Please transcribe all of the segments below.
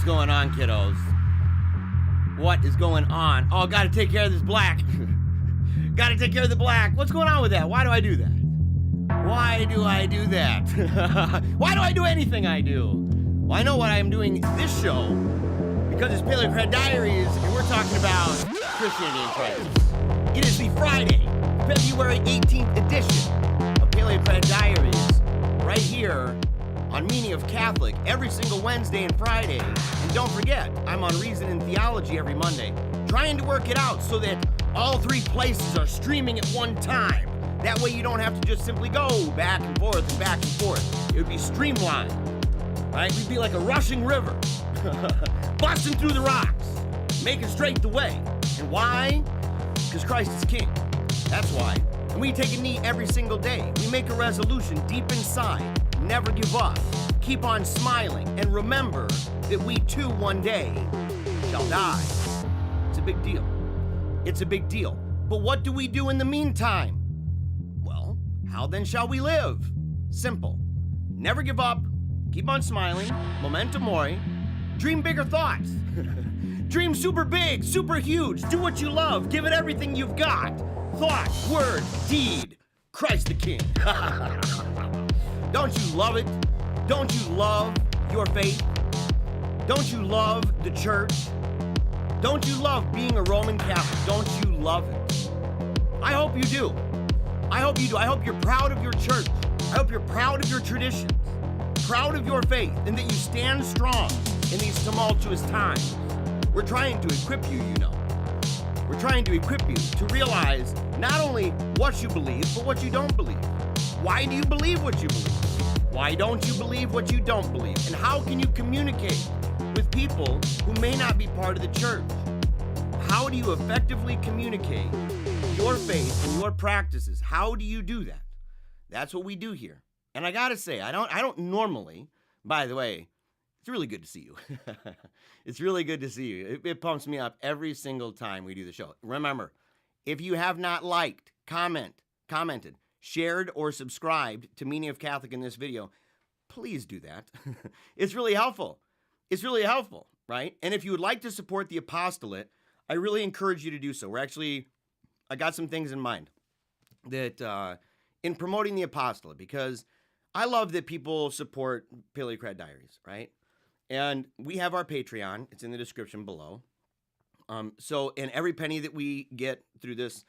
going on, kiddos? What is going on? Oh, gotta take care of this black. Gotta take care of the black. What's going on with that? Why do I do that? Why do I do that? Why do I do anything I do? Well, I know what I am doing this show because it's PaleocratDiaries and we're talking about Christianity in Christ. It is the Friday, February 18th edition of PaleocratDiaries right here on Meaning of Catholic every single Wednesday and Friday. And don't forget, I'm on Reason and Theology every Monday, trying to work it out so that all three places are streaming at one time. That way you don't have to just simply go back and forth and back and forth. It would be streamlined, right? We'd be like a rushing river, busting through the rocks, making straight the way. And why? Because Christ is King. That's why. And we take a knee every single day. We make a resolution deep inside. Never give up. Keep on smiling. And remember that we too one day shall die. It's a big deal. It's a big deal. But what do we do in the meantime? Well, how then shall we live? Simple. Never give up. Keep on smiling. Memento mori. Dream bigger thoughts. Dream super big, super huge. Do what you love. Give it everything you've got. Thought, word, deed. Christ the King. Don't you love it? Don't you love your faith? Don't you love the church? Don't you love being a Roman Catholic? Don't you love it? I hope you do. I hope you do. I hope you're proud of your church. I hope you're proud of your traditions, proud of your faith, and that you stand strong in these tumultuous times. We're trying to equip you, you know. We're trying to equip you to realize not only what you believe, but what you don't believe. Why do you believe what you believe? Why don't you believe what you don't believe? And how can you communicate with people who may not be part of the church? How do you effectively communicate your faith and your practices? How do you do that? That's what we do here. And I gotta say, I don't normally, by the way, it's really good to see you. It's really good to see you. It pumps me up every single time we do the show. Remember, if you have not liked, commented, shared, or subscribed to Meaning of Catholic in this video, please do that. It's really helpful. It's really helpful, right? And if you would like to support the Apostolate, I really encourage you to do so. I got some things in mind that in promoting the Apostolate, because I love that people support PaleocratDiaries, right? And we have our Patreon. It's in the description below. And every penny that we get through this,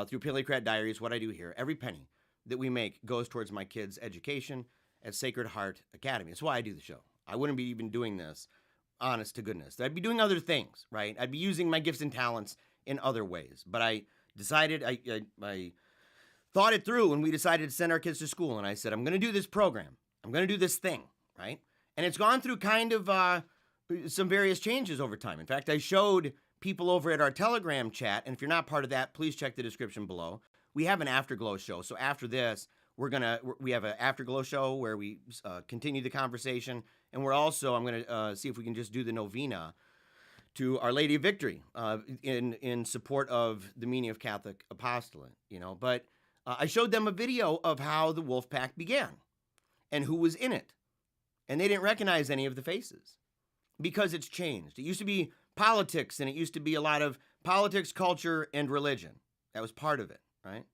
through PaleocratDiaries, what I do here, every penny that we make goes towards my kids' education at Sacred Heart Academy. That's why I do the show. I wouldn't be even doing this, honest to goodness. I'd be doing other things, right? I'd be using my gifts and talents in other ways. But I decided, I thought it through, and we decided to send our kids to school. And I said, I'm going to do this program. I'm going to do this thing, right? And it's gone through kind of some various changes over time. In fact, I showed people over at our Telegram chat, and if you're not part of that, please check the description below. We have an Afterglow show. So after this, we have an Afterglow show where we continue the conversation. And I'm going to see if we can just do the novena to Our Lady of Victory in support of the Meaning of Catholic Apostolate, you know. But I showed them a video of how the Wolf Pack began and who was in it. And they didn't recognize any of the faces because it's changed. It used to be politics, and it used to be a lot of politics, culture, and religion. That was part of it, right?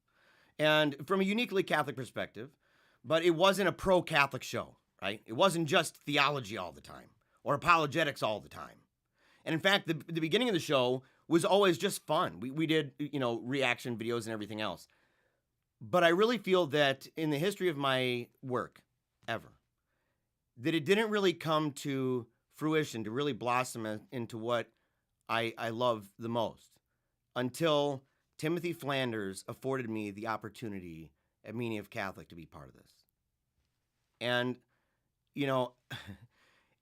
And from a uniquely Catholic perspective, but it wasn't a pro-Catholic show, right? It wasn't just theology all the time or apologetics all the time. And in fact, the beginning of the show was always just fun. We did, you know, reaction videos and everything else. But I really feel that in the history of my work ever, that it didn't really come to fruition, to really blossom into what I love the most until Timothy Flanders afforded me the opportunity at Meaning of Catholic to be part of this. And, you know,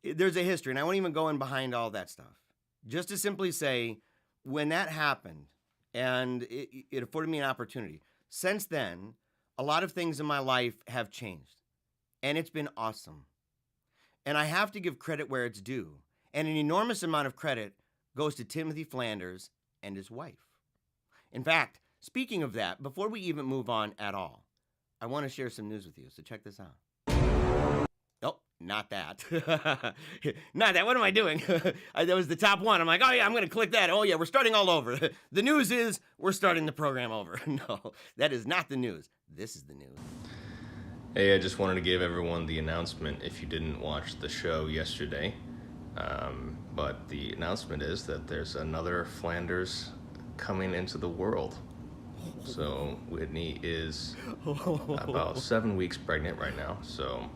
there's a history, and I won't even go in behind all that stuff. Just to simply say, when that happened, and it afforded me an opportunity, since then, a lot of things in my life have changed, and it's been awesome. And I have to give credit where it's due, and an enormous amount of credit goes to Timothy Flanders and his wife. In fact, speaking of that, before we even move on at all, I want to share some news with you, so check this out. Oh, not that. Not that. What am I doing? That was the top one. I'm like, oh yeah, I'm going to click that. Oh yeah, we're starting all over. The news is we're starting the program over. No, that is not the news. This is the news. Hey, I just wanted to give everyone the announcement if you didn't watch the show yesterday. But the announcement is that there's another Flanders coming into the world. So Whitney is about 7 weeks pregnant right now. So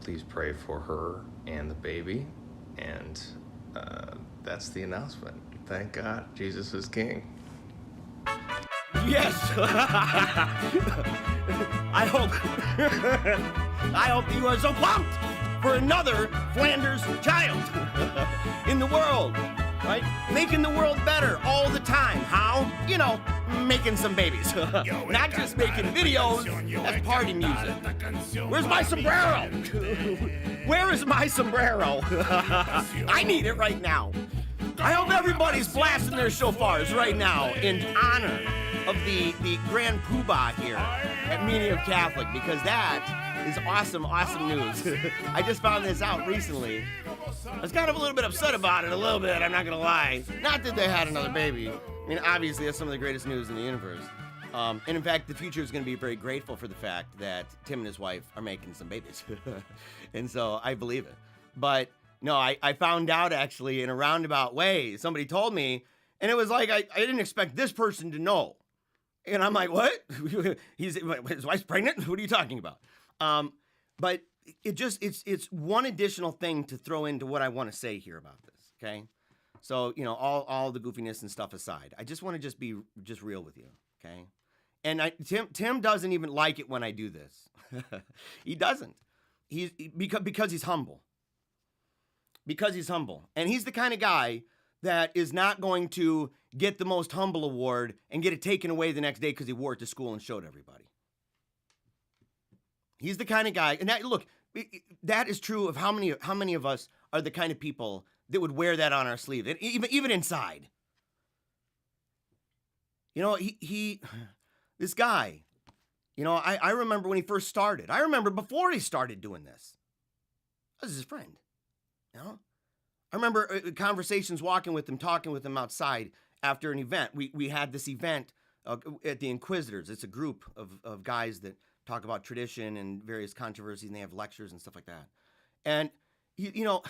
please pray for her and the baby. And that's the announcement. Thank God, Jesus is King. Yes. I hope you are so pumped for another Flanders child in the world, right? Making the world better all the time. How? You know, making some babies. Not just making videos. That's party music. Where's my sombrero? Where is my sombrero? I need it right now. I hope everybody's blasting their shofars right now in honor of the Grand Poobah here at Meaning of Catholic, because that is awesome news. I just found this out recently. I was kind of a little bit upset about it, I'm not gonna lie. Not that they had another baby. I mean, obviously that's some of the greatest news in the universe. And in fact, the future is gonna be very grateful for the fact that Tim and his wife are making some babies. And so I believe it. But no, I found out actually in a roundabout way. Somebody told me, and it was like, I didn't expect this person to know. And I'm like, what? His wife's pregnant? What are you talking about? But it's one additional thing to throw into what I want to say here about this, okay? So, you know, all the goofiness and stuff aside, I just want to be real with you, okay? And Tim doesn't even like it when I do this. He doesn't. Because he's humble. Because he's humble. And he's the kind of guy that is not going to get the most humble award and get it taken away the next day because he wore it to school and showed everybody. He's the kind of guy, and that is true of how many of us are the kind of people that would wear that on our sleeve, and even inside. You know, this guy, you know, I remember when he first started. I remember before he started doing this. I was his friend, you know? I remember conversations walking with him, talking with him outside after an event. We had this event at the Inquisitors. It's a group of guys that talk about tradition and various controversies, and they have lectures and stuff like that. And, you know,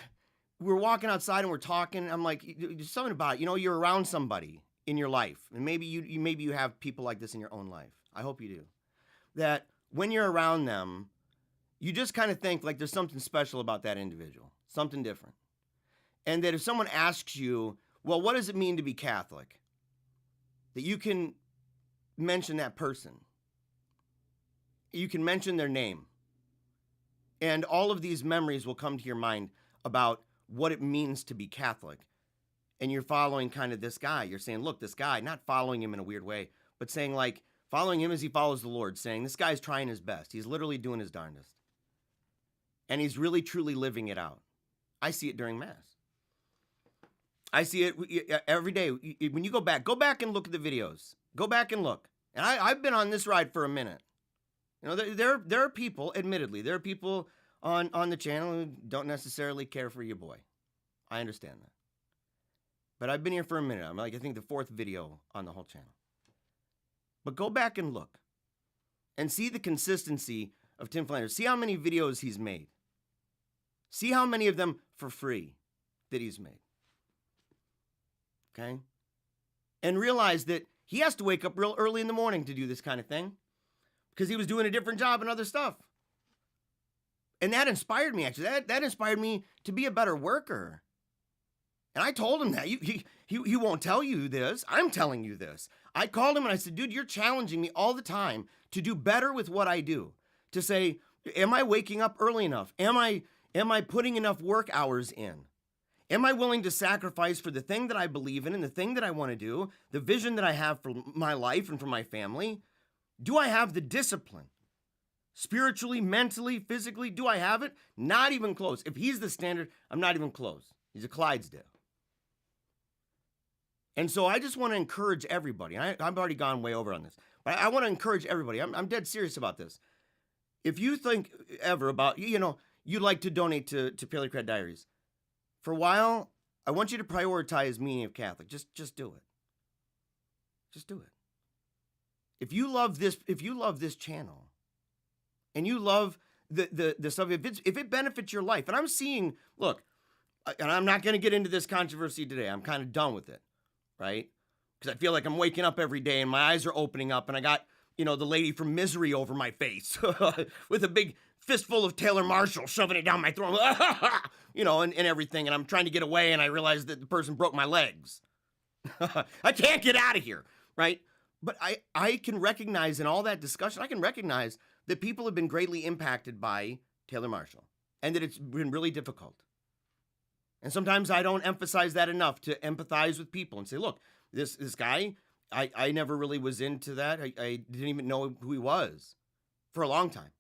we're walking outside and we're talking. And I'm like, there's something about it. You know, you're around somebody in your life, and maybe you have people like this in your own life. I hope you do. That when you're around them, you just kind of think like there's something special about that individual, something different. And that if someone asks you, well, what does it mean to be Catholic? That you can mention that person. You can mention their name. And all of these memories will come to your mind about what it means to be Catholic. And you're following kind of this guy. You're saying, look, this guy, not following him in a weird way, but saying like, following him as he follows the Lord, saying this guy's trying his best. He's literally doing his darndest. And he's really, truly living it out. I see it during Mass. I see it every day. When you go back and look at the videos. Go back and look. And I've been on this ride for a minute. You know, there are people, admittedly, there are people on the channel who don't necessarily care for your boy. I understand that. But I've been here for a minute. I'm like, I think the 4th video on the whole channel. But go back and look. And see the consistency of Tim Flanders. See how many videos he's made. See how many of them for free that he's made. Okay? And realize that he has to wake up real early in the morning to do this kind of thing because he was doing a different job and other stuff. And that inspired me, actually. That inspired me to be a better worker. And I told him that. He won't tell you this. I'm telling you this. I called him and I said, dude, you're challenging me all the time to do better with what I do. To say, am I waking up early enough? Am I putting enough work hours in? Am I willing to sacrifice for the thing that I believe in and the thing that I want to do, the vision that I have for my life and for my family? Do I have the discipline? Spiritually, mentally, physically, do I have it? Not even close. If he's the standard, I'm not even close. He's a Clydesdale. And so I just want to encourage everybody. I've already gone way over on this, but I want to encourage everybody. I'm dead serious about this. If you think ever about, you know, you'd like to donate to PaleocratDiaries, for a while, I want you to prioritize meaning of Catholic. Just do it. Just do it. If you love this channel, and you love the stuff, if it benefits your life, and I'm seeing, look, and I'm not going to get into this controversy today. I'm kind of done with it, right? Because I feel like I'm waking up every day and my eyes are opening up, and I got, the lady from Misery over my face with a big fistful of Taylor Marshall shoving it down my throat, and everything. And I'm trying to get away, and I realize that the person broke my legs. I can't get out of here, right? But I can recognize in all that discussion, I can recognize that people have been greatly impacted by Taylor Marshall, and that it's been really difficult. And sometimes I don't emphasize that enough, to empathize with people and say, look, this guy, I never really was into that. I didn't even know who he was for a long time.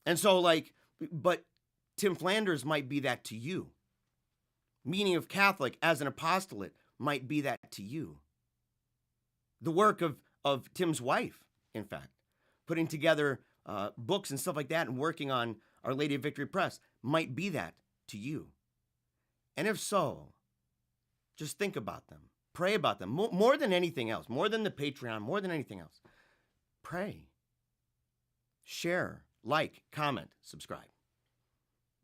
And so, but Tim Flanders might be that to you. Meaning of Catholic as an apostolate might be that to you. The work of Tim's wife, in fact, putting together books and stuff like that and working on Our Lady of Victory Press might be that to you. And if so, just think about them. Pray about them. More than anything else, more than the Patreon, more than anything else. Pray. Share, like, comment, subscribe.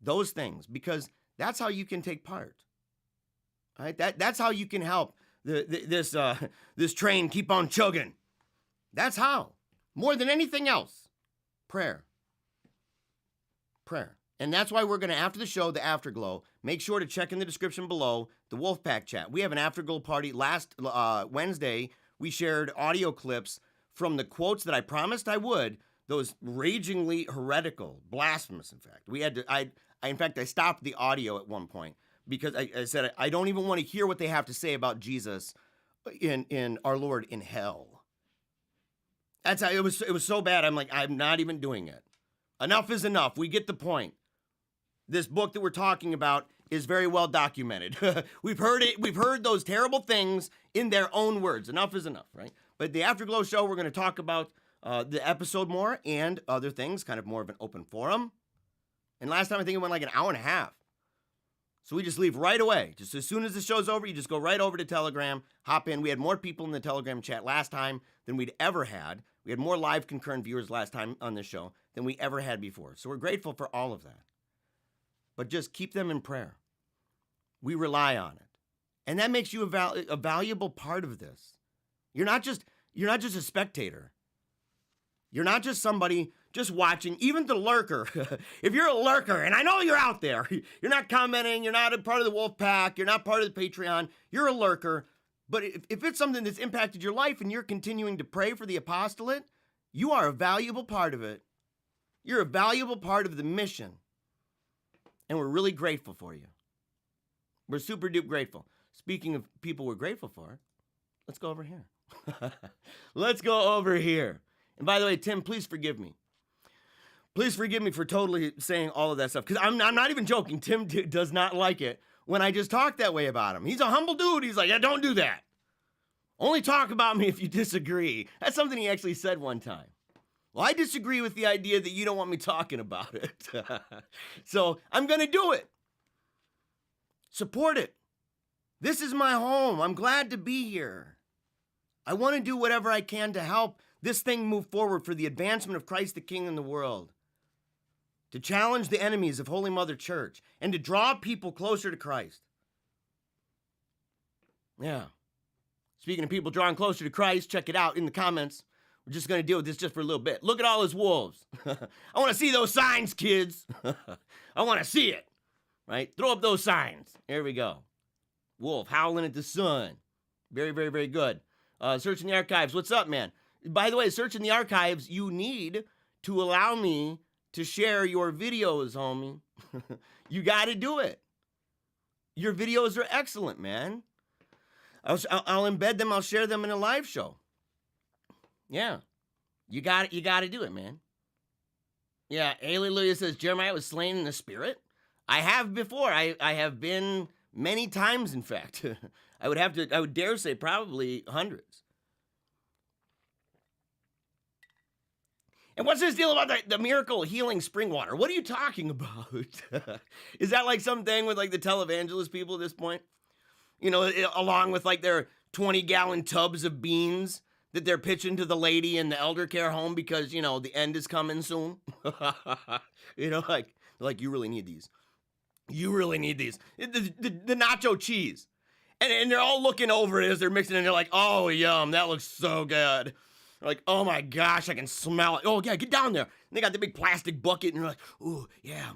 Those things, because that's how you can take part. All right? That's how you can help this train keep on chugging. That's how. More than anything else. Prayer. Prayer. And that's why we're going to, after the show, the Afterglow, make sure to check in the description below the Wolfpack chat. We have an Afterglow party. Last Wednesday, we shared audio clips from the quotes that I promised I would, those ragingly heretical, blasphemous, in fact. We had to, I stopped the audio at one point because I said, I don't even want to hear what they have to say about Jesus in our Lord in hell. That's how it was so bad. I'm like, I'm not even doing it. Enough is enough. We get the point. This book that we're talking about is very well documented. We've heard it. We've heard those terrible things in their own words. Enough is enough, right? But the Afterglow show, we're going to talk about the episode more and other things, kind of more of an open forum. And last time, I think it went like an hour and a half. So we just leave right away. Just as soon as the show's over, you just go right over to Telegram, hop in. We had more people in the Telegram chat last time than we'd ever had. We had more live concurrent viewers last time on this show than we ever had before. So we're grateful for all of that. But just keep them in prayer. We rely on it. And that makes you a valuable part of this. You're not just a spectator. You're not just somebody just watching, even the lurker. If you're a lurker, and I know you're out there, you're not commenting, you're not a part of the wolf pack, you're not part of the Patreon, you're a lurker. But if it's something that's impacted your life and you're continuing to pray for the apostolate, you are a valuable part of it. You're a valuable part of the mission. And we're really grateful for you. We're super duper grateful. Speaking of people we're grateful for, let's go over here. Let's go over here. And by the way, Tim, please forgive me. Please forgive me for totally saying all of that stuff. Because I'm not even joking. Tim does not like it when I just talk that way about him. He's a humble dude. He's like, yeah, don't do that. Only talk about me if you disagree. That's something he actually said one time. Well, I disagree with the idea that you don't want me talking about it. So I'm going to do it. Support it. This is my home. I'm glad to be here. I want to do whatever I can to help this thing move forward for the advancement of Christ the King in the world. To challenge the enemies of Holy Mother Church and to draw people closer to Christ. Yeah. Speaking of people drawing closer to Christ, check it out in the comments. We're just going to deal with this just for a little bit. Look at all his wolves. I want to see those signs, kids. I want to see it. Right? Throw up those signs. Here we go. Wolf howling at the sun. Very, very, very good. Search in the archives. What's up, man? By the way, search in the archives. You need to allow me to share your videos, homie. You got to do it. Your videos are excellent, man. I'll embed them. I'll share them in a live show. Yeah, you got to do it, man. Yeah, Hallelujah says Jeremiah was slain in the spirit. I have before. I have been many times, in fact. I would dare say probably hundreds. And what's this deal about the miracle healing spring water? What are you talking about? Is that like something with like the televangelist people at this point? You know, along with like their 20-gallon tubs of beans that they're pitching to the lady in the elder care home because, you know, the end is coming soon. You know, like you really need these. You really need these. The nacho cheese. And they're all looking over it as they're mixing it, and they're like, oh, yum, that looks so good. They're like, oh my gosh, I can smell it. Oh, yeah, get down there. And they got the big plastic bucket, and they're like, ooh, yeah.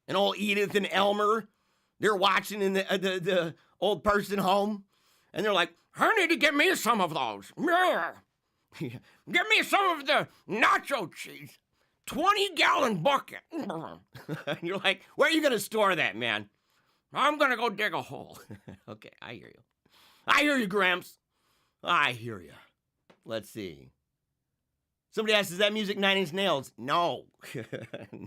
And old Edith and Elmer, they're watching in the old person home, and they're like, I need to get me some of those. Get me some of the nacho cheese. 20-gallon bucket. And you're like, where are you going to store that, man? I'm going to go dig a hole. Okay, I hear you. I hear you, Gramps. I hear you. Let's see. Somebody asks, is that music 9 Inch Nails? No.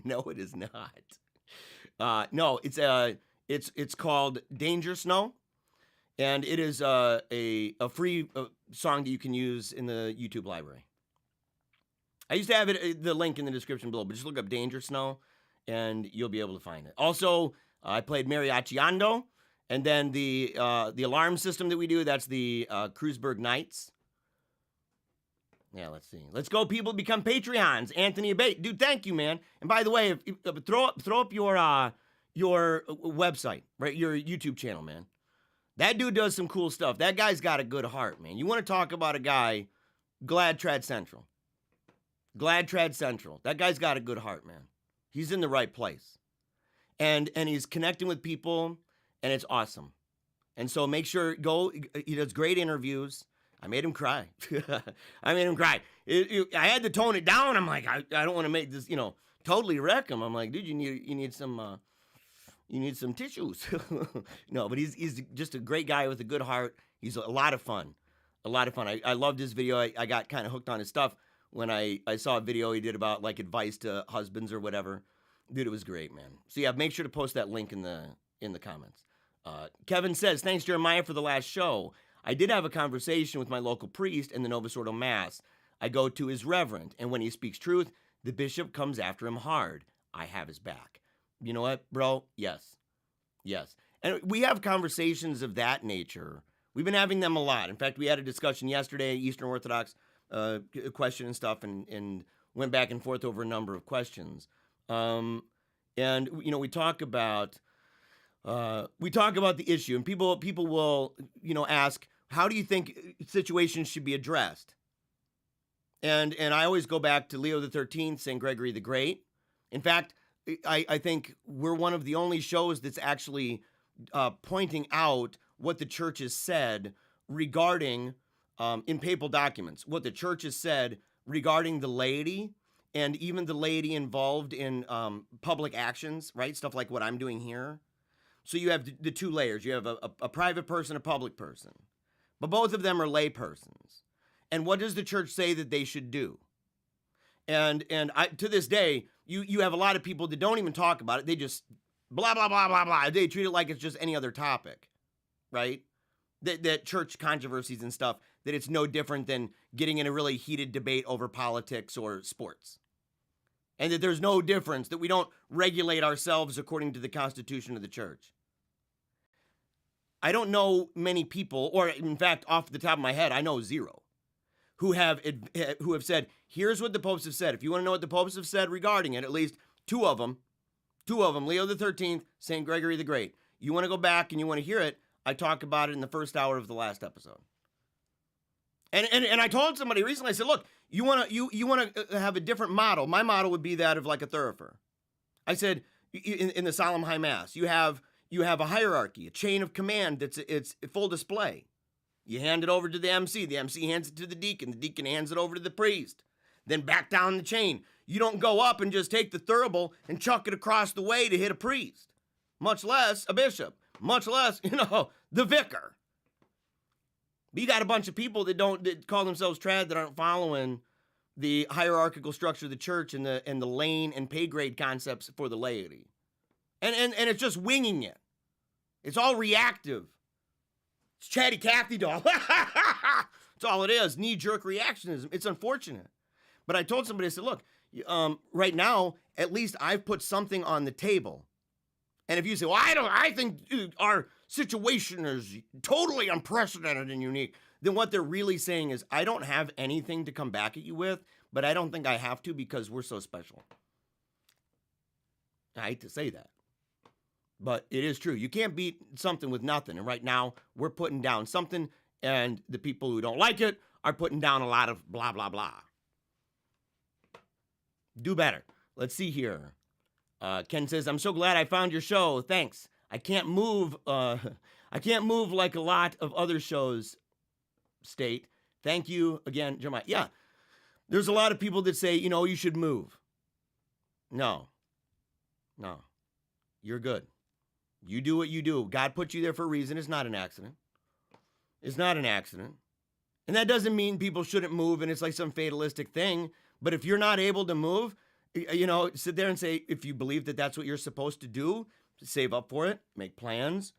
No, it is not. No, it's called Danger Snow. And it is a free song that you can use in the YouTube library. I used to have the link in the description below, but just look up Danger Snow, and you'll be able to find it. Also, I played Mariachiando, and then the alarm system that we do, that's the Kreuzberg Knights. Yeah, let's see. Let's go, people, become Patreons. Anthony Abate. Dude, thank you, man. And by the way, throw up your website, right? Your YouTube channel, man. That dude does some cool stuff. That guy's got a good heart, man. You want to talk about a guy, Glad Trad Central. Glad Trad Central. That guy's got a good heart, man. He's in the right place. And he's connecting with people, and it's awesome. And so make sure, he does great interviews. I made him cry. I had to tone it down. I'm like, I don't want to make this, totally wreck him. I'm like, dude, you need some tissues. No, but he's just a great guy with a good heart. He's a lot of fun. I loved his video. I got kind of hooked on his stuff when I saw a video he did about like advice to husbands or whatever. Dude, it was great, man. So yeah, make sure to post that link in the comments. Kevin says, thanks, Jeremiah, for the last show. I did have a conversation with my local priest in the Novus Ordo Mass. I go to his reverend, and when he speaks truth, the bishop comes after him hard. I have his back. You know what, bro? Yes. And we have conversations of that nature. We've been having them a lot. In fact, we had a discussion yesterday, Eastern Orthodox question and stuff, and went back and forth over a number of questions. And we talk about the issue, and people will ask, how do you think situations should be addressed? And I always go back to Leo XIII, St. Gregory the Great. In fact, I think we're one of the only shows that's actually pointing out what the church has said regarding, in papal documents, what the church has said regarding the laity, and even the laity involved in public actions, right? Stuff like what I'm doing here. So you have the two layers. You have a private person, a public person. But both of them are lay persons. And what does the church say that they should do? And to this day, you have a lot of people that don't even talk about it. They just blah, blah, blah, blah, blah. They treat it like it's just any other topic, right? That church controversies and stuff, that it's no different than getting in a really heated debate over politics or sports. And that there's no difference, that we don't regulate ourselves according to the Constitution of the church. I don't know many people, or in fact, off the top of my head, I know zero, who have said, here's what the popes have said. If you want to know what the popes have said regarding it, at least two of them, Leo XIII, St. Gregory the Great. You want to go back and you want to hear it, I talk about it in the first hour of the last episode. And I told somebody recently, I said, look, you want to have a different model. My model would be that of like a thurifer. I said, in the Solemn High Mass, you have a hierarchy, a chain of command it's full display. You hand it over to the MC hands it to the deacon hands it over to the priest, then back down the chain. You don't go up and just take the thurible and chuck it across the way to hit a priest, much less a bishop, much less, the vicar. You got a bunch of people that call themselves trad that aren't following the hierarchical structure of the church and the lane and pay grade concepts for the laity. And it's just winging it. It's all reactive. It's chatty Cathy doll. That's all it is. Knee-jerk reactionism. It's unfortunate. But I told somebody, I said, look, right now, at least I've put something on the table. And if you say, well, I think our situation is totally unprecedented and unique, then what they're really saying is, I don't have anything to come back at you with, but I don't think I have to because we're so special. I hate to say that, but it is true. You can't beat something with nothing. And right now, we're putting down something, and the people who don't like it are putting down a lot of blah, blah, blah. Do better. Let's see here. Ken says, I'm so glad I found your show. Thanks. I can't move like a lot of other shows state. Thank you again, Jeremiah. Yeah, there's a lot of people that say, you should move. No, you're good. You do what you do. God put you there for a reason. It's not an accident. It's not an accident. And that doesn't mean people shouldn't move and it's like some fatalistic thing. But if you're not able to move, sit there and say, if you believe that that's what you're supposed to do, save up for it, make plans.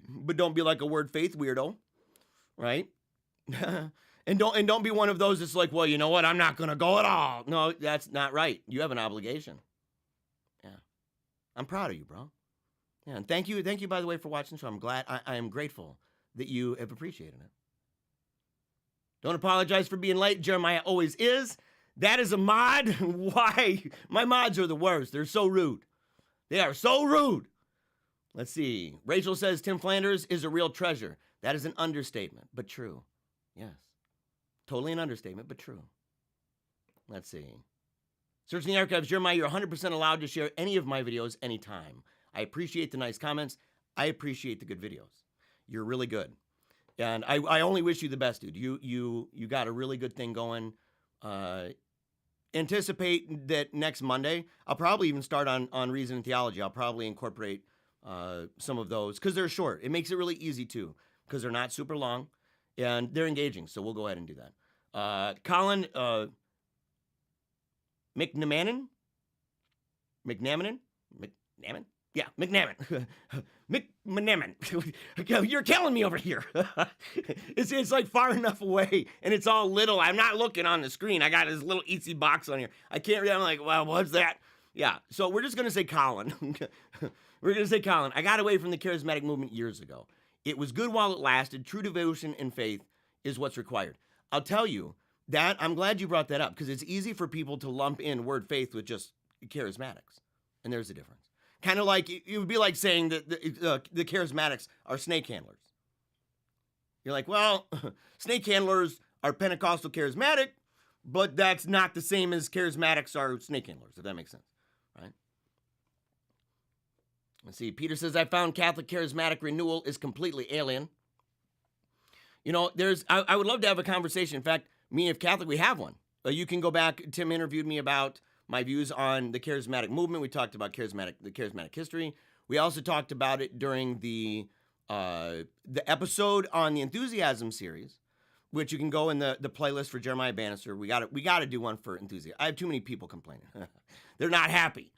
But don't be like a word faith weirdo, right? and don't be one of those that's like, well, you know what? I'm not going to go at all. No, that's not right. You have an obligation. Yeah. I'm proud of you, bro. Yeah, and thank you, by the way, for watching the show. I'm glad, I am grateful that you have appreciated it. Don't apologize for being late. Jeremiah always is. That is a mod. Why? My mods are the worst. They're so rude. They are so rude. Let's see. Rachel says Tim Flanders is a real treasure. That is an understatement, but true. Yes. Totally an understatement, but true. Let's see. Searching the archives. Jeremiah, you're 100% allowed to share any of my videos anytime. I appreciate the nice comments. I appreciate the good videos. You're really good. And I only wish you the best, dude. You got a really good thing going. Anticipate that next Monday, I'll probably even start on Reason and Theology. I'll probably incorporate some of those because they're short. It makes it really easy too because they're not super long and they're engaging. So we'll go ahead and do that. Colin McNamanon? Yeah, McNammon. McNammon. You're killing me over here. It's like far enough away, and it's all little. I'm not looking on the screen. I got this little itsy box on here. I can't read. I'm like, well, what's that? Yeah, so we're just going to say Colin. We're going to say Colin. I got away from the charismatic movement years ago. It was good while it lasted. True devotion and faith is what's required. I'll tell you that. I'm glad you brought that up because it's easy for people to lump in word faith with just charismatics, and there's a difference. Kind of like, it would be like saying that the charismatics are snake handlers. You're like, well, snake handlers are Pentecostal charismatic, but that's not the same as charismatics are snake handlers, if that makes sense, right? Let's see. Peter says, I found Catholic charismatic renewal is completely alien. I would love to have a conversation. In fact, me and Catholic, we have one. You can go back. Tim interviewed me about my views on the charismatic movement. We talked about the charismatic history. We also talked about it during the episode on the Enthusiasm series, which you can go in the playlist for Jeremiah Bannister. We got to do one for Enthusiasm. I have too many people complaining. They're not happy.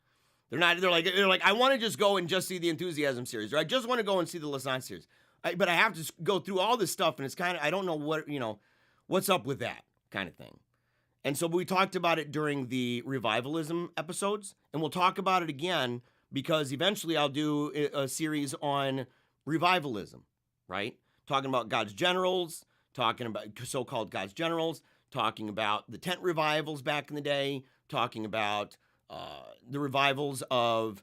They're like, I want to just go and just see the Enthusiasm series, or I just want to go and see the Lausanne series. But I have to go through all this stuff, and it's kind of, I don't know what's up with that kind of thing. And so we talked about it during the revivalism episodes, and we'll talk about it again because eventually I'll do a series on revivalism, right? Talking about God's generals, talking about so-called God's generals, talking about the tent revivals back in the day, talking about the revivals of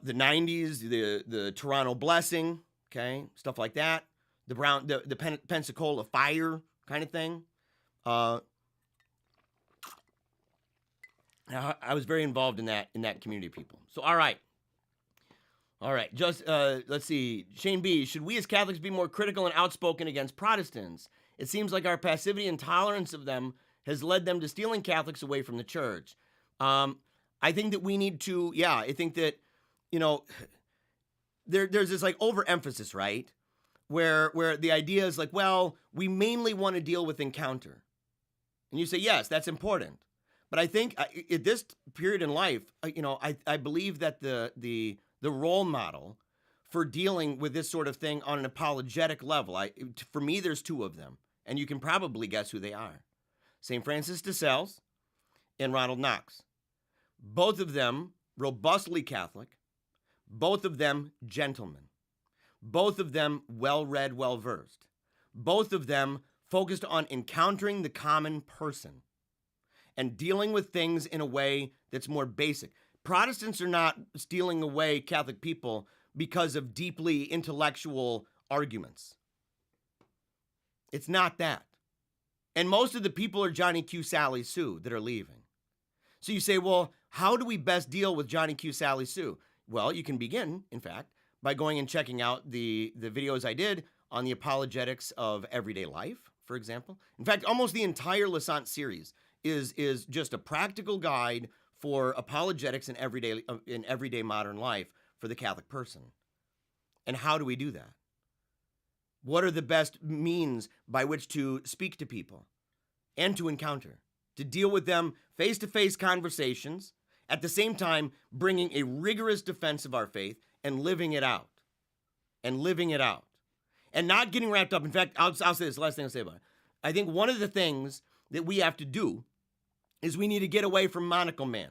the 90s, the Toronto Blessing, okay, stuff like that, the Pensacola Fire kind of thing. I was very involved in that community of people. So, all right. Just, let's see. Shane B., should we as Catholics be more critical and outspoken against Protestants? It seems like our passivity and tolerance of them has led them to stealing Catholics away from the church. I think that we need to, I think that, there's this like overemphasis, right? Where the idea is like, well, we mainly want to deal with encounter. And you say, yes, that's important. But I think at this period in life, I believe that the role model for dealing with this sort of thing on an apologetic level, for me, there's two of them, and you can probably guess who they are. St. Francis de Sales and Ronald Knox. Both of them robustly Catholic, both of them gentlemen, both of them well-read, well-versed, both of them focused on encountering the common person and dealing with things in a way that's more basic. Protestants are not stealing away Catholic people because of deeply intellectual arguments. It's not that. And most of the people are Johnny Q, Sally Sue that are leaving. So you say, well, how do we best deal with Johnny Q, Sally Sue? Well, you can begin, in fact, by going and checking out the videos I did on the apologetics of everyday life, for example. In fact, almost the entire Lasant series is just a practical guide for apologetics in everyday modern life for the Catholic person. And how do we do that? What are the best means by which to speak to people and to encounter, to deal with them face-to-face conversations, at the same time bringing a rigorous defense of our faith and living it out. And not getting wrapped up. In fact, I'll say this, the last thing I'll say about it. I think one of the things that we have to do is we need to get away from monocle man.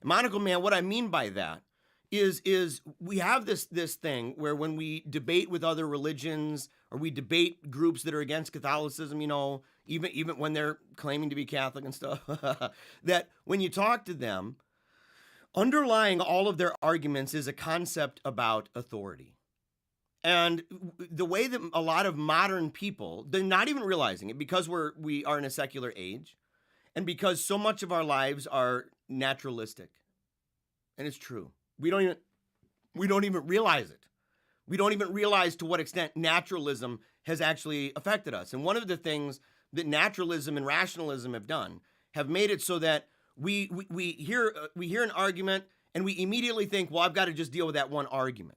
Monocle man, what I mean by that is we have this thing where when we debate with other religions or we debate groups that are against Catholicism, even when they're claiming to be Catholic and stuff, that when you talk to them, underlying all of their arguments is a concept about authority. And the way that a lot of modern people, they're not even realizing it because we are in a secular age and because so much of our lives are naturalistic. And it's true. We don't even realize it. We don't even realize to what extent naturalism has actually affected us. And one of the things that naturalism and rationalism have made it so that we hear an argument and we immediately think, well, I've got to just deal with that one argument.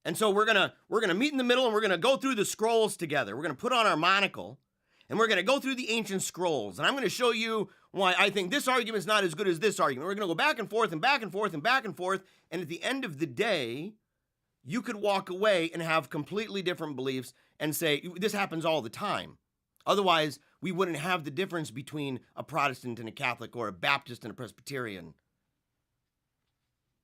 And so we're gonna meet in the middle and we're gonna go through the scrolls together. We're gonna put on our monocle and we're gonna go through the ancient scrolls. And I'm gonna show you why I think this argument is not as good as this argument. We're gonna go back and forth and back and forth and back and forth. And at the end of the day, you could walk away and have completely different beliefs and say, this happens all the time. Otherwise, we wouldn't have the difference between a Protestant and a Catholic or a Baptist and a Presbyterian.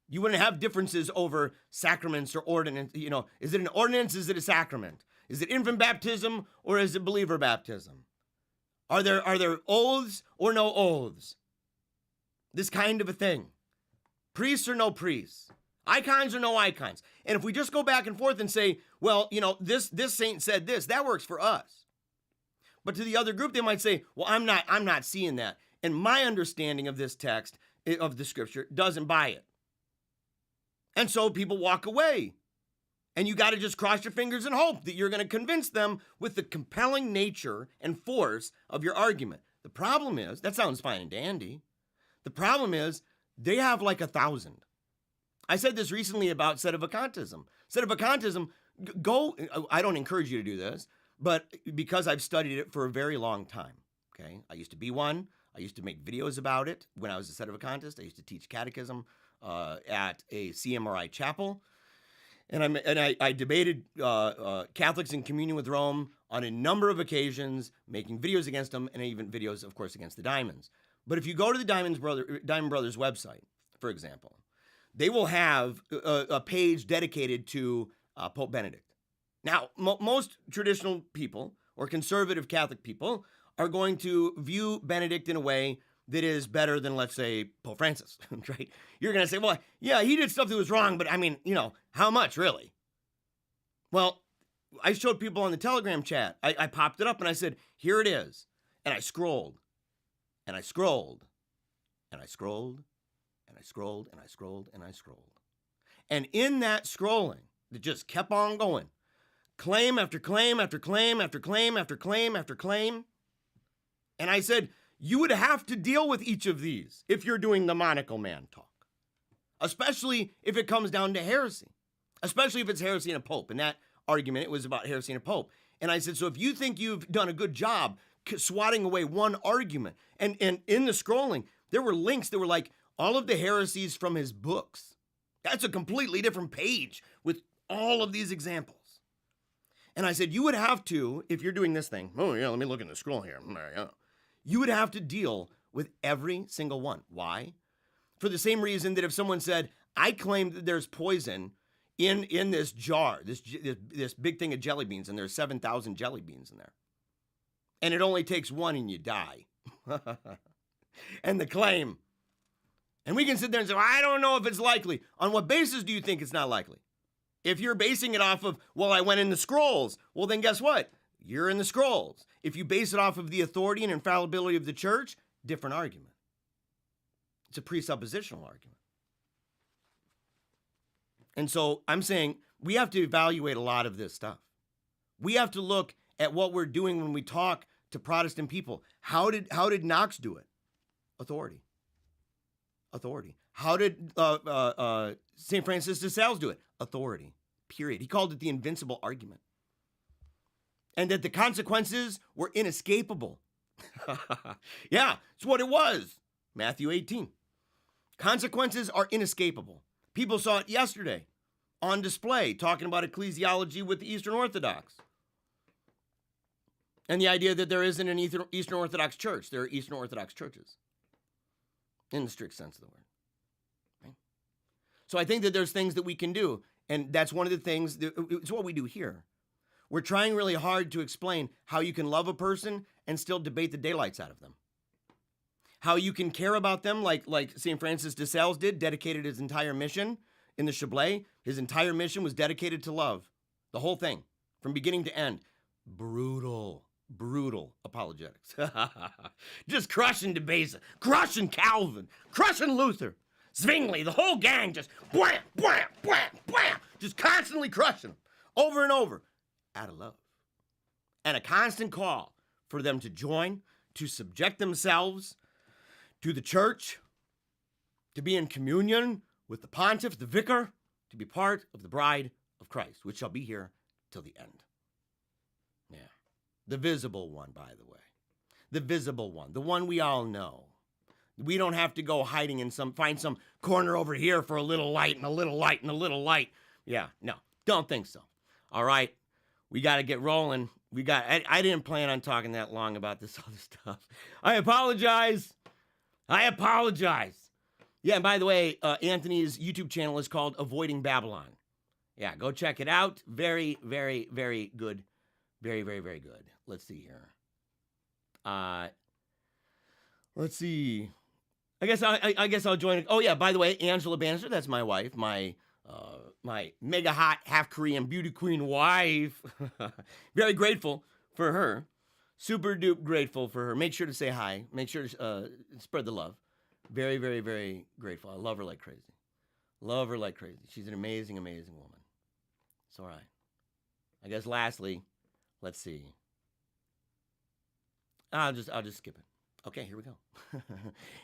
You wouldn't have differences over sacraments or ordinance. Is it an ordinance? Is it a sacrament? Is it infant baptism or is it believer baptism? Are there oaths or no oaths? This kind of a thing. Priests or no priests? Icons or no icons? And if we just go back and forth and say, well, this saint said this, that works for us. But to the other group, they might say, well, I'm not seeing that. And my understanding of this text, of the scripture, doesn't buy it. And so people walk away. And you got to just cross your fingers and hope that you're going to convince them with the compelling nature and force of your argument. The problem is, that sounds fine and dandy. The problem is, they have like 1,000. I said this recently about sedevacantism. Sedevacantism, I don't encourage you to do this, but because I've studied it for a very long time, okay? I used to be one. I used to make videos about it when I was a sedevacantist. I used to teach catechism at a CMRI chapel. And I debated Catholics in communion with Rome on a number of occasions, making videos against them, and even videos, of course, against the Diamonds. But if you go to the Diamond Brothers website, for example, they will have a page dedicated to Pope Benedict. Now, most traditional people or conservative Catholic people are going to view Benedict in a way that is better than, let's say, Pope Francis, right? You're going to say, well, yeah, he did stuff that was wrong, but I mean, how much, really? Well, I showed people on the Telegram chat. I popped it up and I said, here it is. And I scrolled, and I scrolled, and I scrolled, and I scrolled, and I scrolled, and I scrolled. And in that scrolling, that just kept on going, claim after claim after claim after claim after claim after claim. And I said, you would have to deal with each of these if you're doing the monocle man talk, especially if it comes down to heresy, especially if it's heresy and a pope. In that argument, it was about heresy and a pope. And I said, so if you think you've done a good job swatting away one argument, and in the scrolling, there were links that were like all of the heresies from his books. That's a completely different page with all of these examples. And I said, you would have to, if you're doing this thing, oh yeah, let me look in the scroll here. You would have to deal with every single one. Why? For the same reason that if someone said, I claim that there's poison in this jar, this big thing of jelly beans, and there's 7,000 jelly beans in there, and it only takes one and you die. And the claim. And we can sit there and say, well, I don't know if it's likely. On what basis do you think it's not likely? If you're basing it off of, well, I went in the scrolls, well, then guess what? You're in the scrolls. If you base it off of the authority and infallibility of the church, different argument. It's a presuppositional argument. And so I'm saying we have to evaluate a lot of this stuff. We have to look at what we're doing when we talk to Protestant people. How did Knox do it? Authority. How did St. Francis de Sales do it? Authority. Period. He called it the invincible argument. And that the consequences were inescapable. Yeah, it's what it was. Matthew 18. Consequences are inescapable. People saw it yesterday on display, talking about ecclesiology with the Eastern Orthodox. And the idea that there isn't an Eastern Orthodox church. There are Eastern Orthodox churches. In the strict sense of the word. Right? So I think that there's things that we can do. And that's one of the things, it's what we do here. We're trying really hard to explain how you can love a person and still debate the daylights out of them. How you can care about them like St. Francis de Sales did, dedicated his entire mission in the Chablais. His entire mission was dedicated to love. The whole thing, from beginning to end. Brutal apologetics. Just crushing debates, crushing Calvin, crushing Luther, Zwingli, the whole gang, just blam, blam, blam, blam, just constantly crushing them over and over out of love. And a constant call for them to join, to subject themselves to the church, to be in communion with the pontiff, the vicar, to be part of the bride of Christ, which shall be here till the end. Yeah. The visible one, by the way. The visible one. The one we all know. We don't have to go hiding in find some corner over here for a little light and a little light and a little light. Yeah, no, don't think so. All right, we got to get rolling. I didn't plan on talking that long about this other stuff. I apologize. Yeah, and by the way, Anthony's YouTube channel is called Avoiding Babylon. Yeah, go check it out. Very, very, very good. Very, very, very good. Let's see here. Let's see. I guess I'll join. Oh yeah, by the way, Angela Bannister, that's my wife, my mega hot half Korean beauty queen wife. Very grateful for her. Super duper grateful for her. Make sure to say hi. Make sure to spread the love. Very, very, very grateful. I love her like crazy. Love her like crazy. She's an amazing, amazing woman. It's all right. I guess lastly, let's see. I'll just skip it. Okay, here we go.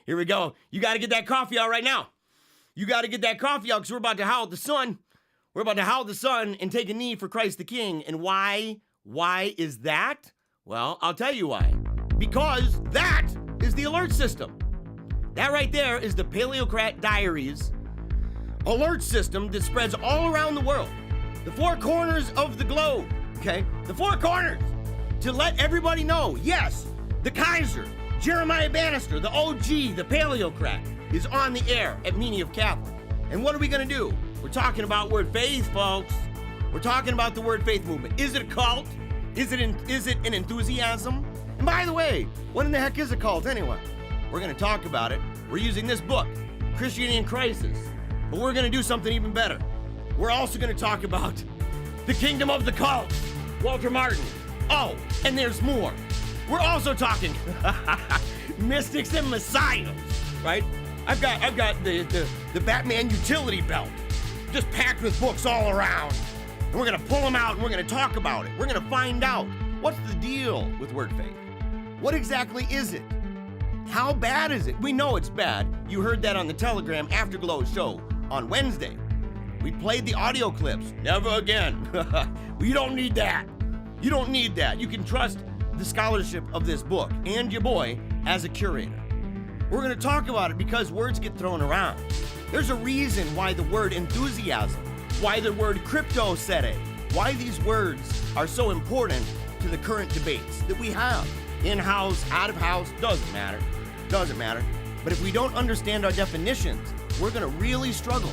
Here we go. You got to get that coffee out right now. You got to get that coffee out because we're about to howl at the sun. We're about to howl at the sun and take a knee for Christ the King. And why? Why is that? Well, I'll tell you why. Because that is the alert system. That right there is the PaleocratDiaries alert system that spreads all around the world. The four corners of the globe, okay? The four corners to let everybody know, yes, the Kaiser, Jeremiah Bannister, the OG, the Paleocrat, is on the air at Meaning of Catholic. And what are we going to do? We're talking about word faith, folks. We're talking about the word faith movement. Is it a cult? Is it an enthusiasm? And by the way, what in the heck is a cult anyway? We're going to talk about it. We're using this book, Christianity in Crisis. But we're going to do something even better. We're also going to talk about the kingdom of the cult, Walter Martin. Oh, and there's more. We're also talking mystics and messiahs, right? I've got the Batman utility belt, just packed with books all around. And we're going to pull them out and we're going to talk about it. We're going to find out what's the deal with word faith. What exactly is it? How bad is it? We know it's bad. You heard that on the Telegram Afterglow show on Wednesday. We played the audio clips. Never again. We don't need that. You don't need that. You can trust the scholarship of this book and your boy as a curator. We're going to talk about it because words get thrown around. There's a reason why the word enthusiasm, why the word cryptosere, why these words are so important to the current debates that we have. in-house, out-of-house, doesn't matter. Doesn't matter. But if we don't understand our definitions, we're going to really struggle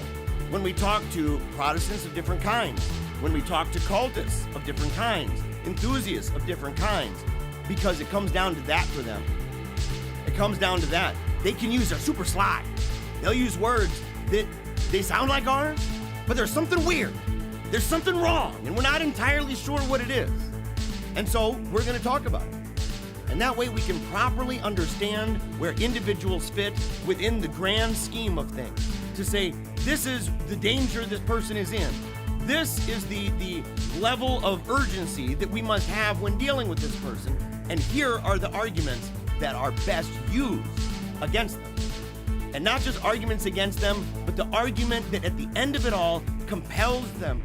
when we talk to Protestants of different kinds, when we talk to cultists of different kinds, enthusiasts of different kinds, because it comes down to that for them. It comes down to that. They can use, they're super sly. They'll use words that they sound like ours, but there's something weird. There's something wrong, and we're not entirely sure what it is. And so we're going to talk about it. And that way we can properly understand where individuals fit within the grand scheme of things. To say, this is the danger this person is in. This is the level of urgency that we must have when dealing with this person. And here are the arguments that are best used against them. And not just arguments against them, but the argument that at the end of it all compels them,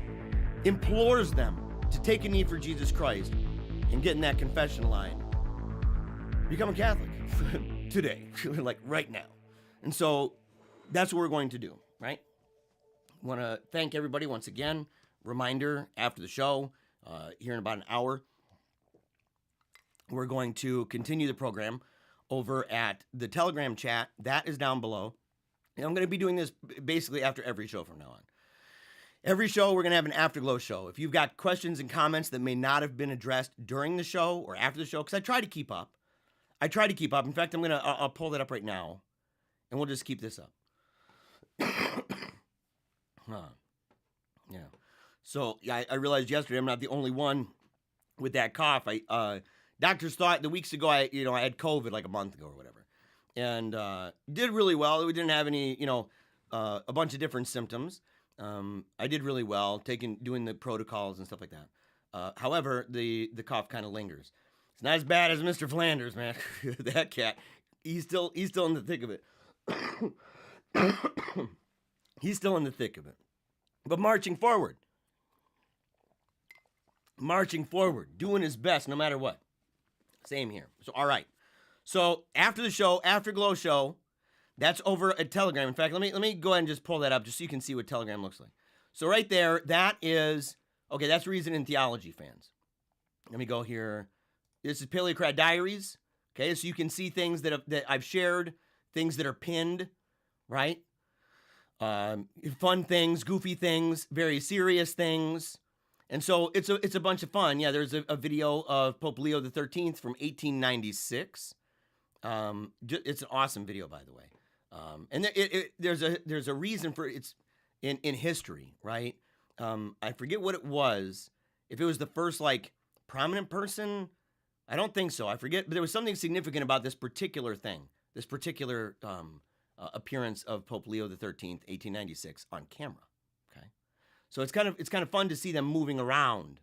implores them to take a knee for Jesus Christ and get in that confession line. Become a Catholic today, like right now. And so that's what we're going to do, right? I want to thank everybody once again. Reminder, after the show, here in about an hour, we're going to continue the program over at the Telegram chat. That is down below. And I'm going to be doing this basically after every show from now on. Every show, we're going to have an Afterglow show. If you've got questions and comments that may not have been addressed during the show or after the show, because I try to keep up. In fact, I'll pull that up right now, and we'll just keep this up. Yeah. So I realized yesterday I'm not the only one with that cough. Doctors thought the weeks ago I had COVID like a month ago or whatever, and did really well. We didn't have any, a bunch of different symptoms. I did really well, doing the protocols and stuff like that. However, the cough kind of lingers. It's not as bad as Mr. Flanders, man. That cat, he's still in the thick of it. He's still in the thick of it. But marching forward, doing his best no matter what. Same here. So, all right. So after the show, Afterglow show, that's over at Telegram. In fact, let me go ahead and just pull that up just so you can see what Telegram looks like. So right there, that's Reason in Theology, fans. Let me go here. This is PaleocratDiaries. Okay, so you can see things that I've shared, things that are pinned, right? Fun things, goofy things, very serious things. And so it's a bunch of fun. Yeah, there's a video of Pope Leo the 13th from 1896. It's an awesome video, by the way. And there's a reason for it's in history, right? I forget what it was. If it was the first prominent person, I don't think so. I forget, but there was something significant about this particular thing, this particular appearance of Pope Leo the 13th, 1896, on camera. Okay, so it's kind of fun to see them moving around,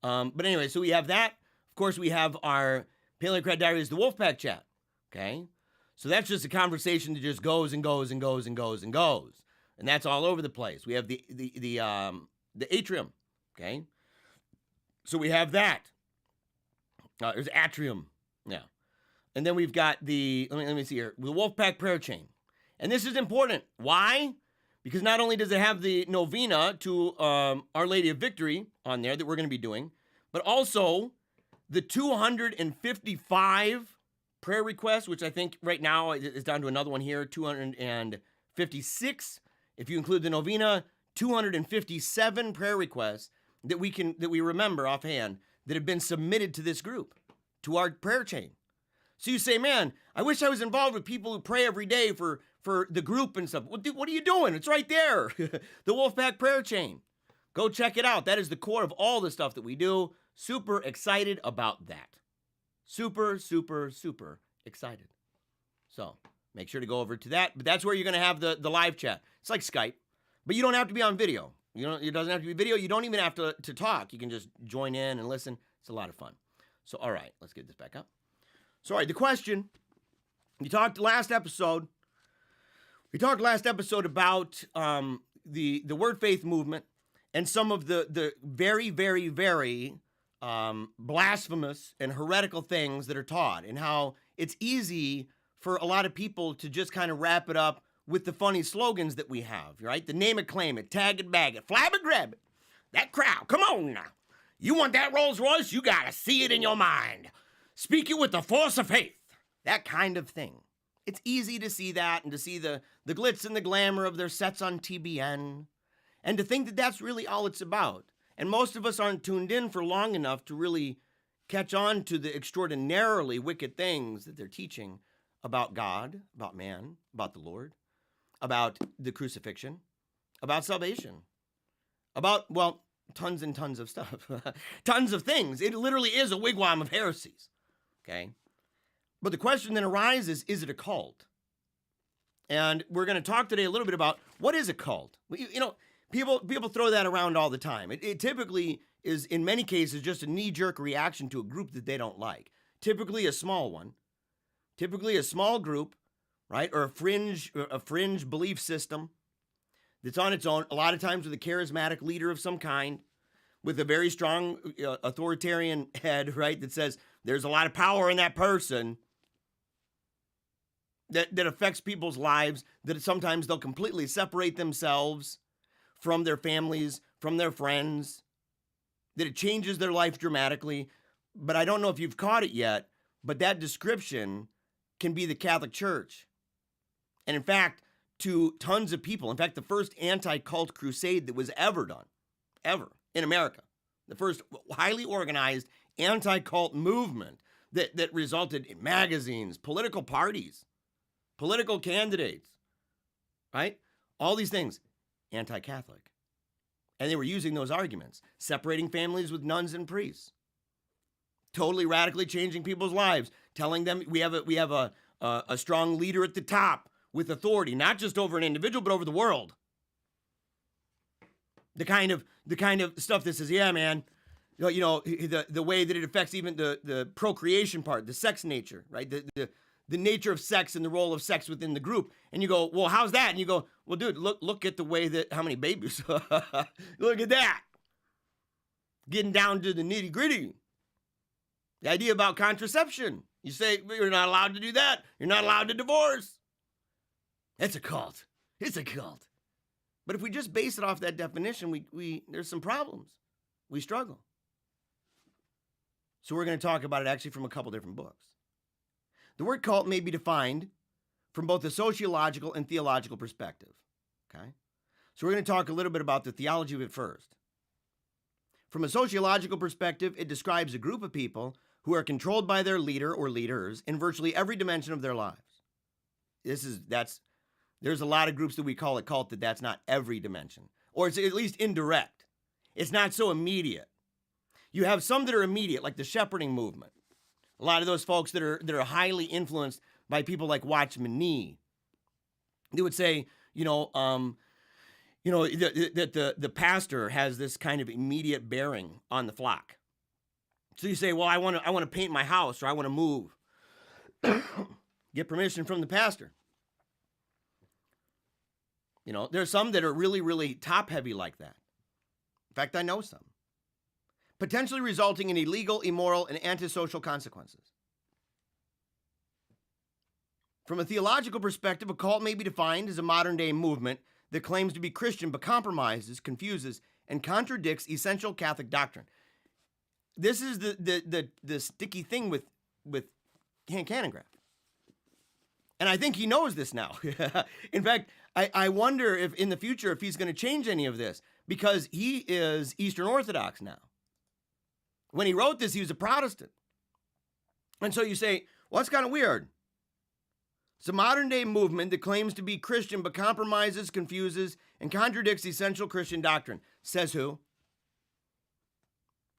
But anyway, so we have that. Of course, we have our PaleocratDiaries, the Wolfpack chat. Okay, so that's just a conversation that just goes and goes and goes and goes and goes, and that's all over the place. We have the atrium. Okay, so we have that. There's atrium, yeah. And then we've got let me see here, the Wolfpack prayer chain. And this is important. Why? Because not only does it have the novena to Our Lady of Victory on there that we're going to be doing, but also the 255 prayer requests, which I think right now is down to another one here, 256. If you include the novena, 257 prayer requests that we remember offhand that have been submitted to this group, to our prayer chain. So you say, man, I wish I was involved with people who pray every day for the group and stuff. What are you doing? It's right there. The Wolfpack prayer chain. Go check it out. That is the core of all the stuff that we do. Super excited about that. Super, super, super excited. So make sure to go over to that. But that's where you're going to have the live chat. It's like Skype, but you don't have to be on video. It doesn't have to be video. You don't even have to talk. You can just join in and listen. It's a lot of fun. So, all right, let's get this back up. So, all right, the question. We talked last episode about the word faith movement and some of the very, very, very blasphemous and heretical things that are taught, and how it's easy for a lot of people to just kind of wrap it up with the funny slogans that we have, right? The name it, claim it, tag it, bag it, flab it, grab it. That crowd, come on now. You want that Rolls Royce? You got to see it in your mind. speak it with the force of faith. That kind of thing. It's easy to see that and to see the glitz and the glamour of their sets on TBN and to think that that's really all it's about. And most of us aren't tuned in for long enough to really catch on to the extraordinarily wicked things that they're teaching about God, about man, about the Lord, about the crucifixion, about salvation, about, well, tons and tons of stuff, tons of things. It literally is a wigwam of heresies, okay? But the question then arises, is it a cult? And we're going to talk today a little bit about what is a cult? You know, people throw that around all the time. It typically is, in many cases, just a knee-jerk reaction to a group that they don't like. Typically a small one. Typically a small group, right? Or a fringe belief system that's on its own, a lot of times with a charismatic leader of some kind, with a very strong authoritarian head, right, that says there's a lot of power in that person that affects people's lives, that sometimes they'll completely separate themselves from their families, from their friends, that it changes their life dramatically. But I don't know if you've caught it yet, but that description can be the Catholic Church. And in fact, to tons of people, in fact, the first anti-cult crusade that was ever done, ever, in America, the first highly organized anti-cult movement that resulted in magazines, political parties, political candidates, right? All these things, anti-Catholic. And they were using those arguments, separating families with nuns and priests, totally radically changing people's lives, telling them we have a strong leader at the top with authority, not just over an individual, but over the world. The kind of stuff that says, yeah, man, you know, the way that it affects even the procreation part, the sex nature, right? The nature of sex and the role of sex within the group. And you go, well, how's that? And you go, well, dude, look at the way that, how many babies? Look at that. Getting down to the nitty gritty. The idea about contraception. You say, you're not allowed to do that. You're not allowed to divorce. It's a cult. It's a cult. But if we just base it off that definition, we there's some problems. We struggle. So we're going to talk about it actually from a couple different books. The word cult may be defined from both a sociological and theological perspective. Okay? So we're going to talk a little bit about the theology of it first. From a sociological perspective, it describes a group of people who are controlled by their leader or leaders in virtually every dimension of their lives. There's a lot of groups that we call a cult that's not every dimension, or it's at least indirect. It's not so immediate. You have some that are immediate, like the shepherding movement. A lot of those folks that are highly influenced by people like Watchman Nee. They would say, that the pastor has this kind of immediate bearing on the flock. So you say, well, I want to paint my house, or I want to move. Get permission from the pastor. You know, there's some that are really, really top-heavy like that. In fact, I know some. Potentially resulting in illegal, immoral, and antisocial consequences. From a theological perspective, a cult may be defined as a modern-day movement that claims to be Christian but compromises, confuses, and contradicts essential Catholic doctrine. This is the sticky thing with Hank Hanengraaff. And I think he knows this now. In fact, I wonder if in the future if he's going to change any of this, because he is Eastern Orthodox now. When he wrote this, he was a Protestant. And so you say, well, that's kind of weird. It's a modern-day movement that claims to be Christian but compromises, confuses, and contradicts essential Christian doctrine. Says who?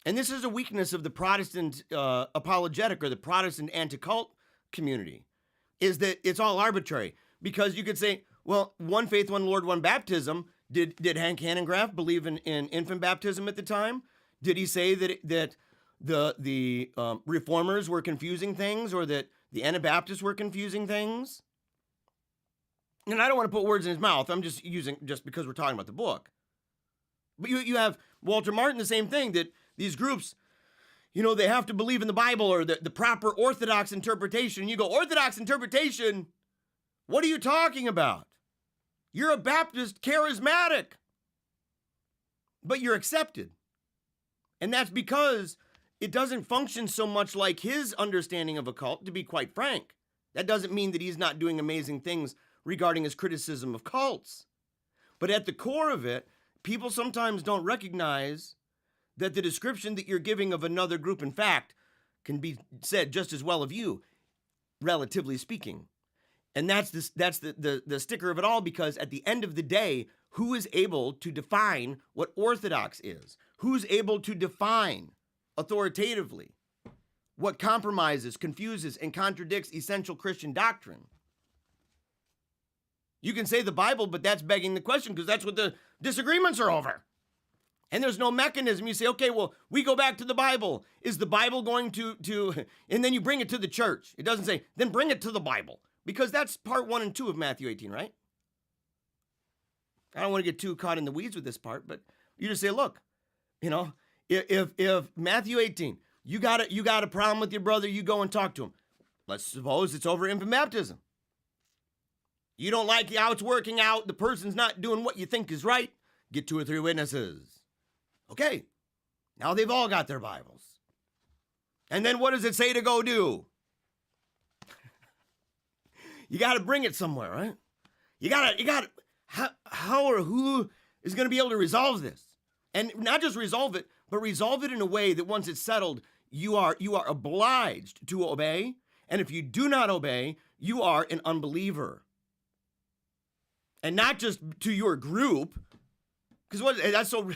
And this is a weakness of the Protestant apologetic or the Protestant anti-cult community, is that it's all arbitrary. Because you could say, well, one faith, one Lord, one baptism. Did Hank Hanengraaff believe in infant baptism at the time? Did he say that the reformers were confusing things, or that the Anabaptists were confusing things? And I don't want to put words in his mouth. I'm just using, just because we're talking about the book. But you have Walter Martin, the same thing, that these groups, they have to believe in the Bible or the proper Orthodox interpretation. You go, Orthodox interpretation? What are you talking about? You're a Baptist charismatic. But you're accepted. And that's because it doesn't function so much like his understanding of a cult, to be quite frank. That doesn't mean that he's not doing amazing things regarding his criticism of cults. But at the core of it, people sometimes don't recognize that the description that you're giving of another group, in fact, can be said just as well of you, relatively speaking. And that's the sticker of it all, because at the end of the day, who is able to define what orthodox is? Who's able to define authoritatively what compromises, confuses, and contradicts essential Christian doctrine? You can say the Bible, but that's begging the question, because that's what the disagreements are over. And there's no mechanism. You say, okay, well, we go back to the Bible. Is the Bible going to, and then you bring it to the church. It doesn't say, then bring it to the Bible. Because that's part 1 and 2 of Matthew 18, right? I don't want to get too caught in the weeds with this part, but you just say, look, if Matthew 18, you got a problem with your brother, you go and talk to him. Let's suppose it's over infant baptism. You don't like how it's working out, the person's not doing what you think is right, get 2 or 3 witnesses. Okay, now they've all got their Bibles. And then what does it say to go do? You got to bring it somewhere, right? You got to, how or who is going to be able to resolve this? And not just resolve it, but resolve it in a way that once it's settled, you are obliged to obey. And if you do not obey, you are an unbeliever. And not just to your group, because that's so,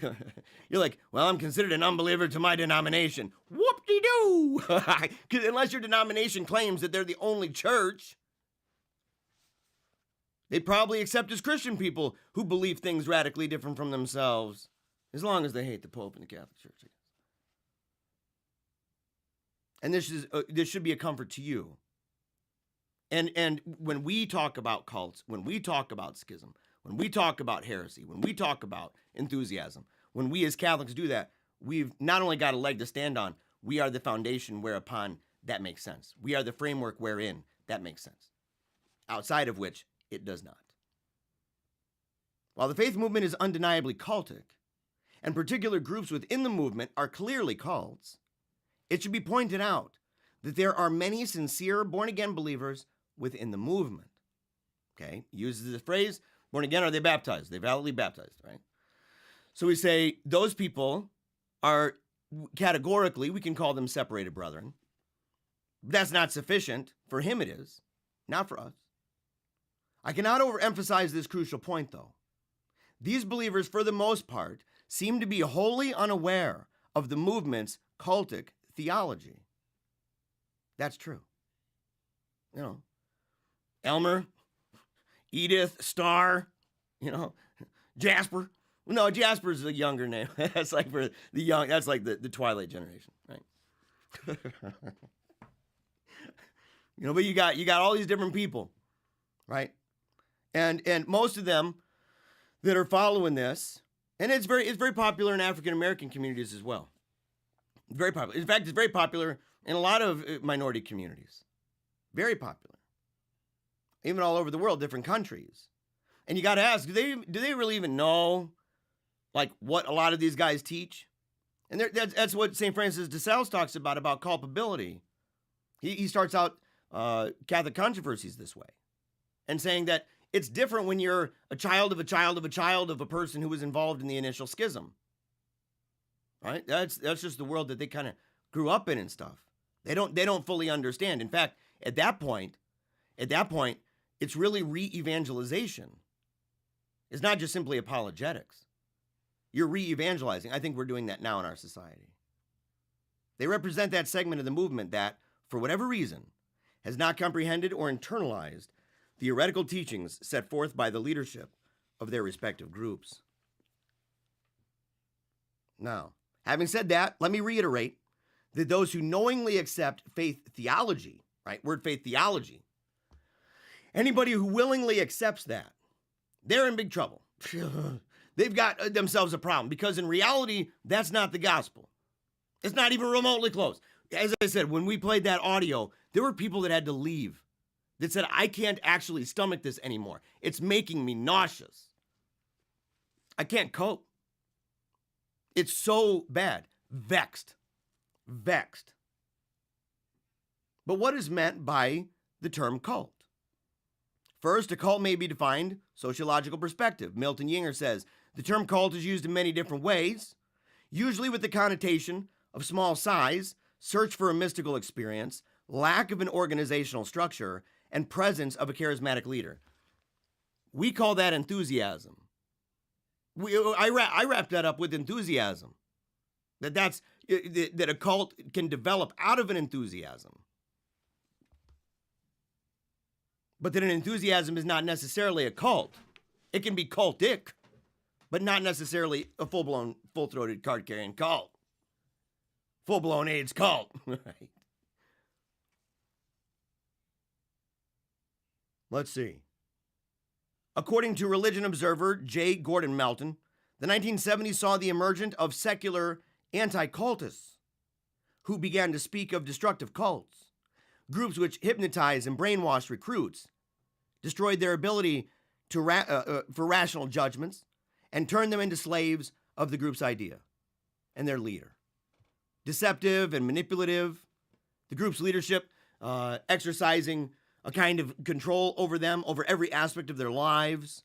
you're like, well, I'm considered an unbeliever to my denomination. Whoop-de-doo! Because unless your denomination claims that they're the only church, they probably accept as Christian people who believe things radically different from themselves, as long as they hate the Pope and the Catholic Church, I guess. And this should be a comfort to you. And when we talk about cults, when we talk about schism, when we talk about heresy, when we talk about enthusiasm, when we as Catholics do that, we've not only got a leg to stand on, we are the foundation whereupon that makes sense. We are the framework wherein that makes sense. Outside of which, it does not. While the faith movement is undeniably cultic, and particular groups within the movement are clearly cults, it should be pointed out that there are many sincere born-again believers within the movement. Okay, uses the phrase, born again, are they baptized? They validly baptized, right? So we say those people are categorically, we can call them separated brethren. That's not sufficient. For him it is, not for us. I cannot overemphasize this crucial point, though. These believers, for the most part, seem to be wholly unaware of the movement's cultic theology. That's true. Elmer, Edith, Star, Jasper. No, Jasper's a younger name. That's like for the young. That's like the Twilight generation, right? But you got all these different people, right? And most of them that are following this, and it's very popular in African American communities as well. Very popular. In fact, it's very popular in a lot of minority communities. Very popular. Even all over the world, different countries. And you got to ask, do they really even know, like, what a lot of these guys teach? And that's what St. Francis de Sales talks about culpability. He starts out Catholic controversies this way, and saying that it's different when you're a child of a child of a child of a person who was involved in the initial schism. Right? That's just the world that they kind of grew up in and stuff. They don't fully understand. In fact, at that point, it's really re-evangelization. It's not just simply apologetics. You're re-evangelizing. I think we're doing that now in our society. They represent that segment of the movement that, for whatever reason, has not comprehended or internalized the heretical teachings set forth by the leadership of their respective groups. Now, having said that, let me reiterate that those who knowingly accept faith theology, right, word faith theology, anybody who willingly accepts that, they're in big trouble. They've got themselves a problem, because in reality, that's not the gospel. It's not even remotely close. As I said, when we played that audio, there were people that had to leave that said, I can't actually stomach this anymore. It's making me nauseous. I can't cope. It's so bad. Vexed. vexed. But what is meant by the term cult? First, a cult may be defined sociological perspective. Milton Yinger says, the term cult is used in many different ways, usually with the connotation of small size, search for a mystical experience, lack of an organizational structure, and presence of a charismatic leader. We call that enthusiasm. I wrap that up with enthusiasm. That a cult can develop out of an enthusiasm. But that an enthusiasm is not necessarily a cult. It can be cultic, but not necessarily a full-blown, full-throated, card-carrying cult. Full-blown AIDS cult. Right. Let's see. According to religion observer J. Gordon Melton, the 1970s saw the emergence of secular anti-cultists who began to speak of destructive cults, groups which hypnotize and brainwash recruits, destroyed their ability to for rational judgments, and turned them into slaves of the group's idea and their leader. Deceptive and manipulative, the group's leadership exercising a kind of control over them, over every aspect of their lives.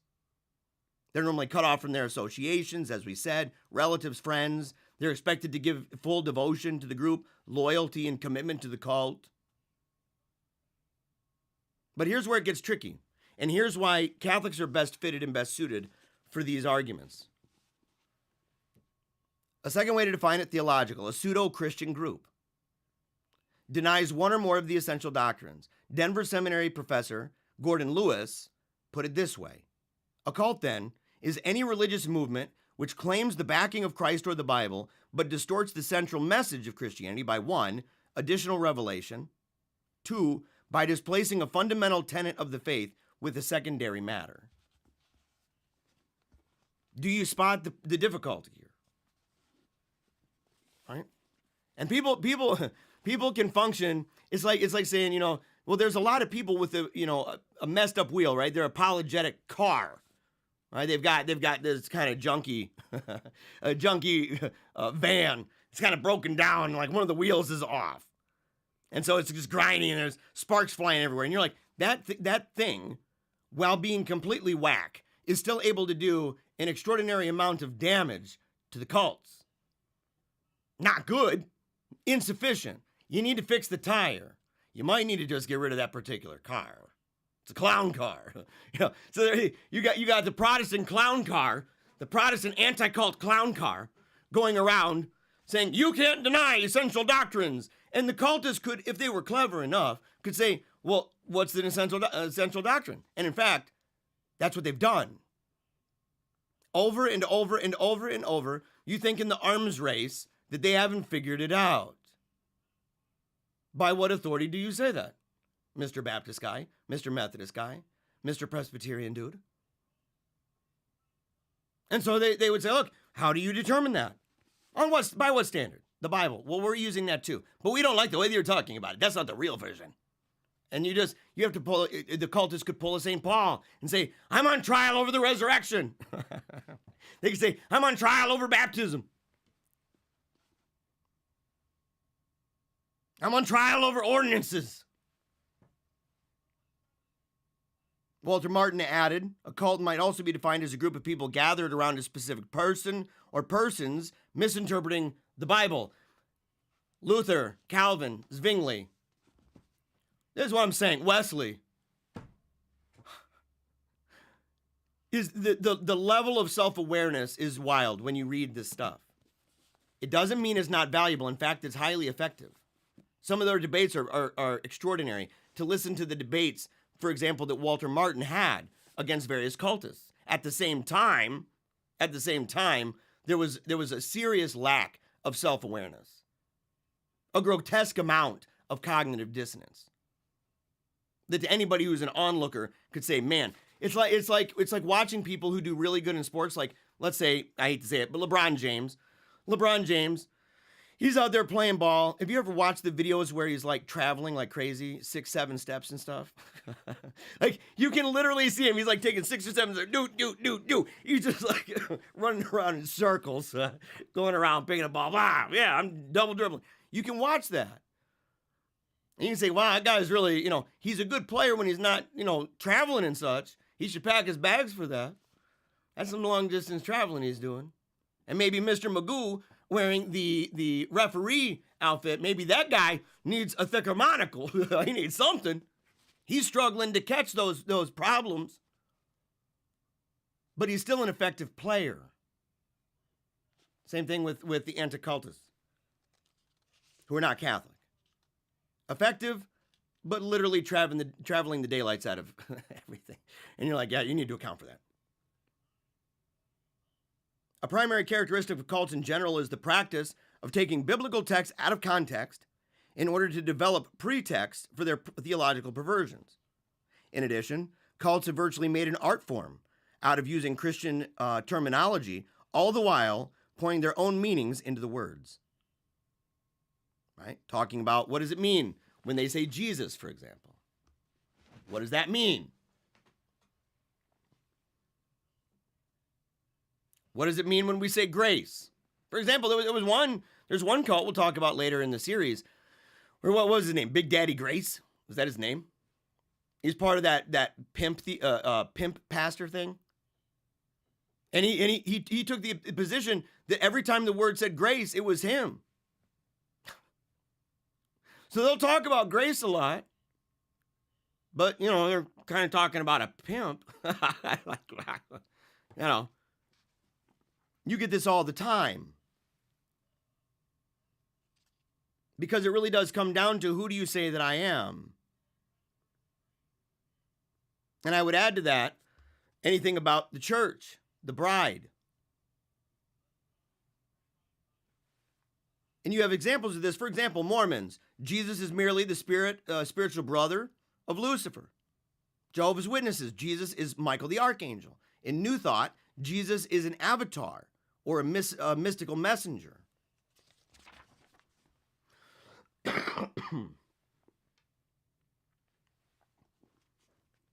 They're normally cut off from their associations, as we said, relatives, friends. They're expected to give full devotion to the group, loyalty and commitment to the cult. But here's where it gets tricky. And here's why Catholics are best fitted and best suited for these arguments. A second way to define it, theological, a pseudo-Christian group. Denies one or more of the essential doctrines. Denver Seminary professor Gordon Lewis put it this way. A cult, then, is any religious movement which claims the backing of Christ or the Bible, but distorts the central message of Christianity by 1, additional revelation, 2, by displacing a fundamental tenet of the faith with a secondary matter. Do you spot the difficulty here? Right? And people can function. It's like saying, well, there's a lot of people with a messed up wheel, right? They're apologetic car, right? They've got this kind of junky, van. It's kind of broken down, like one of the wheels is off, and so it's just grinding and there's sparks flying everywhere. And you're like, that thing, while being completely whack, is still able to do an extraordinary amount of damage to the cults. Not good, insufficient. You need to fix the tire. You might need to just get rid of that particular car. It's a clown car. So there, you got the Protestant clown car, the Protestant anti-cult clown car, going around saying, you can't deny essential doctrines. And the cultists could, if they were clever enough, could say, well, what's an essential doctrine? And in fact, that's what they've done. Over and over and over and over, you think in the arms race that they haven't figured it out. By what authority do you say that? Mr. Baptist guy, Mr. Methodist guy, Mr. Presbyterian dude? And so they would say, look, how do you determine that? By what standard? The Bible. Well, we're using that too. But we don't like the way that you're talking about it. That's not the real version. And you have to pull, the cultists could pull a St. Paul and say, I'm on trial over the resurrection. They could say, I'm on trial over baptism. I'm on trial over ordinances. Walter Martin added, a cult might also be defined as a group of people gathered around a specific person or persons misinterpreting the Bible. Luther, Calvin, Zwingli. This is what I'm saying. Wesley. Is the level of self-awareness is wild when you read this stuff. It doesn't mean it's not valuable. In fact, it's highly effective. Some of their debates are extraordinary. To listen to the debates, for example, that Walter Martin had against various cultists. At the same time, there was a serious lack of self-awareness. A grotesque amount of cognitive dissonance. That to anybody who's an onlooker could say, man, it's like watching people who do really good in sports, like, let's say, I hate to say it, but LeBron James, he's out there playing ball. Have you ever watched the videos where he's like traveling like crazy, 6, 7 steps and stuff? Like you can literally see him. He's like taking 6 or 7 steps. Do. He's just like running around in circles, going around picking a ball. Ah, yeah, I'm double dribbling. You can watch that. And you can say, wow, that guy's really, he's a good player when he's not, traveling and such. He should pack his bags for that. That's some long distance traveling he's doing. And maybe Mr. Magoo wearing the referee outfit, maybe that guy needs a thicker monocle. He needs something. He's struggling to catch those problems. But he's still an effective player. Same thing with the anti-cultists who are not Catholic. Effective, but literally traveling the daylights out of everything. And you're like, yeah, you need to account for that. A primary characteristic of cults in general is the practice of taking biblical texts out of context in order to develop pretexts for their theological perversions. In addition, cults have virtually made an art form out of using Christian terminology, all the while pouring their own meanings into the words. Right? Talking about what does it mean when they say Jesus, for example? What does that mean? What does it mean when we say grace? For example, there's one cult we'll talk about later in the series, where what was his name? Big Daddy Grace? Was that his name? He's part of that pimp pastor thing. And he took the position that every time the word said grace, it was him. So they'll talk about grace a lot, but they're kind of talking about a pimp. You get this all the time. Because it really does come down to, who do you say that I am? And I would add to that anything about the church, the bride. And you have examples of this. For example, Mormons. Jesus is merely the spiritual brother of Lucifer. Jehovah's Witnesses. Jesus is Michael the Archangel. In New Thought, Jesus is an avatar or a mystical messenger.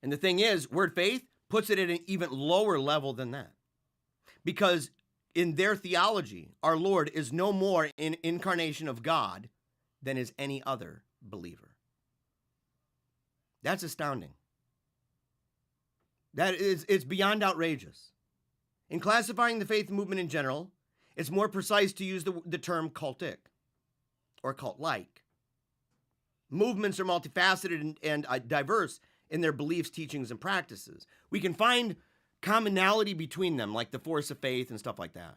And the thing is, Word Faith puts it at an even lower level than that. Because in their theology, our Lord is no more an incarnation of God than is any other believer. That's astounding. It's beyond outrageous. In classifying the faith movement in general, it's more precise to use the term cultic or cult-like. Movements are multifaceted and diverse in their beliefs, teachings, and practices. We can find commonality between them, like the force of faith and stuff like that.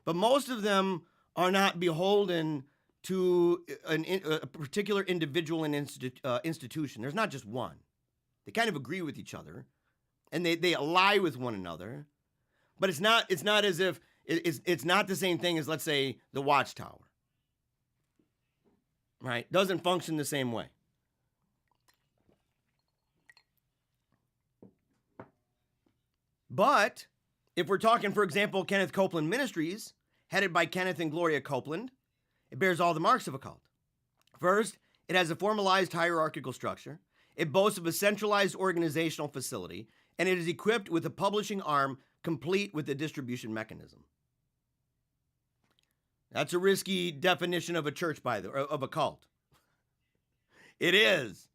But most of them are not beholden to a particular individual and institution. There's not just one. They kind of agree with each other, and they ally with one another. But it's not as if it's not the same thing as, let's say, the Watchtower. Right? Doesn't function the same way. But if we're talking, for example, Kenneth Copeland Ministries, headed by Kenneth and Gloria Copeland, it bears all the marks of a cult. First, it has a formalized hierarchical structure. It boasts of a centralized organizational facility, and it is equipped with a publishing arm complete with a distribution mechanism. That's a risky definition of a church, of a cult. It is.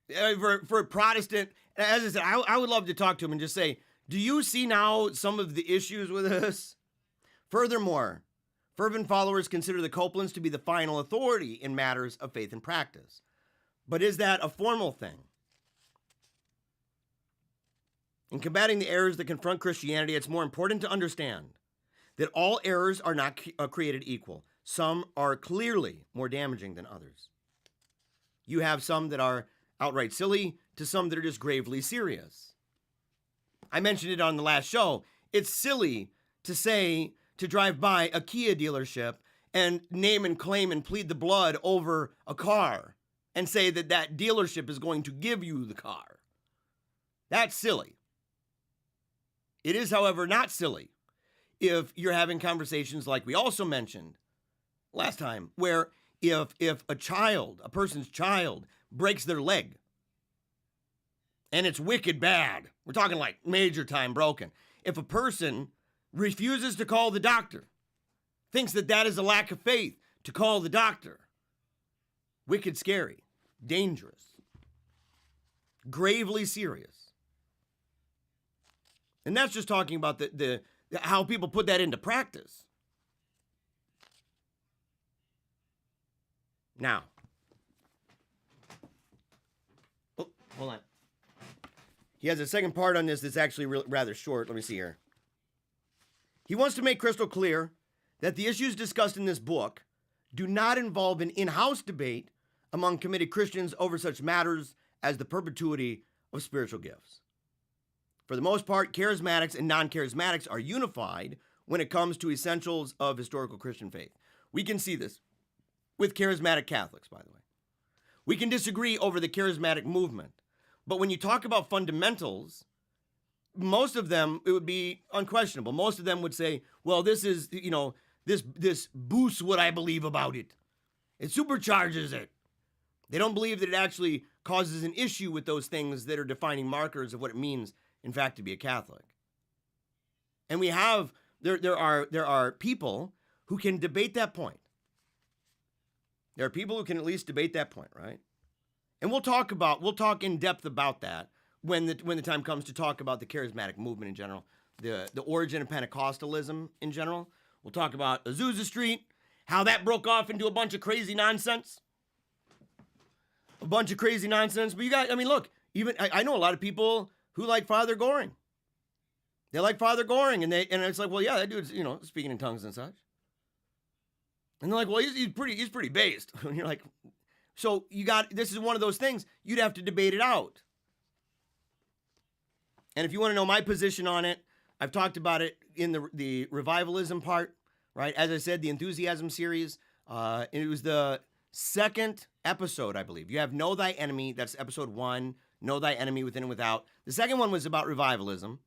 For a Protestant, as I said, I would love to talk to him and just say, do you see now some of the issues with this? Furthermore, fervent followers consider the Copelands to be the final authority in matters of faith and practice. But is that a formal thing? In combating the errors that confront Christianity, it's more important to understand that all errors are not created equal. Some are clearly more damaging than others. You have some that are outright silly to some that are just gravely serious. I mentioned it on the last show. It's silly to drive by a Kia dealership and name and claim and plead the blood over a car and say that dealership is going to give you the car. That's silly. It is, however, not silly if you're having conversations like we also mentioned last time, where if a person's child breaks their leg, and it's wicked bad, we're talking like major time broken. If a person refuses to call the doctor, thinks that is a lack of faith, to call the doctor. Wicked scary, dangerous, gravely serious. And that's just talking about the how people put that into practice. Now, oh, hold on. He has a second part on this that's actually rather short. Let me see here. He wants to make crystal clear that the issues discussed in this book do not involve an in-house debate among committed Christians over such matters as the perpetuity of spiritual gifts. For the most part, charismatics and non-charismatics are unified when it comes to essentials of historical Christian faith. We can see this with charismatic Catholics, by the way. We can disagree over the charismatic movement, but when you talk about fundamentals, most of them, it would be unquestionable. Most of them would say, well, this is, this boosts what I believe about it. It supercharges it. They don't believe that it actually causes an issue with those things that are defining markers of what it means, in fact, to be a Catholic. And we have, there are people who can debate that point. There are people who can at least debate that point, right? And we'll talk in depth about that when the time comes to talk about the charismatic movement in general, the origin of Pentecostalism in general. We'll talk about Azusa Street, how that broke off into a bunch of crazy nonsense. But you guys, look, even I know a lot of people who like Father Goring. They like Father Goring, and it's like, well, yeah, that dude's, speaking in tongues and such. And they're like, well, he's pretty based. And you're like, so this is one of those things, you'd have to debate it out. And if you want to know my position on it, I've talked about it in the revivalism part, right? As I said, the enthusiasm series, it was the second episode, I believe. You have Know Thy Enemy, that's episode 1, Know Thy Enemy Within and Without. The second one was about revivalism,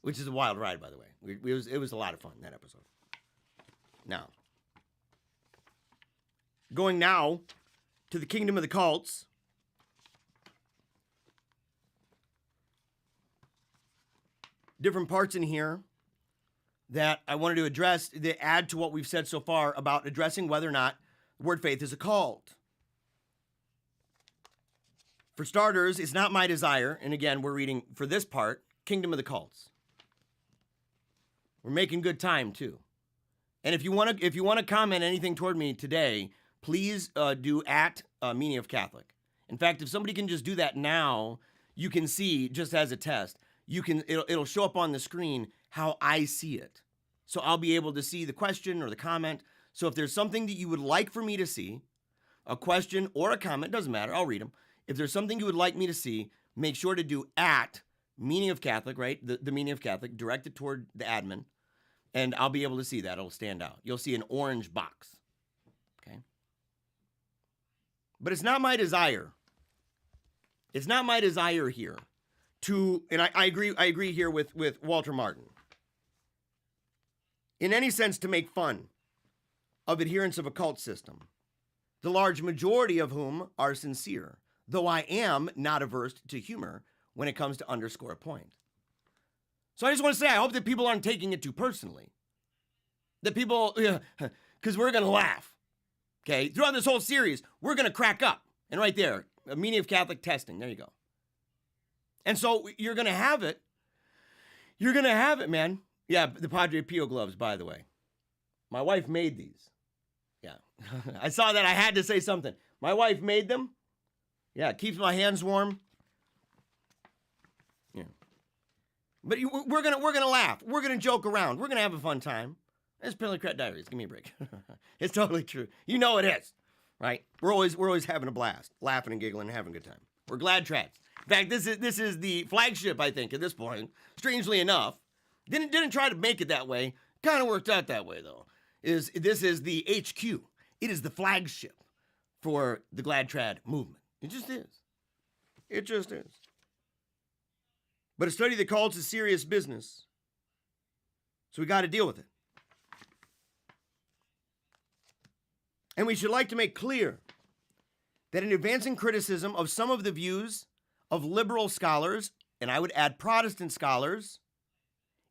which is a wild ride, by the way. It was a lot of fun, that episode. Now, going now to the kingdom of the cults. Different parts in here that I wanted to address that add to what we've said so far about addressing whether or not the word faith is a cult. For starters, it's not my desire, and again, we're reading for this part, Kingdom of the Cults. We're making good time too. And if you want to comment anything toward me today, please do at Meaning of Catholic. In fact, if somebody can just do that now, you can see, just as a test, it'll show up on the screen how I see it. So I'll be able to see the question or the comment. So if there's something that you would like for me to see, a question or a comment, doesn't matter, I'll read them. If there's something you would like me to see, make sure to do at Meaning of Catholic, right? The Meaning of Catholic, direct it toward the admin, and I'll be able to see that. It'll stand out. You'll see an orange box, okay? But it's not my desire. It's not my desire here to, and I agree here with Walter Martin, in any sense to make fun of adherents of a cult system, the large majority of whom are sincere, though I am not averse to humor when it comes to underscore a point. So I just want to say, I hope that people aren't taking it too personally. That people, because we're going to laugh, okay? Throughout this whole series, we're going to crack up. And right there, a Meaning of Catholic testing, there you go. And so you're going to have it. You're going to have it, man. Yeah, the Padre Pio gloves, by the way. My wife made these. Yeah, I saw that. I had to say something. My wife made them. Yeah, it keeps my hands warm. Yeah. But we're gonna laugh. We're gonna joke around. We're gonna have a fun time. It's PaleocratDiaries. Give me a break. It's totally true. You know it is, right? We're always having a blast, laughing and giggling and having a good time. We're glad trads. In fact, this is the flagship, I think, at this point. Strangely enough, didn't try to make it that way. Kind of worked out that way though. This is the HQ. It is the flagship for the glad trad movement. It just is. It just is. But a study that calls is serious business. So we got to deal with it. And we should like to make clear that in advancing criticism of some of the views of liberal scholars, and I would add Protestant scholars,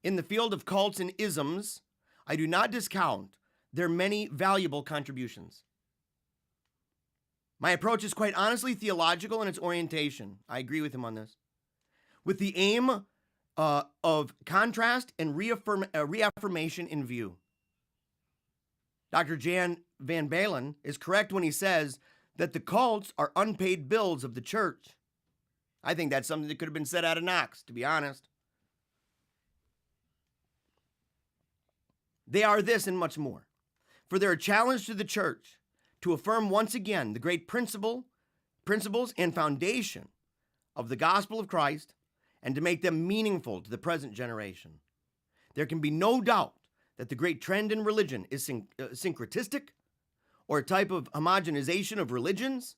in the field of cults and isms, I do not discount their many valuable contributions. My approach is quite honestly theological in its orientation. I agree with him on this. With the aim of contrast and reaffirmation in view. Dr. Jan Van Balen is correct when he says that the cults are unpaid bills of the church. I think that's something that could have been said out of Knox, to be honest. They are this and much more. For they're a challenge to the church to affirm once again the great principles and foundation of the gospel of Christ and to make them meaningful to the present generation. There can be no doubt that the great trend in religion is syncretistic, or a type of homogenization of religions,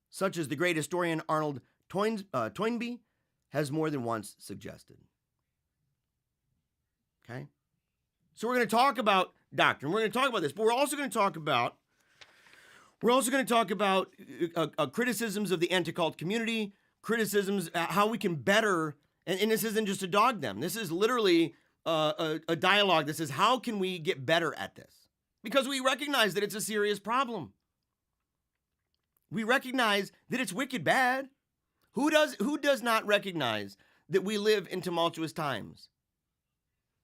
such as the great historian Arnold Toynbee has more than once suggested. Okay? So we're going to talk about doctrine. We're going to talk about this, but we're also going to talk about criticisms of the anti-cult community, criticisms, how we can better, and this isn't just to dog them. This is literally a dialogue that says, how can we get better at this? Because we recognize that it's a serious problem. We recognize that it's wicked bad. Who does not recognize that we live in tumultuous times?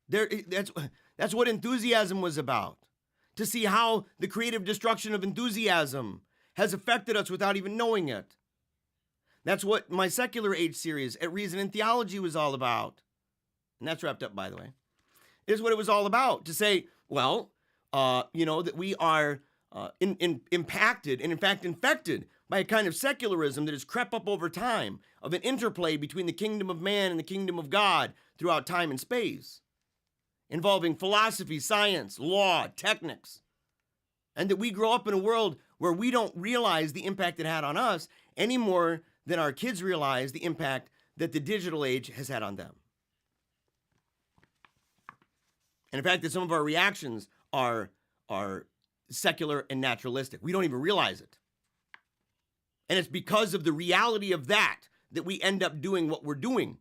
That's what enthusiasm was about. To see how the creative destruction of enthusiasm has affected us without even knowing it. That's what my Secular Age series at Reason and Theology was all about. And that's wrapped up, by the way. Is what it was all about. To say, well, that we are impacted and, in fact, infected by a kind of secularism that has crept up over time, of an interplay between the kingdom of man and the kingdom of God throughout time and space, involving philosophy, science, law, techniques, and that we grow up in a world where we don't realize the impact it had on us any more than our kids realize the impact that the digital age has had on them. And in fact, that some of our reactions are secular and naturalistic. We don't even realize it. And it's because of the reality of that we end up doing what we're doing.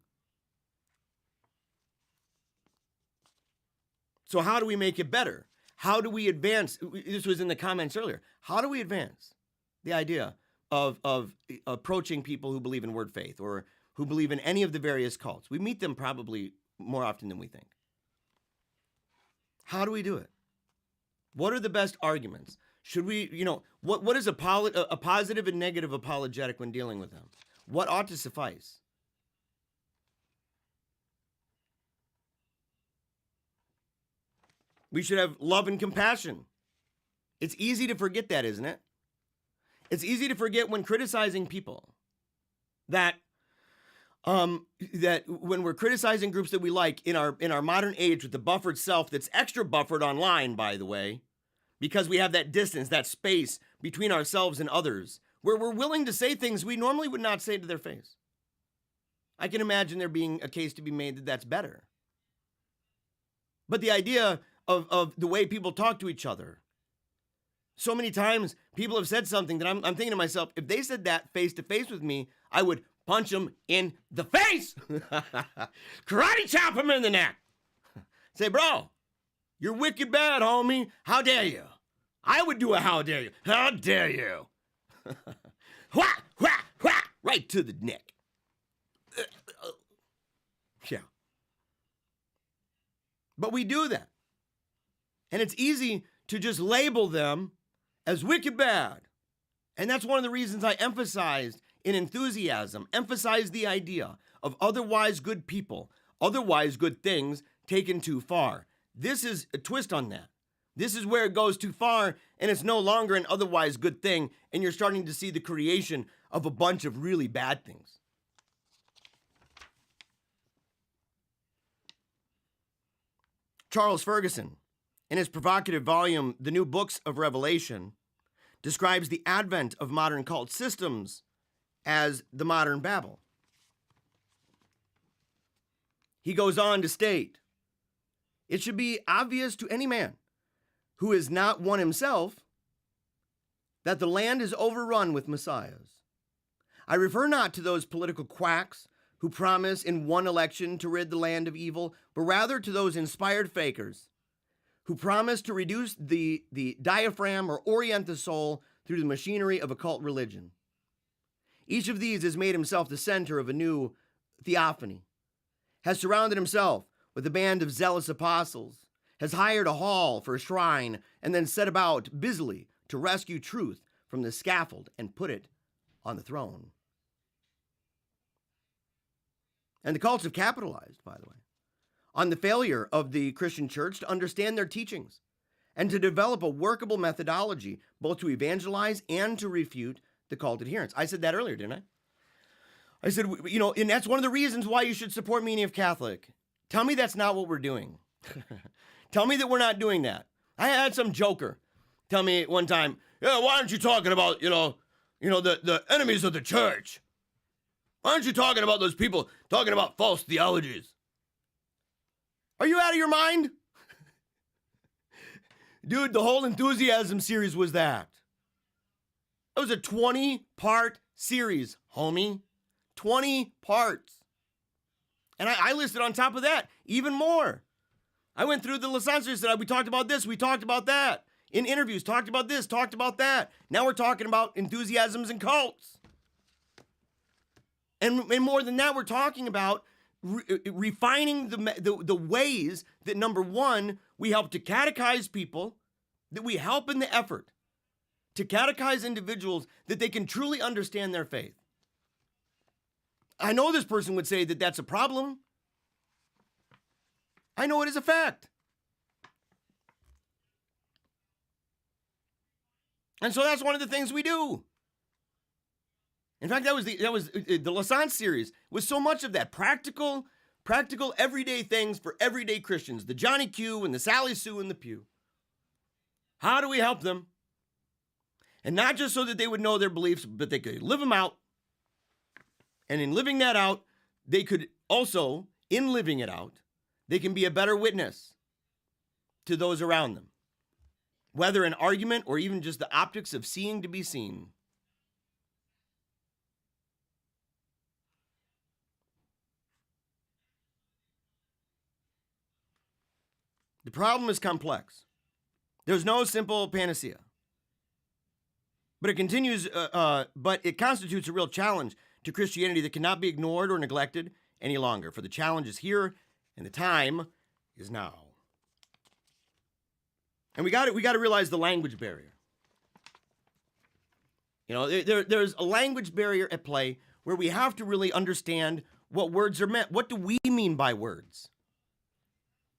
So how do we make it better? How do we advance? This was in the comments earlier. How do we advance the idea of approaching people who believe in word faith or who believe in any of the various cults? We meet them probably more often than we think. How do we do it? What are the best arguments? Should we, what is a positive and negative apologetic when dealing with them? What ought to suffice? We should have love and compassion. It's easy to forget that, isn't it? It's easy to forget when criticizing people that when we're criticizing groups that we like in our modern age with the buffered self that's extra buffered online, by the way, because we have that distance, that space between ourselves and others, where we're willing to say things we normally would not say to their face. I can imagine there being a case to be made that that's better. But the idea of the way people talk to each other. So many times people have said something that I'm thinking to myself, if they said that face to face with me, I would punch them in the face. Karate chop them in the neck. Say, bro, you're wicked bad, homie. How dare you? I would do a how dare you. How dare you? Whack, whack, whack, right to the neck. Yeah. But we do that. And it's easy to just label them as wicked bad. And that's one of the reasons I emphasized in enthusiasm, emphasize the idea of otherwise good people, otherwise good things taken too far. This is a twist on that. This is where it goes too far and it's no longer an otherwise good thing, and you're starting to see the creation of a bunch of really bad things. Charles Ferguson, in his provocative volume, The New Books of Revelation, describes the advent of modern cult systems as the modern Babel. He goes on to state, it should be obvious to any man who is not one himself that the land is overrun with messiahs. I refer not to those political quacks who promise in one election to rid the land of evil, but rather to those inspired fakers who promise to reduce the diaphragm or orient the soul through the machinery of occult religion. Each of these has made himself the center of a new theophany, has surrounded himself with a band of zealous apostles, has hired a hall for a shrine, and then set about busily to rescue truth from the scaffold and put it on the throne. And the cults have capitalized, by the way, on the failure of the Christian church to understand their teachings and to develop a workable methodology both to evangelize and to refute the cult adherents. I said that earlier, didn't I? I said, and that's one of the reasons why you should support Meaning of Catholic. Tell me that's not what we're doing. Tell me that we're not doing that. I had some joker tell me one time, yeah, why aren't you talking about, the enemies of the church? Why aren't you talking about those people talking about false theologies? Are you out of your mind? Dude, the whole Enthusiasm series was that. It was a 20-part series, homie. 20 parts. And I listed on top of that even more. I went through the licenses, said we talked about this, we talked about that. In interviews, talked about this, talked about that. Now we're talking about enthusiasms and cults. And more than that, we're talking about refining the ways that, number one, we help to catechize people, that we help in the effort to catechize individuals that they can truly understand their faith. I know this person would say that that's a problem. I know it is a fact. And so that's one of the things we do. In fact, that was the Lausanne series was so much of that practical everyday things for everyday Christians. The Johnny Q and the Sally Sue in the pew. How do we help them? And not just so that they would know their beliefs, but they could live them out. And in living that out, they could also, in living it out, they can be a better witness to those around them. Whether an argument or even just the optics of seeing to be seen. The problem is complex. There's no simple panacea. But it constitutes a real challenge to Christianity that cannot be ignored or neglected any longer. For the challenge is here, and the time is now. And we got to realize the language barrier. There's a language barrier at play where we have to really understand what words are meant. What do we mean by words?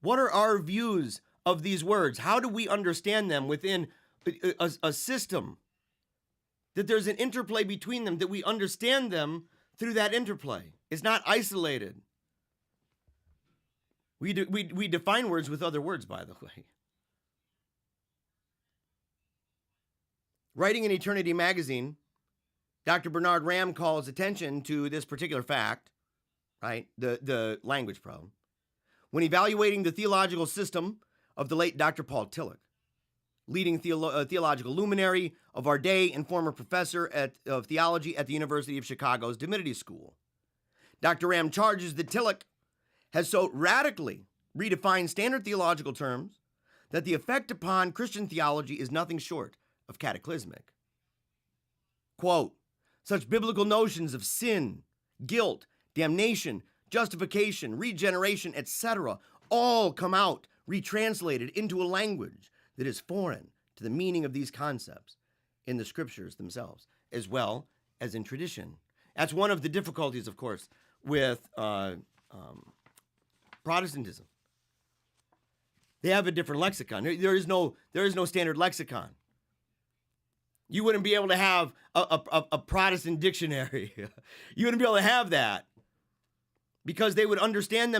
What are our views of these words? How do we understand them within a system? That there's an interplay between them, that we understand them through that interplay. It's not isolated. We define words with other words, by the way. Writing in Eternity magazine, Dr. Bernard Ram calls attention to this particular fact, right? The language problem. When evaluating the theological system of the late Dr. Paul Tillich, leading theological luminary of our day and former professor of theology at the University of Chicago's Divinity School. Dr. Ram charges that Tillich has so radically redefined standard theological terms that the effect upon Christian theology is nothing short of cataclysmic. Quote, such biblical notions of sin, guilt, damnation, justification, regeneration, etc., all come out retranslated into a language that is foreign to the meaning of these concepts in the scriptures themselves, as well as in tradition. That's one of the difficulties, of course, with Protestantism. They have a different lexicon. There is no standard lexicon. You wouldn't be able to have a Protestant dictionary. You wouldn't be able to have that because they would understand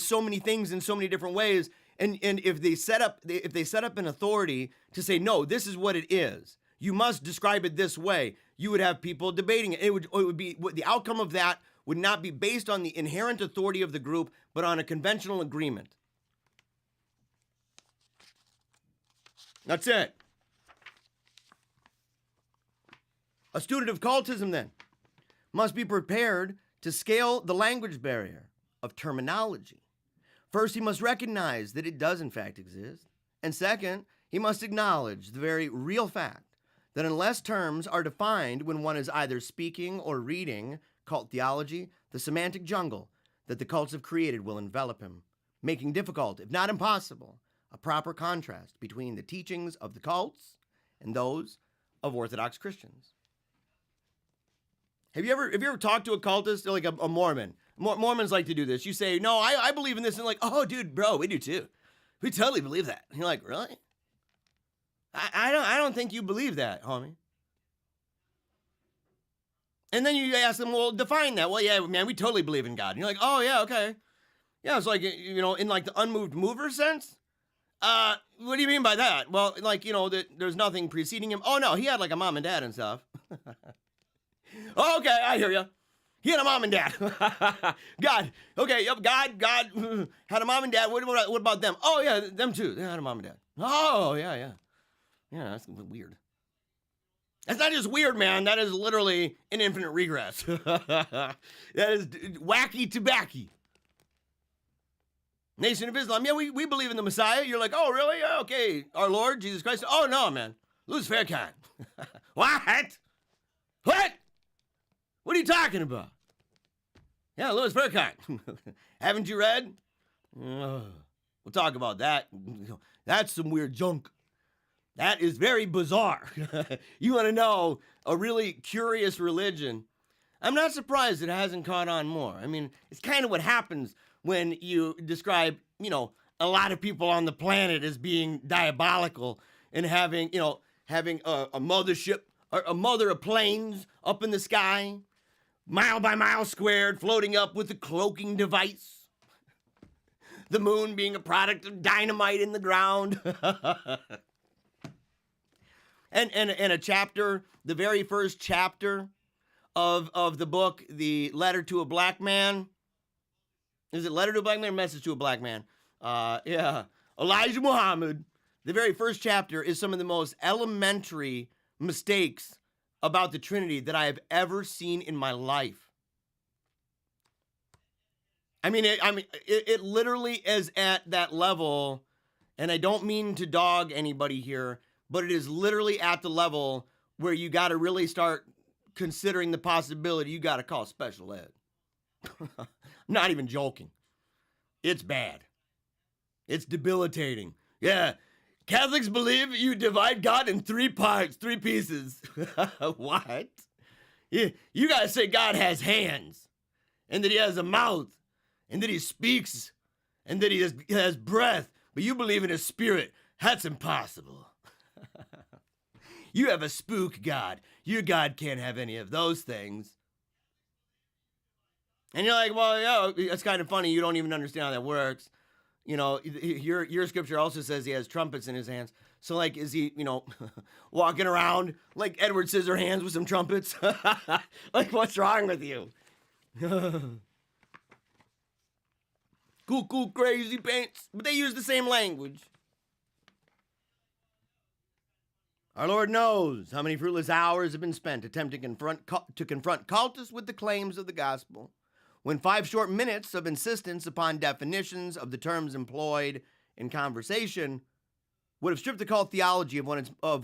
so many things in so many different ways. And if they set up an authority to say, no, this is what it is, you must describe it this way, you would have people debating it. It would be the outcome of that would not be based on the inherent authority of the group, but on a conventional agreement. That's it. A student of cultism, then, must be prepared to scale the language barrier of terminology. First, he must recognize that it does in fact exist. And second, he must acknowledge the very real fact that unless terms are defined when one is either speaking or reading cult theology, the semantic jungle that the cults have created will envelop him, making difficult, if not impossible, a proper contrast between the teachings of the cults and those of Orthodox Christians. Have you ever talked to a cultist, like a Mormon? Mormons like to do this. You say, no, I believe in this. And like, oh, dude, bro, we do too. We totally believe that. And you're like, really? I don't think you believe that, homie. And then you ask them, well, define that. Well, yeah, man, we totally believe in God. And you're like, oh, yeah, okay. Yeah, it's like, in like the unmoved mover sense. What do you mean by that? Well, like, that there's nothing preceding him. Oh, no, he had like a mom and dad and stuff. Oh, okay, I hear you. He had a mom and dad. God. Okay, yep, God had a mom and dad. What about them? Oh, yeah, them too. They had a mom and dad. Oh, yeah. Yeah, that's weird. That's not just weird, man. That is literally an infinite regress. That is wacky tobacco. Nation of Islam. Yeah, we believe in the Messiah. You're like, oh, really? Yeah, okay. Our Lord, Jesus Christ. Oh, no, man. Louis Farrakhan. What? What? What are you talking about? Yeah, Louis Farrakhan. Haven't you read? We'll talk about that. That's some weird junk. That is very bizarre. You want to know a really curious religion? I'm not surprised it hasn't caught on more. I mean, it's kind of what happens when you describe, a lot of people on the planet as being diabolical and having a mothership, or a mother of planes up in the sky, mile by mile squared, floating up with a cloaking device. The moon being a product of dynamite in the ground. And a chapter, the very first chapter of the book, the Letter to a Black Man. Is it Letter to a Black Man or Message to a Black Man? Yeah. Elijah Muhammad. The very first chapter is some of the most elementary mistakes about the Trinity that I have ever seen in my life. It literally is at that level, and I don't mean to dog anybody here, but it is literally at the level where you got to really start considering the possibility you got to call special ed. I'm not even joking. It's bad. It's debilitating. Yeah. Catholics believe you divide God in 3 parts, 3 pieces. What? You got to say God has hands, and that he has a mouth, and that he speaks, and that he has breath, but you believe in his spirit. That's impossible. You have a spook God. Your God can't have any of those things. And you're like, well, yeah, it's kind of funny. You don't even understand how that works. Your scripture also says he has trumpets in his hands. So, like, is he, walking around like Edward Scissorhands with some trumpets? Like, what's wrong with you? Cool, crazy paints. But they use the same language. Our Lord knows how many fruitless hours have been spent attempting to confront cultists with the claims of the gospel, when 5 short minutes of insistence upon definitions of the terms employed in conversation would have stripped the cult theology of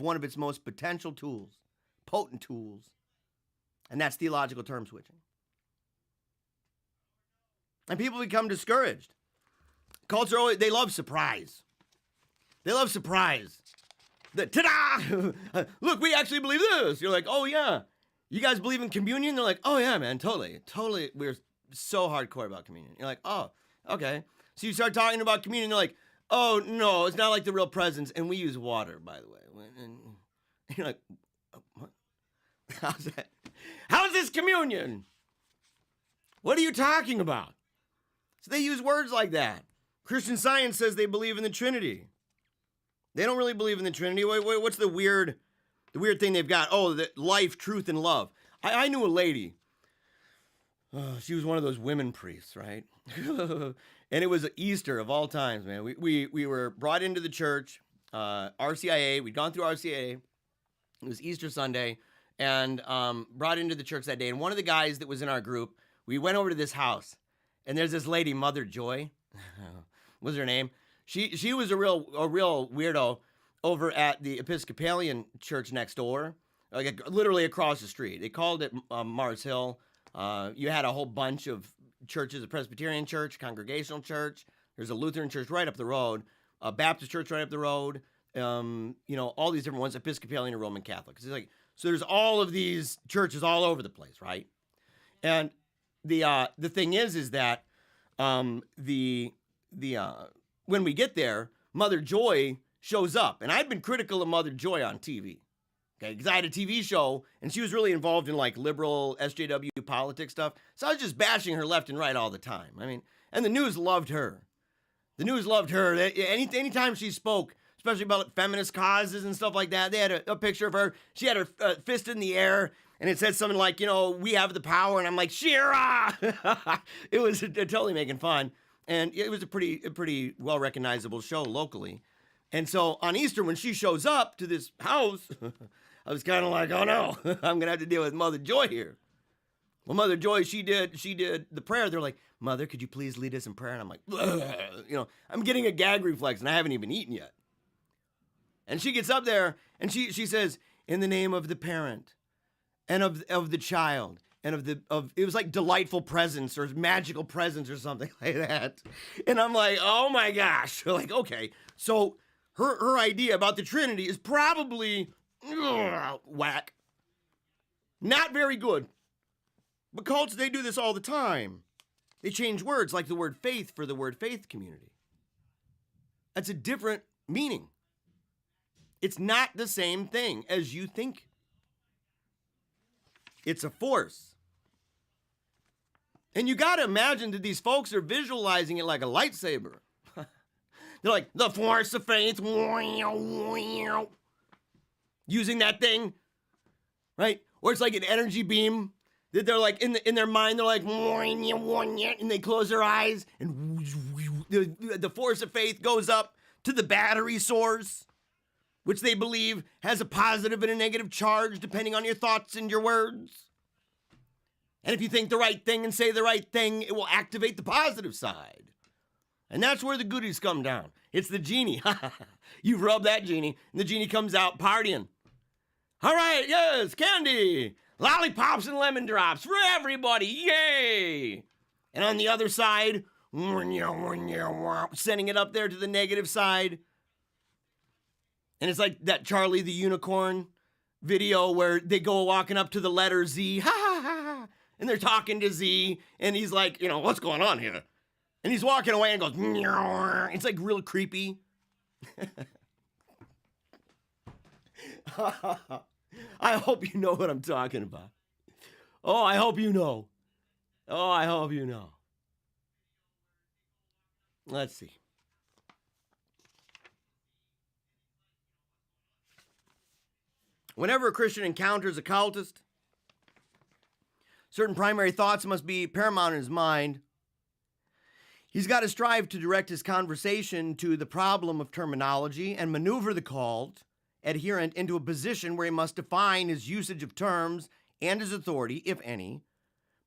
one of its most potent tools, and that's theological term switching. And people become discouraged. Cults they love surprise. They love surprise. Ta-da! Look, we actually believe this. You're like, oh, yeah. You guys believe in communion? They're like, oh, yeah, man, totally. We're so hardcore about communion. You're like, oh, okay. So you start talking about communion. They're like, oh, no, it's not like the real presence. And we use water, by the way. And you're like, what? How's that? How's this communion? What are you talking about? So they use words like that. Christian Science says they believe in the Trinity. They don't really believe in the Trinity. What's the weird thing they've got? Oh, the life, truth, and love. I knew a lady. She was one of those women priests, right? And it was Easter of all times, man. We were brought into the church, RCIA. We'd gone through RCIA. It was Easter Sunday, and brought into the church that day. And one of the guys that was in our group, we went over to this house, and there's this lady, Mother Joy. What was her name? She was a real weirdo. over at the Episcopalian church next door, like literally across the street. They called it Mars Hill. You had a whole bunch of churches, a Presbyterian church, Congregational church. There's a Lutheran church right up the road, a Baptist church right up the road. All these different ones, Episcopalian and Roman Catholic. It's like, so there's all of these churches all over the place, right? And the thing is that when we get there, Mother Joy shows up, and I'd been critical of Mother Joy on TV, okay, because I had a TV show, and she was really involved in like liberal SJW politics stuff, so I was just bashing her left and right all the time. I mean, and the news loved her. The news loved her. Anytime she spoke, especially about feminist causes and stuff like that, they had a picture of her. She had her fist in the air, and it said something like, we have the power, and I'm like, Shira! It was totally making fun, and it was a pretty well-recognizable show locally. And so on Easter, when she shows up to this house, I was kind of like, oh no, I'm going to have to deal with Mother Joy here. Well, Mother Joy, she did the prayer. They're like, Mother, could you please lead us in prayer? And I'm like, I'm getting a gag reflex, and I haven't even eaten yet. And she gets up there, and she says, in the name of the parent, and of the child, and of it was like delightful presence or magical presence or something like that. And I'm like, oh my gosh. Like, okay, so her idea about the Trinity is probably whack. Not very good. But cults, they do this all the time. They change words like the word faith for the word faith community. That's a different meaning. It's not the same thing as you think. It's a force. And you got to imagine that these folks are visualizing it like a lightsaber. They're like, the force of faith. Using that thing, right? Or it's like an energy beam that they're like, in their mind, they're like, and they close their eyes, and the force of faith goes up to the battery source, which they believe has a positive and a negative charge depending on your thoughts and your words. And if you think the right thing and say the right thing, it will activate the positive side. And that's where the goodies come down. It's the genie. You rub that genie, and the genie comes out partying. All right, yes, candy, lollipops and lemon drops for everybody, yay! And on the other side, sending it up there to the negative side. And it's like that Charlie the Unicorn video where they go walking up to the letter Z, ha ha ha ha, and they're talking to Z, and he's like, what's going on here? And he's walking away and goes, it's like real creepy. I hope you know what I'm talking about. Oh, I hope you know. Oh, I hope you know. Let's see. Whenever a Christian encounters a cultist, certain primary thoughts must be paramount in his mind. He's got to strive to direct his conversation to the problem of terminology and maneuver the called adherent into a position where he must define his usage of terms and his authority, if any,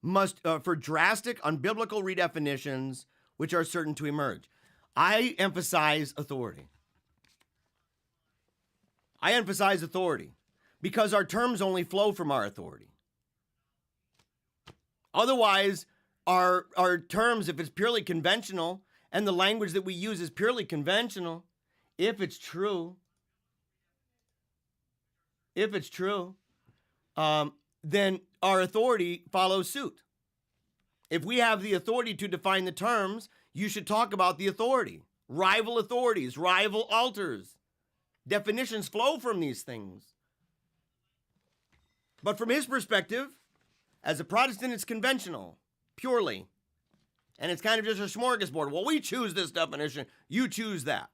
for drastic, unbiblical redefinitions which are certain to emerge. I emphasize authority. I emphasize authority because our terms only flow from our authority. Otherwise, our terms, if it's purely conventional, and the language that we use is purely conventional, if it's true, then our authority follows suit. If we have the authority to define the terms, you should talk about the authority. Rival authorities, rival altars. Definitions flow from these things. But from his perspective, as a Protestant, it's conventional, purely. And it's kind of just a smorgasbord. Well, we choose this definition, you choose that.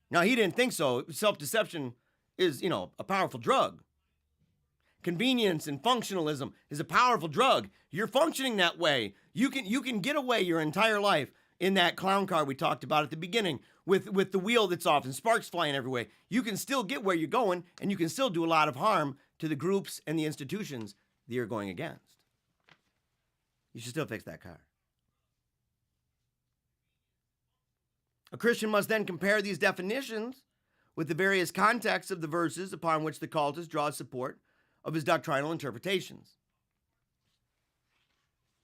Now, he didn't think so. Self-deception is, a powerful drug. Convenience and functionalism is a powerful drug. You're functioning that way. You can get away your entire life in that clown car we talked about at the beginning with the wheel that's off and sparks flying everywhere. You can still get where you're going, and you can still do a lot of harm to the groups and the institutions that you're going against. You should still fix that car. A Christian must then compare these definitions with the various contexts of the verses upon which the cultist draws support of his doctrinal interpretations.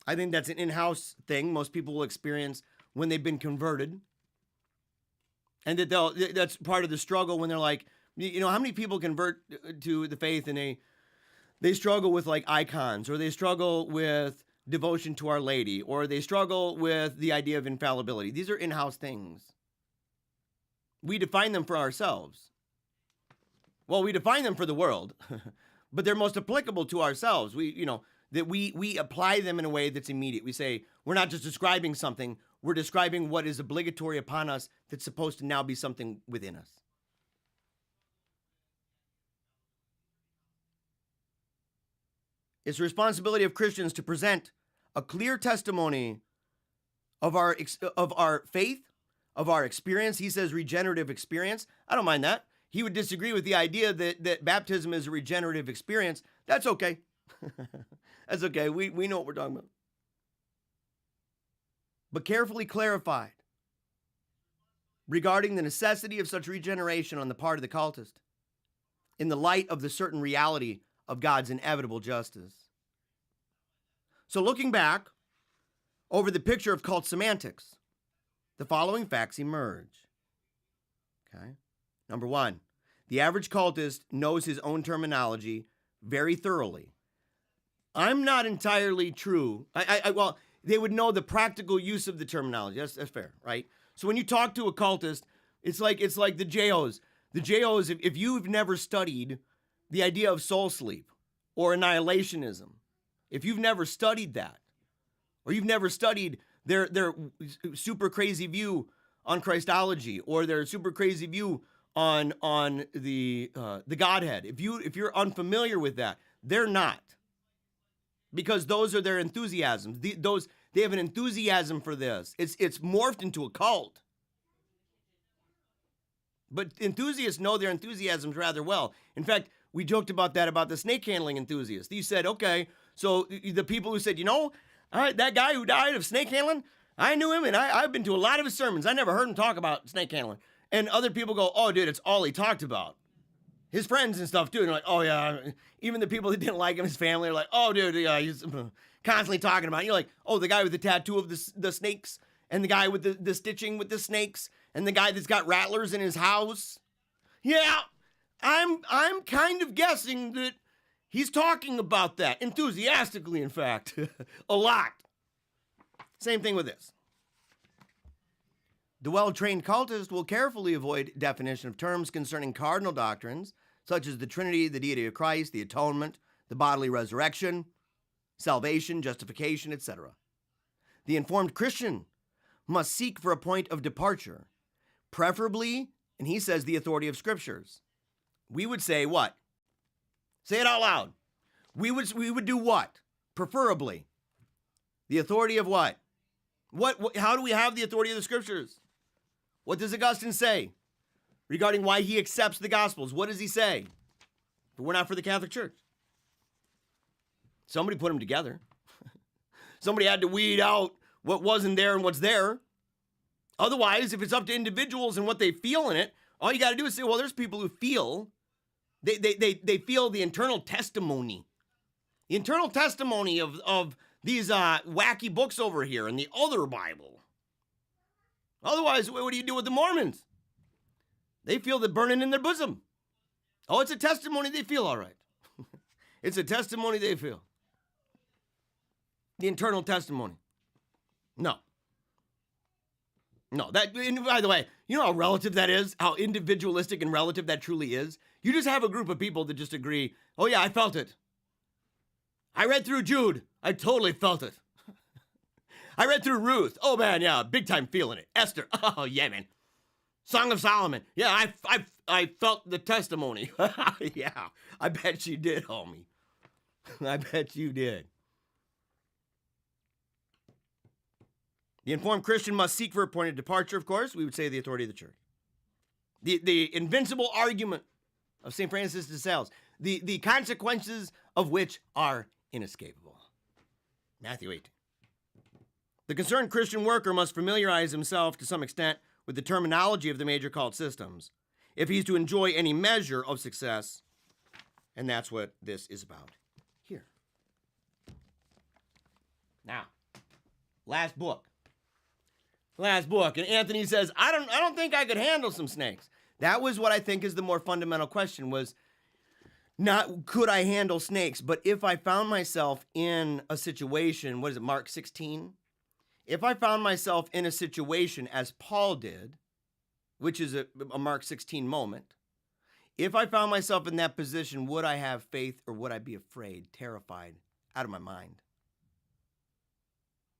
I think that's an in-house thing most people will experience when they've been converted. And that's part of the struggle when they're like, how many people convert to the faith and they struggle with like icons, or they struggle with devotion to Our Lady, or they struggle with the idea of infallibility. These are in-house things. We define them for ourselves. Well, we define them for the world, but they're most applicable to ourselves. We apply them in a way that's immediate. We say, we're not just describing something, we're describing what is obligatory upon us that's supposed to now be something within us. It's the responsibility of Christians to present a clear testimony of our faith, of our experience. He says regenerative experience. I don't mind that. He would disagree with the idea that baptism is a regenerative experience. That's okay. That's okay. We know what we're talking about. But carefully clarified regarding the necessity of such regeneration on the part of the cultist in the light of the certain reality of God's inevitable justice. So looking back over the picture of cult semantics, the following facts emerge. Okay. Number one, the average cultist knows his own terminology very thoroughly. I'm not entirely true. Well, they would know the practical use of the terminology. That's fair, right? So when you talk to a cultist, it's like the JOs. The JOs, if you've never studied the idea of soul sleep or annihilationism, if you've never studied that, or you've never studied their super crazy view on Christology, or their super crazy view on the Godhead, if you're unfamiliar with that, they're not, because those are their enthusiasms. They have an enthusiasm for this. It's morphed into a cult. But enthusiasts know their enthusiasms rather well. In fact, we joked about the snake handling enthusiast. You said, okay, so the people who said, that guy who died of snake handling, I knew him, and I've been to a lot of his sermons. I never heard him talk about snake handling. And other people go, oh, dude, it's all he talked about. His friends and stuff, too. And they're like, oh, yeah. Even the people that didn't like him, his family, are like, oh, dude, yeah, he's constantly talking about it. You're like, oh, the guy with the tattoo of the snakes, and the guy with the stitching with the snakes, and the guy that's got rattlers in his house. Yeah, I'm kind of guessing that he's talking about that, enthusiastically, in fact, a lot. Same thing with this. The well-trained cultist will carefully avoid definition of terms concerning cardinal doctrines, such as the Trinity, the deity of Christ, the atonement, the bodily resurrection, salvation, justification, etc. The informed Christian must seek for a point of departure, preferably, and he says, the authority of scriptures. We would say what? Say it out loud. We would do what? Preferably. The authority of what? How do we have the authority of the scriptures? What does Augustine say regarding why he accepts the Gospels? What does he say? But we're not for the Catholic Church. Somebody put them together. Somebody had to weed out what wasn't there and what's there. Otherwise, if it's up to individuals and what they feel in it, all you got to do is say, well, there's people who feel, they feel the internal testimony. The internal testimony of these wacky books over here and the other Bible. Otherwise, what do you do with the Mormons? They feel the burning in their bosom. Oh, it's a testimony they feel, all right. It's a testimony they feel. The internal testimony. No, that, and by the way, you know how relative that is? How individualistic and relative that truly is? You just have a group of people that just agree, oh yeah, I felt it. I read through Jude. I totally felt it. I read through Ruth. Oh man, yeah, big time feeling it. Esther. Oh yeah, man. Song of Solomon. Yeah, I felt the testimony. Yeah, I bet you did, homie. I bet you did. The informed Christian must seek for a point of departure, of course. We would say the authority of the church. The invincible argument of St. Francis de Sales, the consequences of which are inescapable. Matthew 18. The concerned Christian worker must familiarize himself to some extent with the terminology of the major cult systems if he's to enjoy any measure of success. And that's what this is about here. Now, last book. And Anthony says, I don't think I could handle some snakes. That was what I think is the more fundamental question, was not could I handle snakes, but if I found myself in a situation, what is it, Mark 16? If I found myself in a situation as Paul did, which is a Mark 16 moment, if I found myself in that position, would I have faith or would I be afraid, terrified, out of my mind?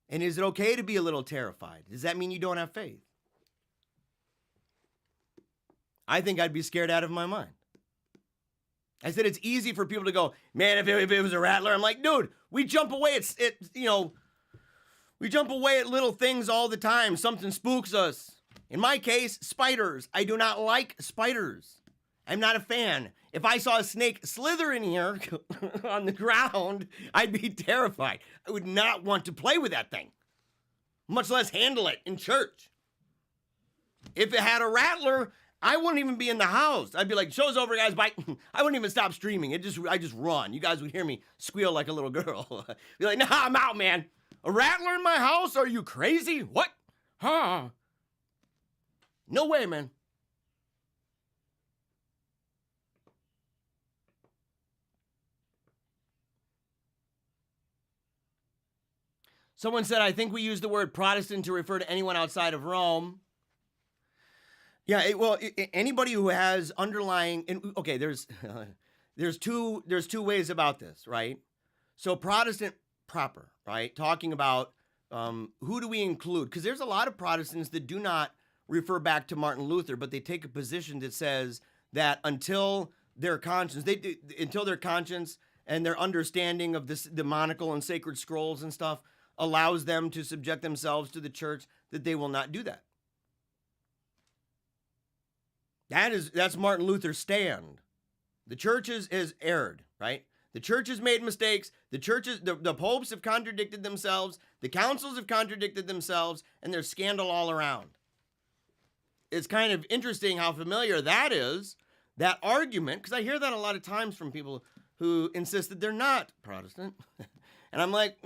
And is it okay to be a little terrified? Does that mean you don't have faith? I think I'd be scared out of my mind. I said it's easy for people to go, man, if it was a rattler, I'm like, dude, we jump away. We jump away at little things all the time. Something spooks us. In my case, spiders. I do not like spiders. I'm not a fan. If I saw a snake slither in here on the ground, I'd be terrified. I would not want to play with that thing, much less handle it in church. If it had a rattler, I wouldn't even be in the house. I'd be like, show's over, guys, bye. I wouldn't even stop streaming. I just run. You guys would hear me squeal like a little girl. Be like, nah, I'm out, man. A rattler in my house? Are you crazy? What? Huh? No way, man. Someone said, I think we use the word Protestant to refer to anyone outside of Rome. Yeah, anybody who has underlying, okay, there's two ways about this, right? So Protestant proper, right? Talking about who do we include? Because there's a lot of Protestants that do not refer back to Martin Luther, but they take a position that says that until their conscience and their understanding of this, the monarchical and sacred scrolls and stuff allows them to subject themselves to the church, that they will not do that. That's Martin Luther's stand. The church is erred, right? The church has made mistakes. The popes have contradicted themselves. The councils have contradicted themselves, and there's scandal all around. It's kind of interesting how familiar that is, that argument, because I hear that a lot of times from people who insist that they're not Protestant. And I'm like,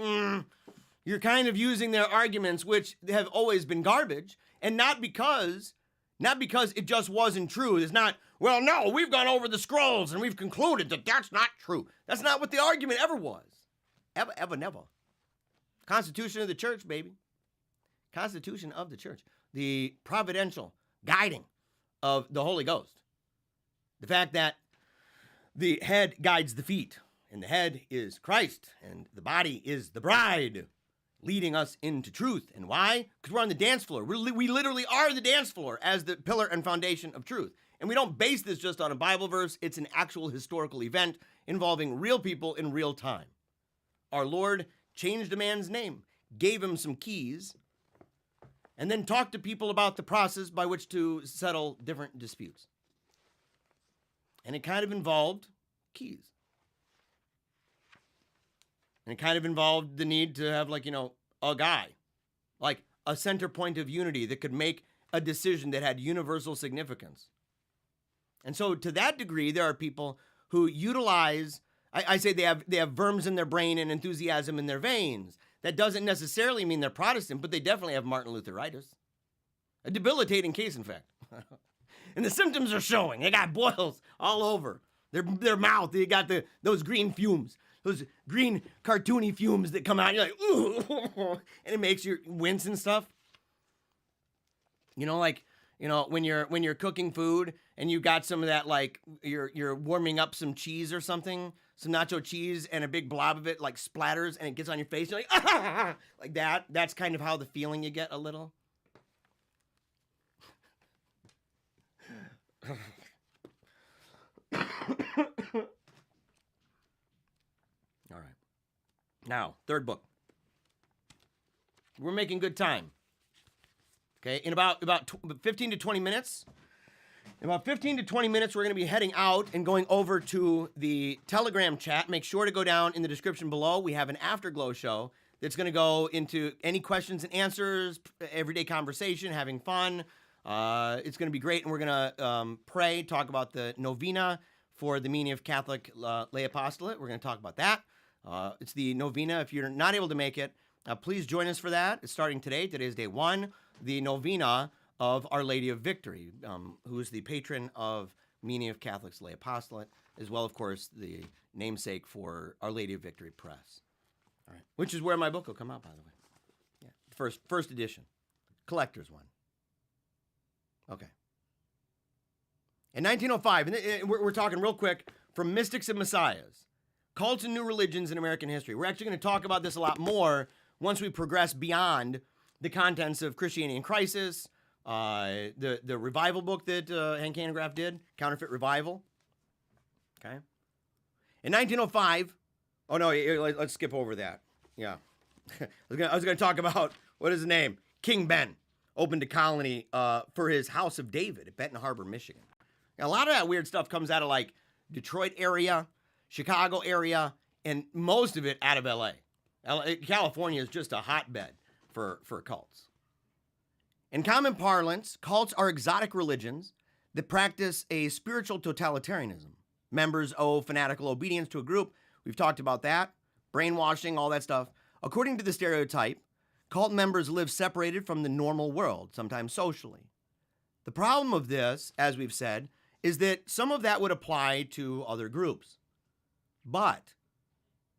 you're kind of using their arguments, which have always been garbage, and not because it just wasn't true. It's not, well, no, we've gone over the scrolls and we've concluded that that's not true. That's not what the argument ever was. Ever, never. Constitution of the church, baby. Constitution of the church. The providential guiding of the Holy Ghost. The fact that the head guides the feet, and the head is Christ, and the body is the bride, leading us into truth. And why? Because we're on the dance floor. We literally are the dance floor as the pillar and foundation of truth. And we don't base this just on a Bible verse. It's an actual historical event involving real people in real time. Our Lord changed a man's name, gave him some keys, and then talked to people about the process by which to settle different disputes. And it kind of involved keys. And it kind of involved the need to have, a guy, like a center point of unity that could make a decision that had universal significance. And so to that degree, there are people who utilize, I say they have verms in their brain and enthusiasm in their veins. That doesn't necessarily mean they're Protestant, but they definitely have Martin Lutheritis. A debilitating case, in fact. And the symptoms are showing. They got boils all over their mouth. They got those green fumes. Those green cartoony fumes that come out, you're like, ooh, and it makes you wince and stuff. When you're cooking food and you got some of that, you're warming up some cheese or something, some nacho cheese, and a big blob of it splatters and it gets on your face. You're like, ah, like that. That's kind of how the feeling you get a little. All right. Now, third book. We're making good time. Okay, in about 15 to 20 minutes. In about 15 to 20 minutes, we're going to be heading out and going over to the Telegram chat. Make sure to go down in the description below. We have an Afterglow show that's going to go into any questions and answers, everyday conversation, having fun. It's going to be great, and we're going to pray, talk about the novena for the meaning of Catholic lay apostolate. We're going to talk about that. It's the novena. If you're not able to make it, please join us for that. It's starting today. Today is day 1, the novena of Our Lady of Victory, who is the patron of meaning of Catholics lay apostolate, as well, of course, the namesake for Our Lady of Victory Press. All right, which is where my book will come out, by the way. Yeah, first edition, collector's one. Okay. In 1905, and we're talking real quick, from mystics and messiahs, cults and new religions in American history. We're actually going to talk about this a lot more once we progress beyond the contents of Christianity in Crisis, the revival book that Hank Hanengraaff did, Counterfeit Revival. Okay. In 1905, oh no, let's skip over that. Yeah. I was going to talk about, what is his name? King Ben opened a colony for his House of David at Benton Harbor, Michigan. Now, a lot of that weird stuff comes out of like Detroit area, Chicago area, and most of it out of LA. California is just a hotbed for cults. In common parlance, cults are exotic religions that practice a spiritual totalitarianism. Members owe fanatical obedience to a group. We've talked about that. Brainwashing, all that stuff. According to the stereotype, cult members live separated from the normal world, sometimes socially. The problem of this, as we've said, is that some of that would apply to other groups. But,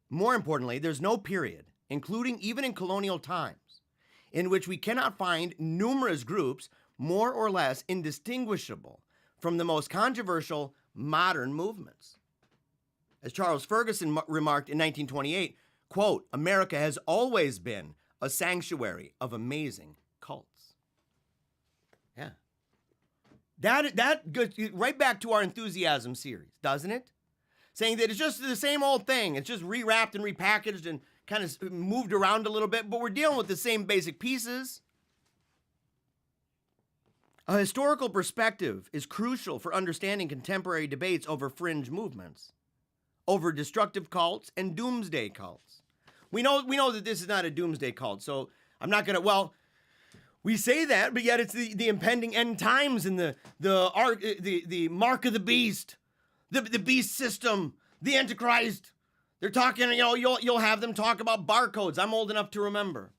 more importantly, there's no period, including even in colonial times, in which we cannot find numerous groups more or less indistinguishable from the most controversial modern movements. As Charles Ferguson remarked in 1928, quote, America has always been a sanctuary of amazing cults. Yeah. That goes right back to our enthusiasm series, doesn't it? Saying that it's just the same old thing. It's just rewrapped and repackaged and kind of moved around a little bit, but we're dealing with the same basic pieces. A historical perspective is crucial for understanding contemporary debates over fringe movements, over destructive cults and doomsday cults. We know that this is not a doomsday cult, so I'm not going to, well, we say that, but yet it's the impending end times and the mark of the beast, the beast system, the Antichrist. They're talking, you'll have them talk about barcodes. I'm old enough to remember.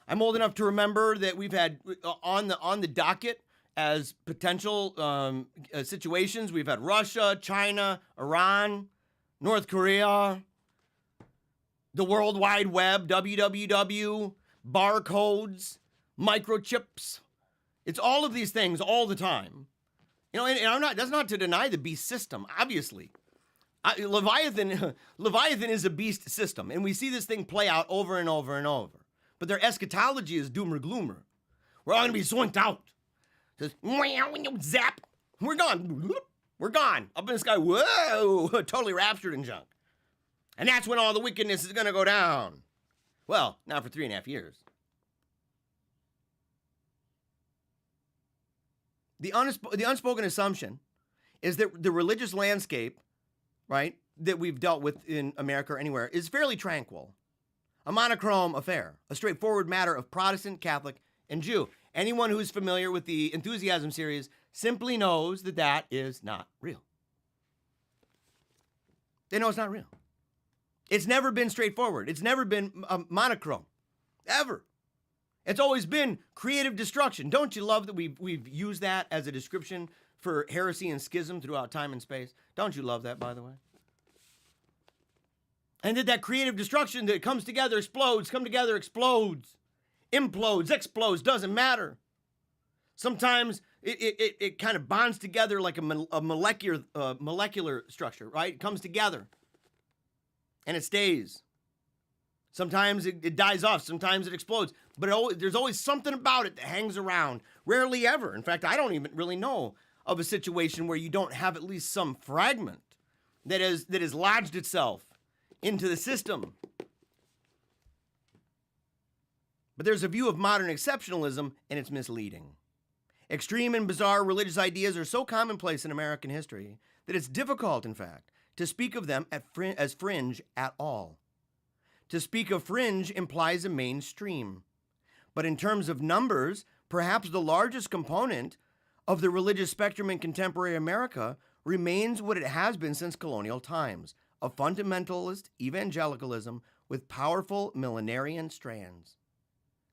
I'm old enough to remember that we've had on the docket as potential situations. We've had Russia, China, Iran, North Korea, the World Wide Web, www, barcodes, microchips. It's all of these things all the time. And that's not to deny the beast system, obviously. Leviathan is a beast system, and we see this thing play out over and over and over. But their eschatology is doomer gloomer. We're all going to be zoinked out. Just zap. We're gone. We're gone. Up in the sky. Whoa. Totally raptured and junk. And that's when all the wickedness is going to go down. Well, not for 3.5 years. The unspoken assumption is that the religious landscape, right, that we've dealt with in America or anywhere is fairly tranquil. A monochrome affair, a straightforward matter of Protestant, Catholic, and Jew. Anyone who's familiar with the Enthusiasm series simply knows that that is not real. They know it's not real. It's never been straightforward. It's never been monochrome, ever. It's always been creative destruction. Don't you love that we've used that as a description for heresy and schism throughout time and space? Don't you love that, by the way? And that creative destruction that comes together, explodes, implodes, explodes, doesn't matter. Sometimes it kind of bonds together like a molecular structure, right? It comes together and it stays. Sometimes it dies off. Sometimes it explodes. But there's always something about it that hangs around. Rarely ever. In fact, I don't even really know of a situation where you don't have at least some fragment that has lodged itself into the system. But there's a view of modern exceptionalism, and it's misleading. Extreme and bizarre religious ideas are so commonplace in American history that it's difficult, in fact, to speak of them as fringe at all. To speak of fringe implies a mainstream. But in terms of numbers, perhaps the largest component of the religious spectrum in contemporary America remains what it has been since colonial times, a fundamentalist evangelicalism with powerful millenarian strands.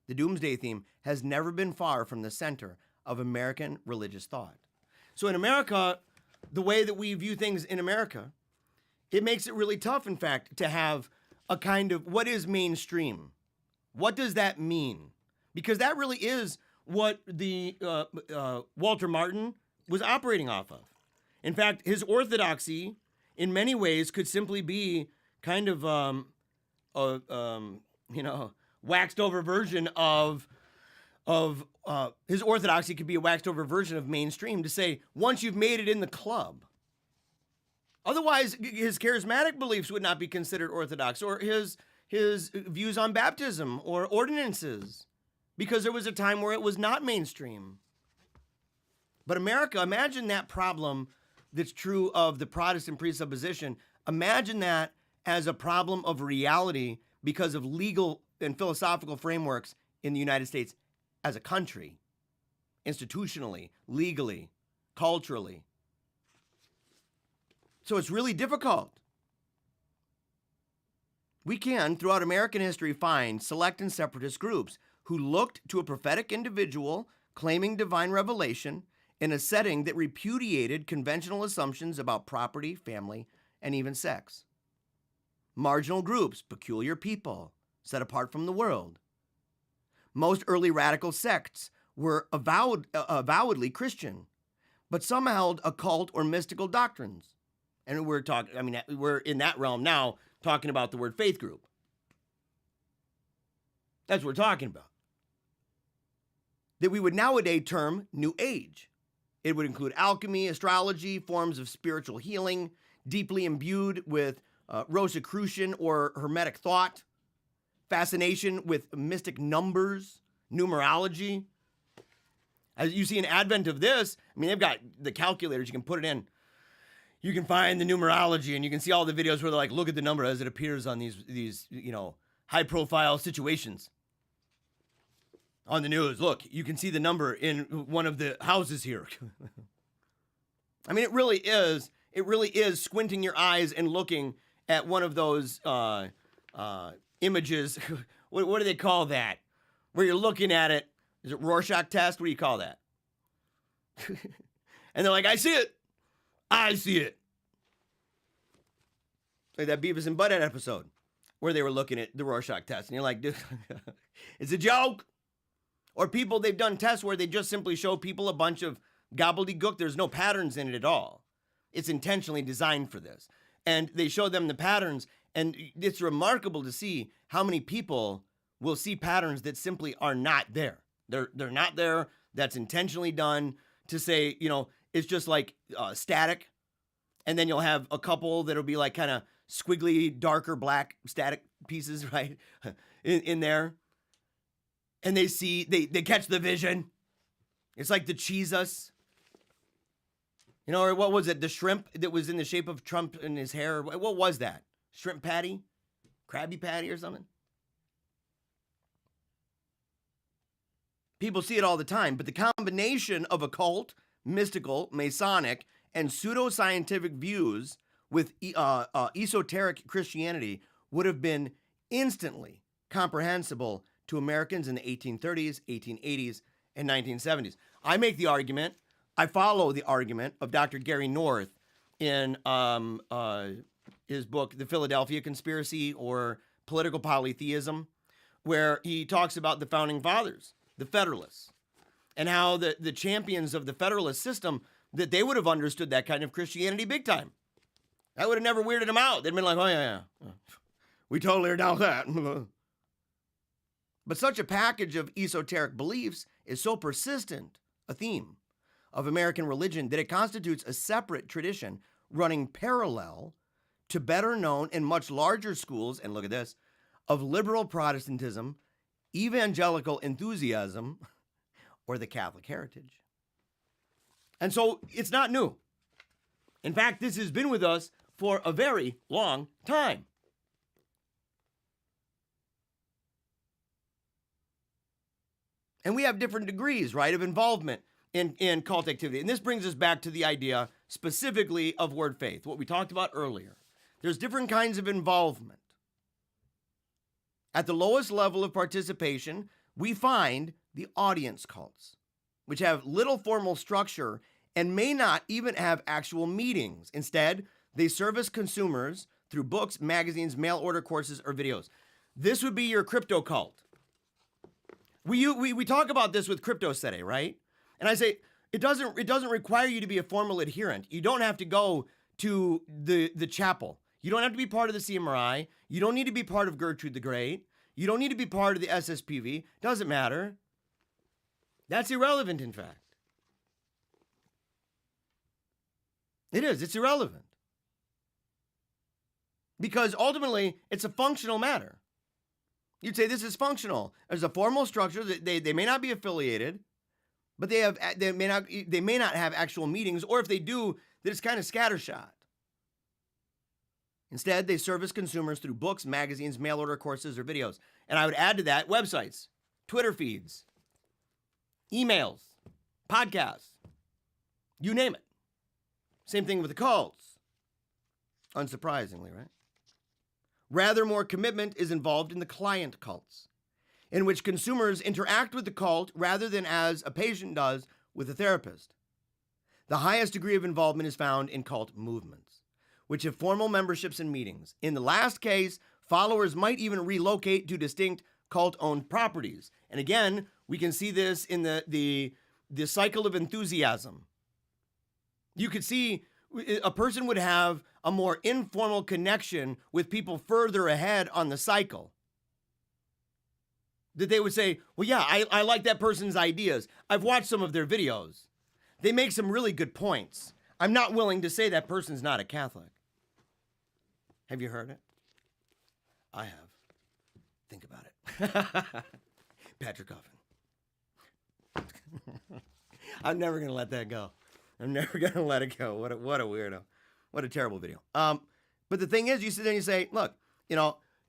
The doomsday theme has never been far from the center of American religious thought. So in America, the way that we view things in America, it makes it really tough, in fact, to have a kind of, what is mainstream? What does that mean? Because that really is what the Walter Martin was operating off of. In fact, his orthodoxy, in many ways, could simply be kind of waxed over version of his orthodoxy could be a waxed over version of mainstream, to say once you've made it in the club. Otherwise, his charismatic beliefs would not be considered orthodox, or his views on baptism or ordinances, because there was a time where it was not mainstream. But America, imagine that problem that's true of the Protestant presupposition. Imagine that as a problem of reality because of legal and philosophical frameworks in the United States as a country, institutionally, legally, culturally. So it's really difficult. We can, throughout American history, find select and separatist groups who looked to a prophetic individual claiming divine revelation in a setting that repudiated conventional assumptions about property, family, and even sex. Marginal groups, peculiar people, set apart from the world. Most early radical sects were avowedly Christian, but some held occult or mystical doctrines. And we're in that realm now, talking about the word faith group. That's what we're talking about. That we would nowadays term New Age. It would include alchemy, astrology, forms of spiritual healing, deeply imbued with Rosicrucian or Hermetic thought, fascination with mystic numbers, numerology. As you see an advent of this, they've got the calculators, you can put it in. You can find the numerology, and you can see all the videos where they're like, look at the number as it appears on these high-profile situations on the news. Look, you can see the number in one of the houses here. It really is squinting your eyes and looking at one of those images. What do they call that? Where you're looking at it. Is it Rorschach test? What do you call that? And they're like, I see it. I see it. Like that Beavis and Butthead episode where they were looking at the Rorschach test. And you're like, dude, it's a joke. Or people, they've done tests where they just simply show people a bunch of gobbledygook. There's no patterns in it at all. It's intentionally designed for this. And they show them the patterns. And it's remarkable to see how many people will see patterns that simply are not there. They're not there. That's intentionally done to say, it's just like static. And then you'll have a couple that'll be like kind of squiggly, darker, black static pieces, right? in there. And they catch the vision. It's like the Cheez-Us. Or what was it? The shrimp that was in the shape of Trump in his hair. What was that? Shrimp patty? Krabby Patty or something? People see it all the time, but the combination of occult, mystical, Masonic, and pseudoscientific views with esoteric Christianity would have been instantly comprehensible to Americans in the 1830s, 1880s, and 1970s. I follow the argument of Dr. Gary North in his book, The Philadelphia Conspiracy or Political Polytheism, where he talks about the Founding Fathers, the Federalists, and how the champions of the Federalist system, that they would have understood that kind of Christianity big time. That would have never weirded them out. They'd been like, oh, yeah. We totally are down with that. But such a package of esoteric beliefs is so persistent a theme of American religion that it constitutes a separate tradition running parallel to better known and much larger schools, and look at this, of liberal Protestantism, evangelical enthusiasm, or the Catholic heritage. And so it's not new. In fact, this has been with us for a very long time. And we have different degrees, right, of involvement in cult activity. And this brings us back to the idea specifically of word faith, what we talked about earlier. There's different kinds of involvement. At the lowest level of participation, we find the audience cults, which have little formal structure and may not even have actual meetings. Instead, they service consumers through books, magazines, mail order courses, or videos. This would be your crypto cult. We talk about this with crypto sede, right? And I say, it doesn't require you to be a formal adherent. You don't have to go to the chapel. You don't have to be part of the CMRI. You don't need to be part of Gertrude the Great. You don't need to be part of the SSPV. Doesn't matter. That's irrelevant, in fact. It is. It's irrelevant. Because ultimately, it's a functional matter. You'd say this is functional. There's a formal structure. They may not be affiliated, but they may not have actual meetings, or if they do, that it's kind of scattershot. Instead, they service consumers through books, magazines, mail order courses, or videos. And I would add to that websites, Twitter feeds, emails, podcasts, you name it. Same thing with the cults. Unsurprisingly, right? Rather, more commitment is involved in the client cults, in which consumers interact with the cult rather than as a patient does with a therapist. The highest degree of involvement is found in cult movements, which have formal memberships and meetings. In the last case, followers might even relocate to distinct cult-owned properties. And again, we can see this in the cycle of enthusiasm. You could see a person would have a more informal connection with people further ahead on the cycle. That they would say, well, yeah, I like that person's ideas. I've watched some of their videos. They make some really good points. I'm not willing to say that person's not a Catholic. Have you heard it? I have. Think about it. Patrick Coffin. I'm never going to let that go. I'm never going to let it go. What a weirdo. What a terrible video. But the thing is, you sit there and you say, look,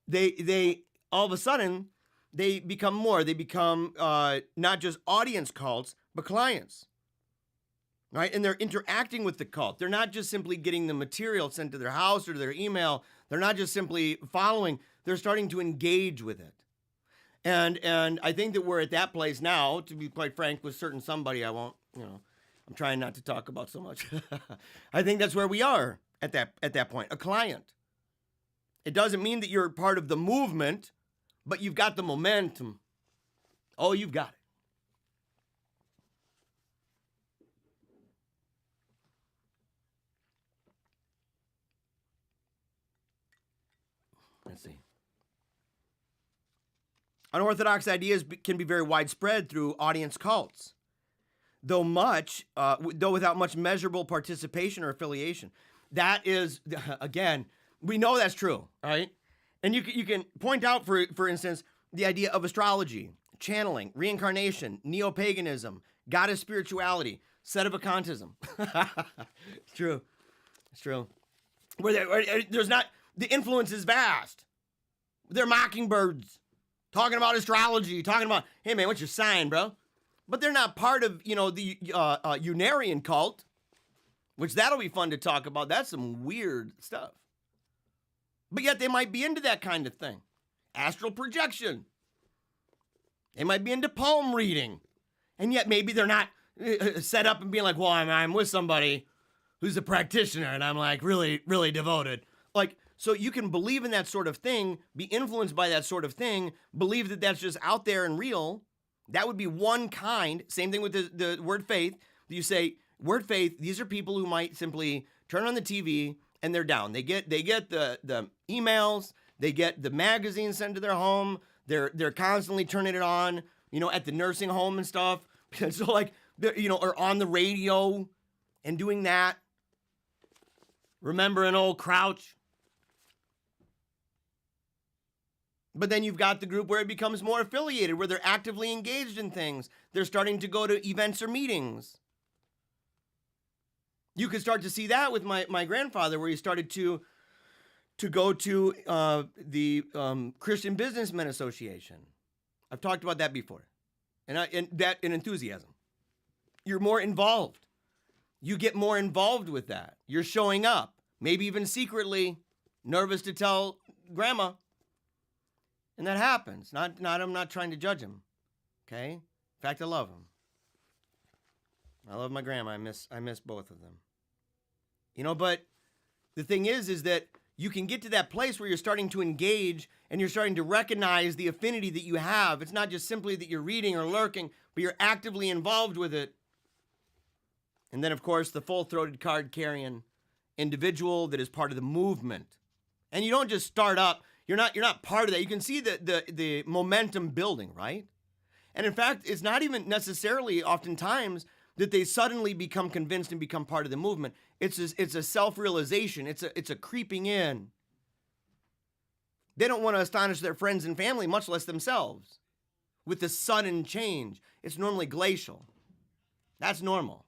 they all of a sudden, they become not just audience cults, but clients. Right? And they're interacting with the cult. They're not just simply getting the material sent to their house or to their email. They're not just simply following. They're starting to engage with it. And I think that we're at that place now, to be quite frank, with certain somebody I won't, I'm trying not to talk about so much. I think that's where we are at that point, a client. It doesn't mean that you're part of the movement, but you've got the momentum. Oh, you've got it. Let's see. Unorthodox ideas can be very widespread through audience cults, though without much measurable participation or affiliation. That is, again, we know that's true, right? And you can point out, for instance, the idea of astrology, channeling, reincarnation, neo-paganism, goddess spirituality, sedevacantism. It's true. It's true. There's not... The influence is vast. They're mockingbirds talking about astrology, talking about, hey man, what's your sign, bro? But they're not part of, the Unarian cult, which that'll be fun to talk about. That's some weird stuff. But yet they might be into that kind of thing. Astral projection. They might be into palm reading. And yet maybe they're not set up and being like, well, I'm with somebody who's a practitioner and I'm like really, really devoted. So you can believe in that sort of thing, be influenced by that sort of thing, believe that that's just out there and real. That would be one kind. Same thing with the word faith. You say, word faith, these are people who might simply turn on the TV and they're down. They get the emails, they get the magazines sent to their home, they're constantly turning it on, at the nursing home and stuff. So or on the radio and doing that. Remember an old Crouch? But then you've got the group where it becomes more affiliated, where they're actively engaged in things. They're starting to go to events or meetings. You could start to see that with my grandfather, where he started to go to the Christian Businessmen Association. I've talked about that before. And enthusiasm. you're more involved. You get more involved with that. You're showing up, maybe even secretly, nervous to tell grandma. And that happens. I'm not trying to judge him. Okay? In fact, I love him. I love my grandma. I miss both of them. But the thing is that you can get to that place where you're starting to engage and you're starting to recognize the affinity that you have. It's not just simply that you're reading or lurking, but you're actively involved with it. And then, of course, the full-throated card-carrying individual that is part of the movement. And you don't just start up. You're not part of that. You can see the momentum building, right? And in fact, it's not even necessarily oftentimes that they suddenly become convinced and become part of the movement. It's a self-realization. It's a creeping in. They don't want to astonish their friends and family, much less themselves, with the sudden change. It's normally glacial. That's normal.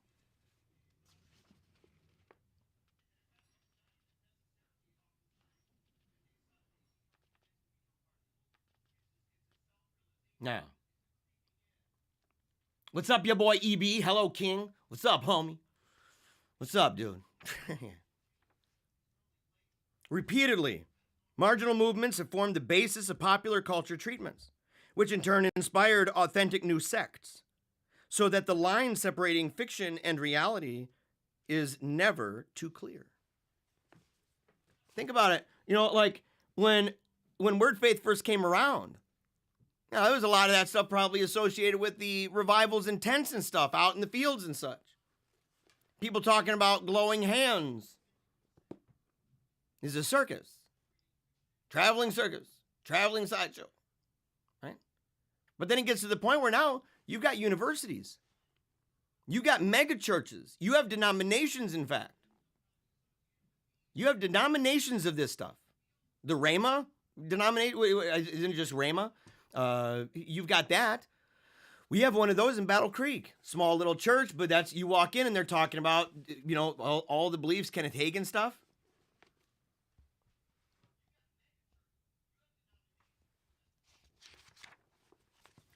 Now, what's up, your boy EB? Hello, King. What's up, homie? What's up, dude? Repeatedly, marginal movements have formed the basis of popular culture treatments, which in turn inspired authentic new sects, so that the line separating fiction and reality is never too clear. Think about it. Like when Word Faith first came around, now, there was a lot of that stuff probably associated with the revivals and tents and stuff out in the fields and such. People talking about glowing hands. It's a circus. Traveling circus. Traveling sideshow. Right? But then it gets to the point where now you've got universities. You've got mega churches. You have denominations, in fact. You have denominations of this stuff. The Rhema denomination, isn't it just Rhema? You've got that. We have one of those in Battle Creek, small little church, but that's, you walk in and they're talking about, all the beliefs, Kenneth Hagin stuff.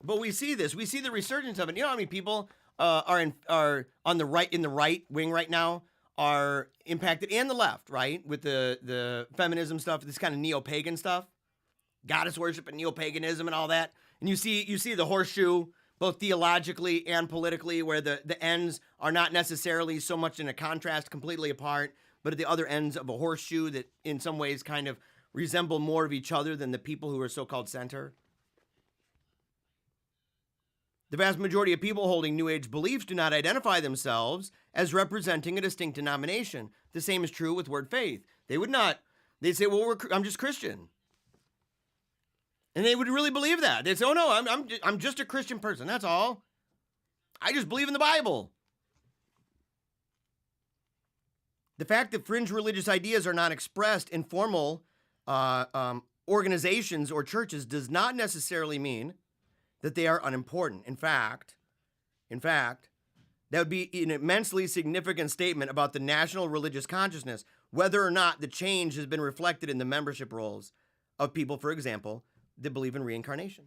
But we see this. We see the resurgence of it. You know how many people are on the right, in the right wing right now, are impacted, and the left, right, with the feminism stuff, this kind of neo-pagan stuff, goddess worship and neo-paganism and all that. And you see the horseshoe, both theologically and politically, where the ends are not necessarily so much in a contrast, completely apart, but at the other ends of a horseshoe that in some ways kind of resemble more of each other than the people who are so-called center. The vast majority of people holding New Age beliefs do not identify themselves as representing a distinct denomination. The same is true with word faith. They would not. They'd say, well, I'm just Christian. And they would really believe that. They'd say, oh, no, I'm just a Christian person. That's all. I just believe in the Bible. The fact that fringe religious ideas are not expressed in formal organizations or churches does not necessarily mean that they are unimportant. In fact, that would be an immensely significant statement about the national religious consciousness, whether or not the change has been reflected in the membership rolls of people, for example, that believe in reincarnation.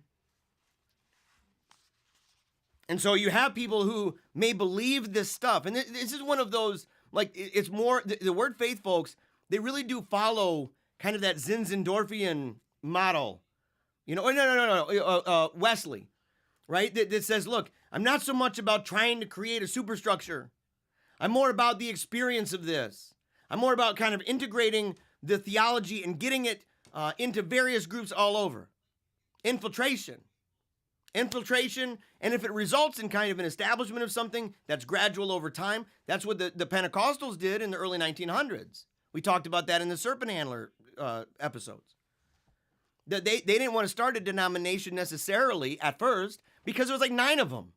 And so you have people who may believe this stuff. And this is one of those, like, it's more, the word faith folks, they really do follow kind of that Zinzendorfian model. Wesley, right? That says, look, I'm not so much about trying to create a superstructure. I'm more about the experience of this. I'm more about kind of integrating the theology and getting it into various groups all over. Infiltration. And if it results in kind of an establishment of something that's gradual over time, that's what the Pentecostals did in the early 1900s. We talked about that in the Serpent Handler episodes. They didn't want to start a denomination necessarily at first because there was like 9 of them.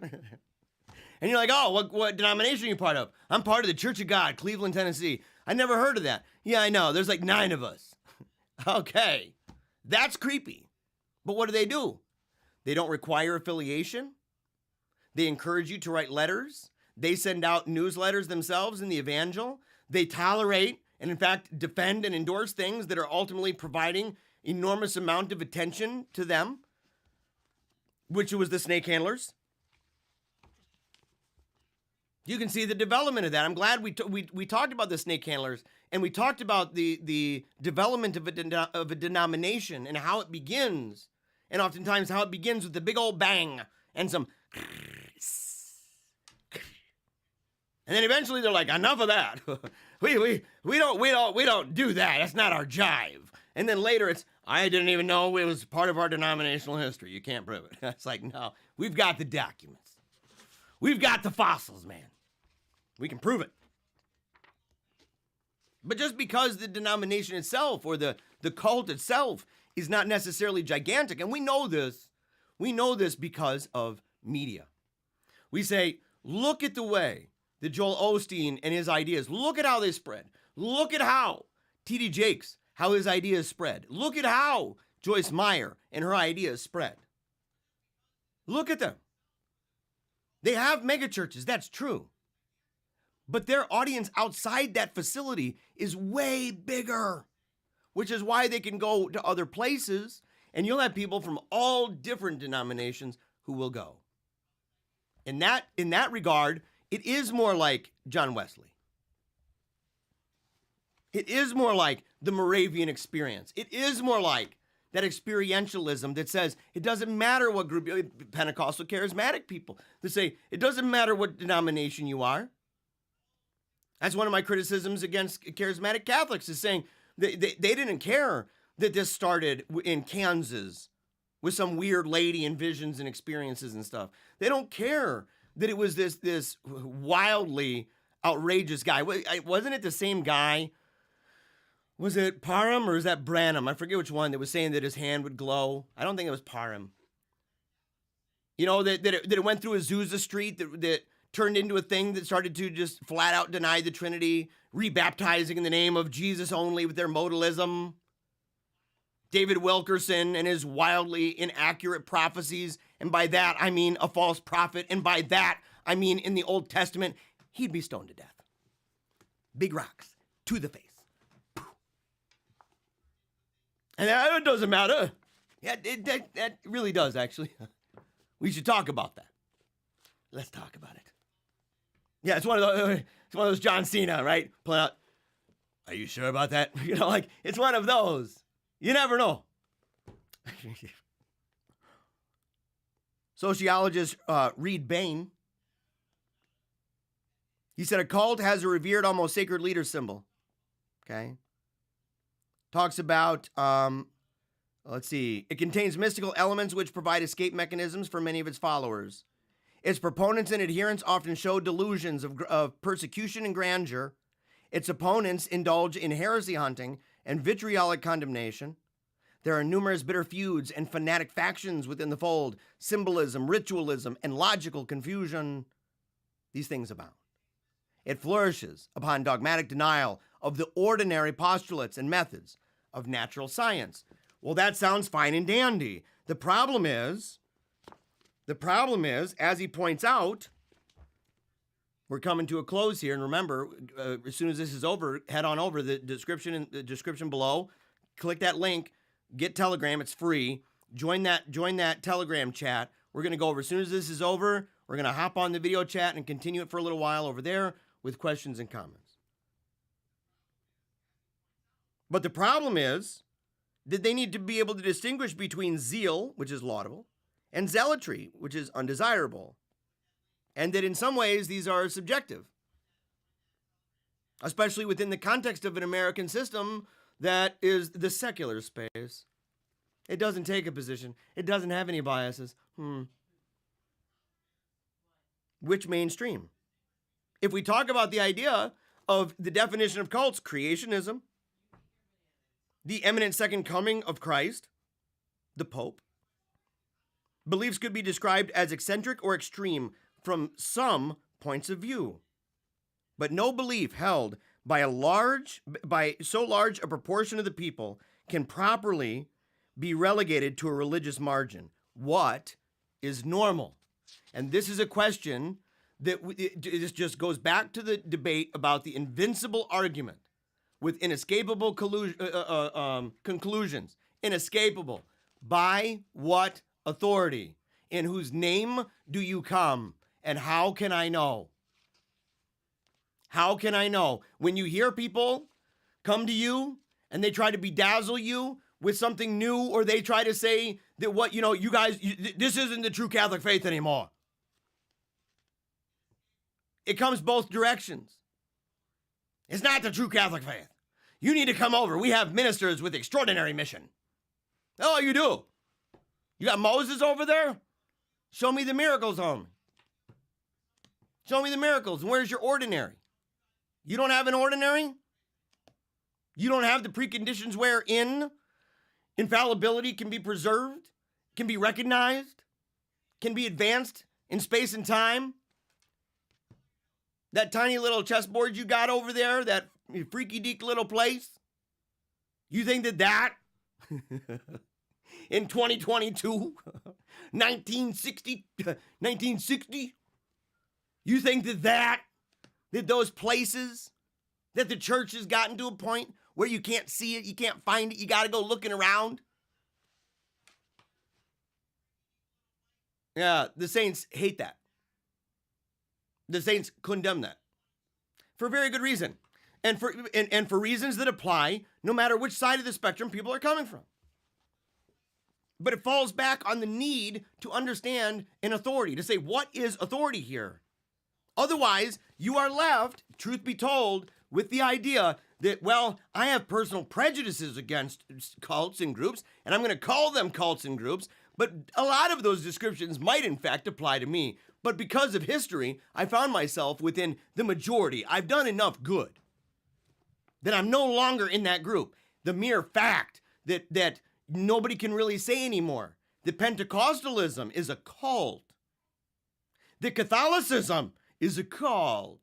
And you're like, oh, what denomination are you part of? I'm part of the Church of God, Cleveland, Tennessee. I never heard of that. Yeah, I know. There's like 9 of us. Okay. That's creepy. But what do? They don't require affiliation. They encourage you to write letters. They send out newsletters themselves in the evangel. They tolerate and, in fact, defend and endorse things that are ultimately providing enormous amount of attention to them, which was the snake handlers. You can see the development of that. I'm glad we talked about the snake handlers, and we talked about the development of a denomination and how it begins, and oftentimes how it begins with a big old bang and some, and then eventually they're like, enough of that. we don't do that. That's not our jive. And then later it's, I didn't even know it was part of our denominational history. You can't prove it. It's like, no, we've got the documents. We've got the fossils, man. We can prove it. But just because the denomination itself or the cult itself is not necessarily gigantic, and we know this because of media. We say, look at the way that Joel Osteen and his ideas, look at how they spread. Look at how T.D. Jakes, how his ideas spread. Look at how Joyce Meyer and her ideas spread. Look at them. They have megachurches, that's true. But their audience outside that facility is way bigger, which is why they can go to other places, and you'll have people from all different denominations who will go. In that regard, it is more like John Wesley. It is more like the Moravian experience. It is more like that experientialism that says it doesn't matter what group, Pentecostal charismatic people, that say it doesn't matter what denomination you are. That's one of my criticisms against charismatic Catholics, is saying they didn't care that this started in Kansas with some weird lady and visions and experiences and stuff. They don't care that it was this wildly outrageous guy. Wasn't it the same guy? Was it Parham or is that Branham? I forget which one that was saying that his hand would glow. I don't think it was Parham. You know, that it went through Azusa Street, that turned into a thing that started to just flat out deny the Trinity, rebaptizing in the name of Jesus only with their modalism. David Wilkerson and his wildly inaccurate prophecies, and by that I mean a false prophet, and by that I mean in the Old Testament, he'd be stoned to death. Big rocks to the face. And it doesn't matter. Yeah, that really does, actually. We should talk about that. Let's talk about it. Yeah, it's one of those John Cena, right? Pulling out, are you sure about that? You know, like, it's one of those. You never know. Sociologist Reed Bain, he said a cult has a revered, almost sacred leader symbol. Okay. Talks about, let's see, it contains mystical elements which provide escape mechanisms for many of its followers. Its proponents and adherents often show delusions of persecution and grandeur. Its opponents indulge in heresy hunting and vitriolic condemnation. There are numerous bitter feuds and fanatic factions within the fold, symbolism, ritualism, and logical confusion. These things abound. It flourishes upon dogmatic denial of the ordinary postulates and methods of natural science. Well, that sounds fine and dandy. The problem is, as he points out, we're coming to a close here. And remember, as soon as this is over, head on over the description below. Click that link. Get Telegram. It's free. Join that Telegram chat. We're going to go over, as soon as this is over, we're going to hop on the video chat and continue it for a little while over there with questions and comments. But the problem is that they need to be able to distinguish between zeal, which is laudable, and zealotry, which is undesirable. And that in some ways these are subjective, especially within the context of an American system that is the secular space. It doesn't take a position. It doesn't have any biases. Which mainstream? If we talk about the idea of the definition of cults, creationism, the imminent second coming of Christ, the Pope, beliefs could be described as eccentric or extreme from some points of view. But no belief held by so large a proportion of the people can properly be relegated to a religious margin. What is normal? And this is a question that this just goes back to the debate about the invincible argument with inescapable conclusions. Inescapable. By what authority? In whose name do you come? And how can I know? How can I know? When you hear people come to you and they try to bedazzle you with something new, or they try to say that what, you guys, this isn't the true Catholic faith anymore. It comes both directions. It's not the true Catholic faith. You need to come over. We have ministers with extraordinary mission. Oh, you do? You got Moses over there? Show me the miracles, homie. Show me the miracles. And where's your ordinary? You don't have an ordinary? You don't have the preconditions wherein infallibility can be preserved, can be recognized, can be advanced in space and time? That tiny little chessboard you got over there, that freaky deek little place? You think that in 2022, 1960, you think that those places, that the church has gotten to a point where you can't see it, you can't find it, you got to go looking around? Yeah, the saints hate that. The saints condemn that for very good reason, and for reasons that apply no matter which side of the spectrum people are coming from. But it falls back on the need to understand an authority, to say, what is authority here? Otherwise, you are left, truth be told, with the idea that, well, I have personal prejudices against cults and groups, and I'm going to call them cults and groups, but a lot of those descriptions might in fact apply to me. But because of history, I found myself within the majority. I've done enough good that I'm no longer in that group. The mere fact that nobody can really say anymore that Pentecostalism is a cult, that Catholicism is a cult,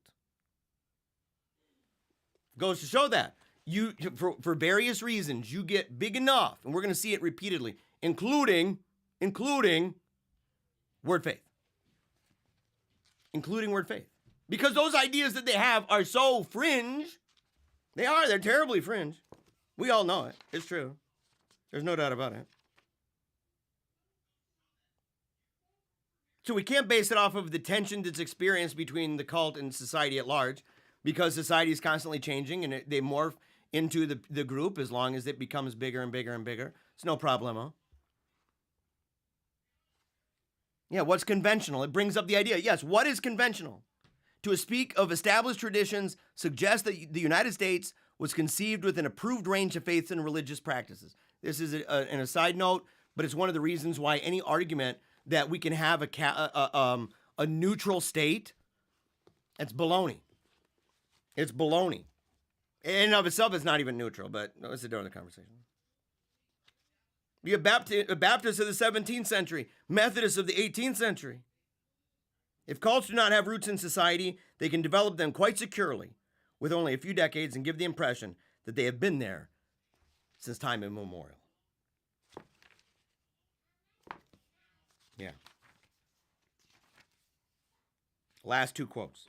goes to show that you, for various reasons, you get big enough, and we're going to see it repeatedly, including word faith. Including word faith. Because those ideas that they have are so fringe. They're terribly fringe. We all know it. It's true. There's no doubt about it. So we can't base it off of the tension that's experienced between the cult and society at large, because society is constantly changing and they morph into the group as long as it becomes bigger and bigger and bigger. It's no problemo. Yeah, what's conventional? It brings up the idea. Yes, what is conventional? To speak of established traditions suggests that the United States was conceived with an approved range of faiths and religious practices. This is an aside note, but it's one of the reasons why any argument that we can have a neutral state, it's baloney. It's baloney. In and of itself, it's not even neutral, but let's do another conversation. You have Baptists of the 17th century, Methodists of the 18th century. If cults do not have roots in society, they can develop them quite securely with only a few decades and give the impression that they have been there since time immemorial. Yeah. Last two quotes.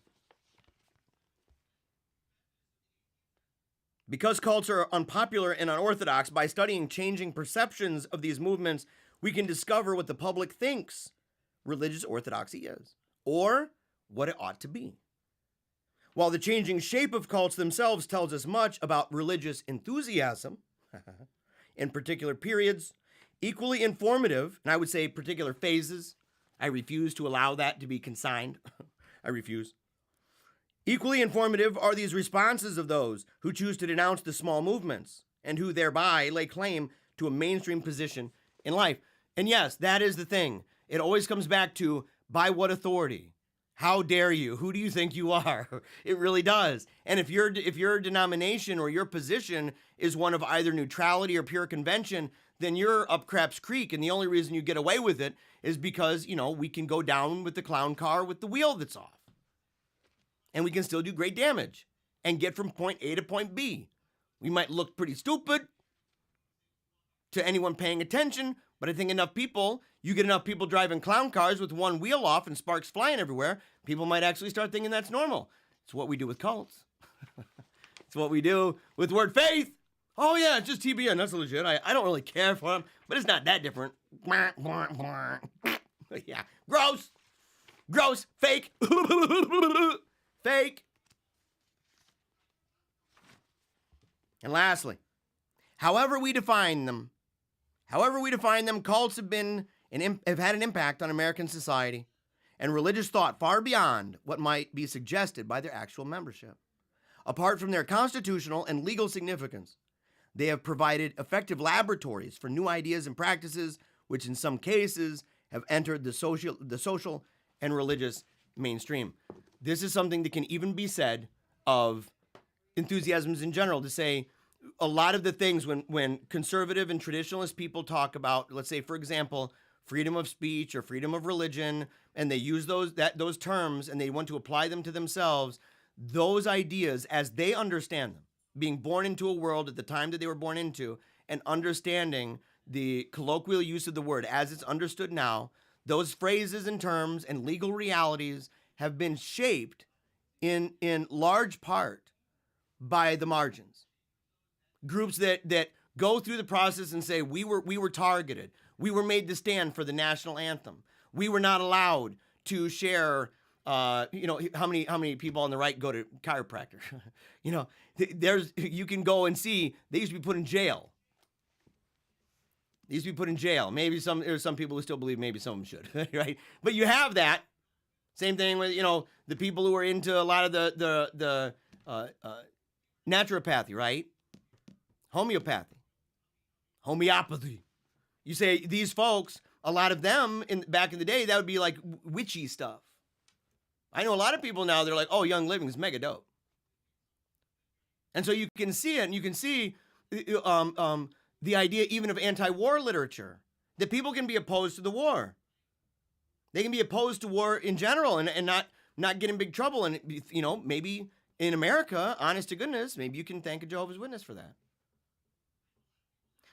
Because cults are unpopular and unorthodox, by studying changing perceptions of these movements, we can discover what the public thinks religious orthodoxy is, or what it ought to be. While the changing shape of cults themselves tells us much about religious enthusiasm in particular periods, equally informative, and I would say particular phases, I refuse to allow that to be consigned. I refuse. Equally informative are these responses of those who choose to denounce the small movements and who thereby lay claim to a mainstream position in life. And yes, that is the thing. It always comes back to, by what authority? How dare you? Who do you think you are? It really does. And if your denomination or your position is one of either neutrality or pure convention, then you're up craps creek. And the only reason you get away with it is because, we can go down with the clown car with the wheel that's off. And we can still do great damage and get from point A to point B. We might look pretty stupid to anyone paying attention, but I think you get enough people driving clown cars with one wheel off and sparks flying everywhere, people might actually start thinking that's normal. It's what we do with cults. It's what we do with word faith. Oh yeah, it's just TBN, that's legit. I don't really care for them, but it's not that different. Yeah, gross, fake. Fake. And lastly, however we define them, cults have had an impact on American society and religious thought far beyond what might be suggested by their actual membership. Apart from their constitutional and legal significance, they have provided effective laboratories for new ideas and practices, which in some cases have entered the social and religious mainstream. This is something that can even be said of enthusiasms in general, to say a lot of the things when conservative and traditionalist people talk about, let's say, for example, freedom of speech or freedom of religion, and they use those terms and they want to apply them to themselves, those ideas as they understand them, being born into a world at the time that they were born into and understanding the colloquial use of the word as it's understood now, those phrases and terms and legal realities have been shaped in large part by the margins. Groups that go through the process and say, we were targeted. We were made to stand for the national anthem. We were not allowed to share, how many people on the right go to chiropractor? You can go and see, they used to be put in jail. Maybe there's some people who still believe maybe some of them should, right? But you have that. Same thing with, the people who are into a lot of the naturopathy, right? Homeopathy. You say these folks, a lot of them back in the day, that would be like witchy stuff. I know a lot of people now, they're like, oh, Young Living is mega dope. And so you can see it, and you can see the idea even of anti-war literature, that people can be opposed to the war. They can be opposed to war in general and not get in big trouble. And, maybe in America, honest to goodness, maybe you can thank a Jehovah's Witness for that.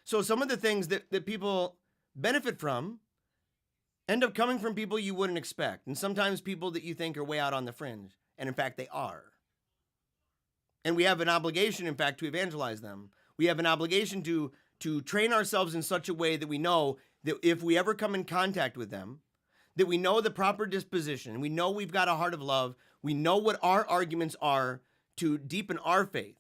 So some of the things that people benefit from end up coming from people you wouldn't expect. And sometimes people that you think are way out on the fringe. And in fact, they are. And we have an obligation, in fact, to evangelize them. We have an obligation to train ourselves in such a way that we know that if we ever come in contact with them, that we know the proper disposition. We know we've got a heart of love. We know what our arguments are to deepen our faith.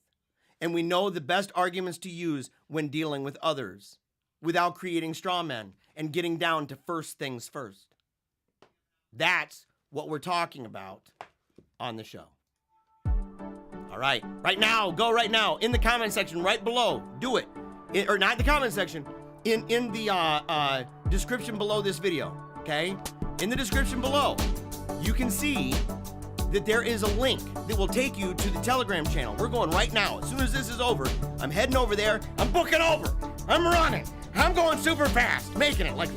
And we know the best arguments to use when dealing with others without creating straw men and getting down to first things first. That's what we're talking about on the show. All right. Go right now in the comment section right below. Do it. Or not in the comment section. In the description below this video. Okay? In the description below, you can see that there is a link that will take you to the Telegram channel. We're going right now. As soon as this is over, I'm heading over there. I'm booking over. I'm running. I'm going super fast, making it like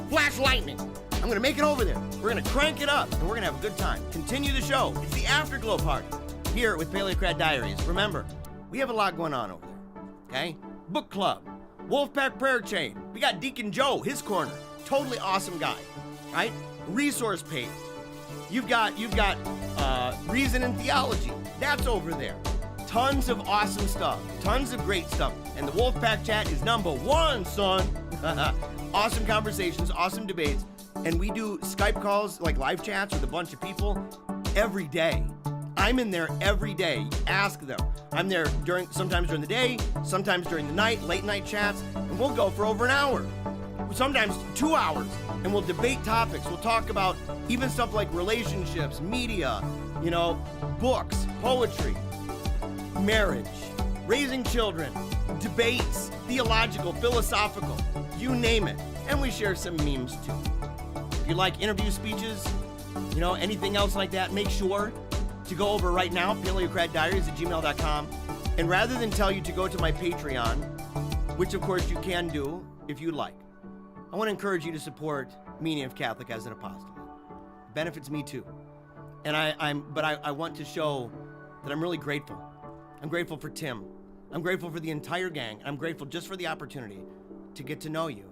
flash lightning. I'm going to make it over there. We're going to crank it up, and we're going to have a good time. Continue the show. It's the Afterglow party here with PaleocratDiaries. Remember, we have a lot going on over there, okay? Book club, Wolfpack prayer chain. We got Deacon Joe, his corner. Totally awesome guy, right? Resource page. You've got Reason and Theology. That's over there. Tons of awesome stuff. Tons of great stuff. And the Wolfpack chat is number one, son. Awesome conversations, awesome debates. And we do Skype calls, like live chats with a bunch of people every day. I'm in there every day. Ask them. I'm there sometimes during the day, sometimes during the night, late night chats, and we'll go for over an hour. Sometimes 2 hours, and we'll debate topics. We'll talk about even stuff like relationships, media, books, poetry, marriage, raising children, debates, theological, philosophical, you name it. And we share some memes too. If you like interview speeches, anything else like that, make sure to go over right now, PaleocratDiaries@gmail.com. And rather than tell you to go to my Patreon, which of course you can do if you'd like, I want to encourage you to support Meaning of Catholic as an apostolate. It benefits me too. And I want to show that I'm really grateful. I'm grateful for Tim. I'm grateful for the entire gang. I'm grateful just for the opportunity to get to know you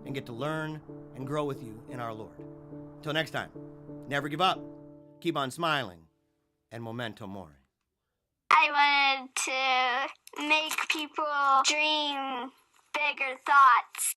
and get to learn and grow with you in our Lord. Till next time, never give up. Keep on smiling. And memento mori. I wanted to make people dream bigger thoughts.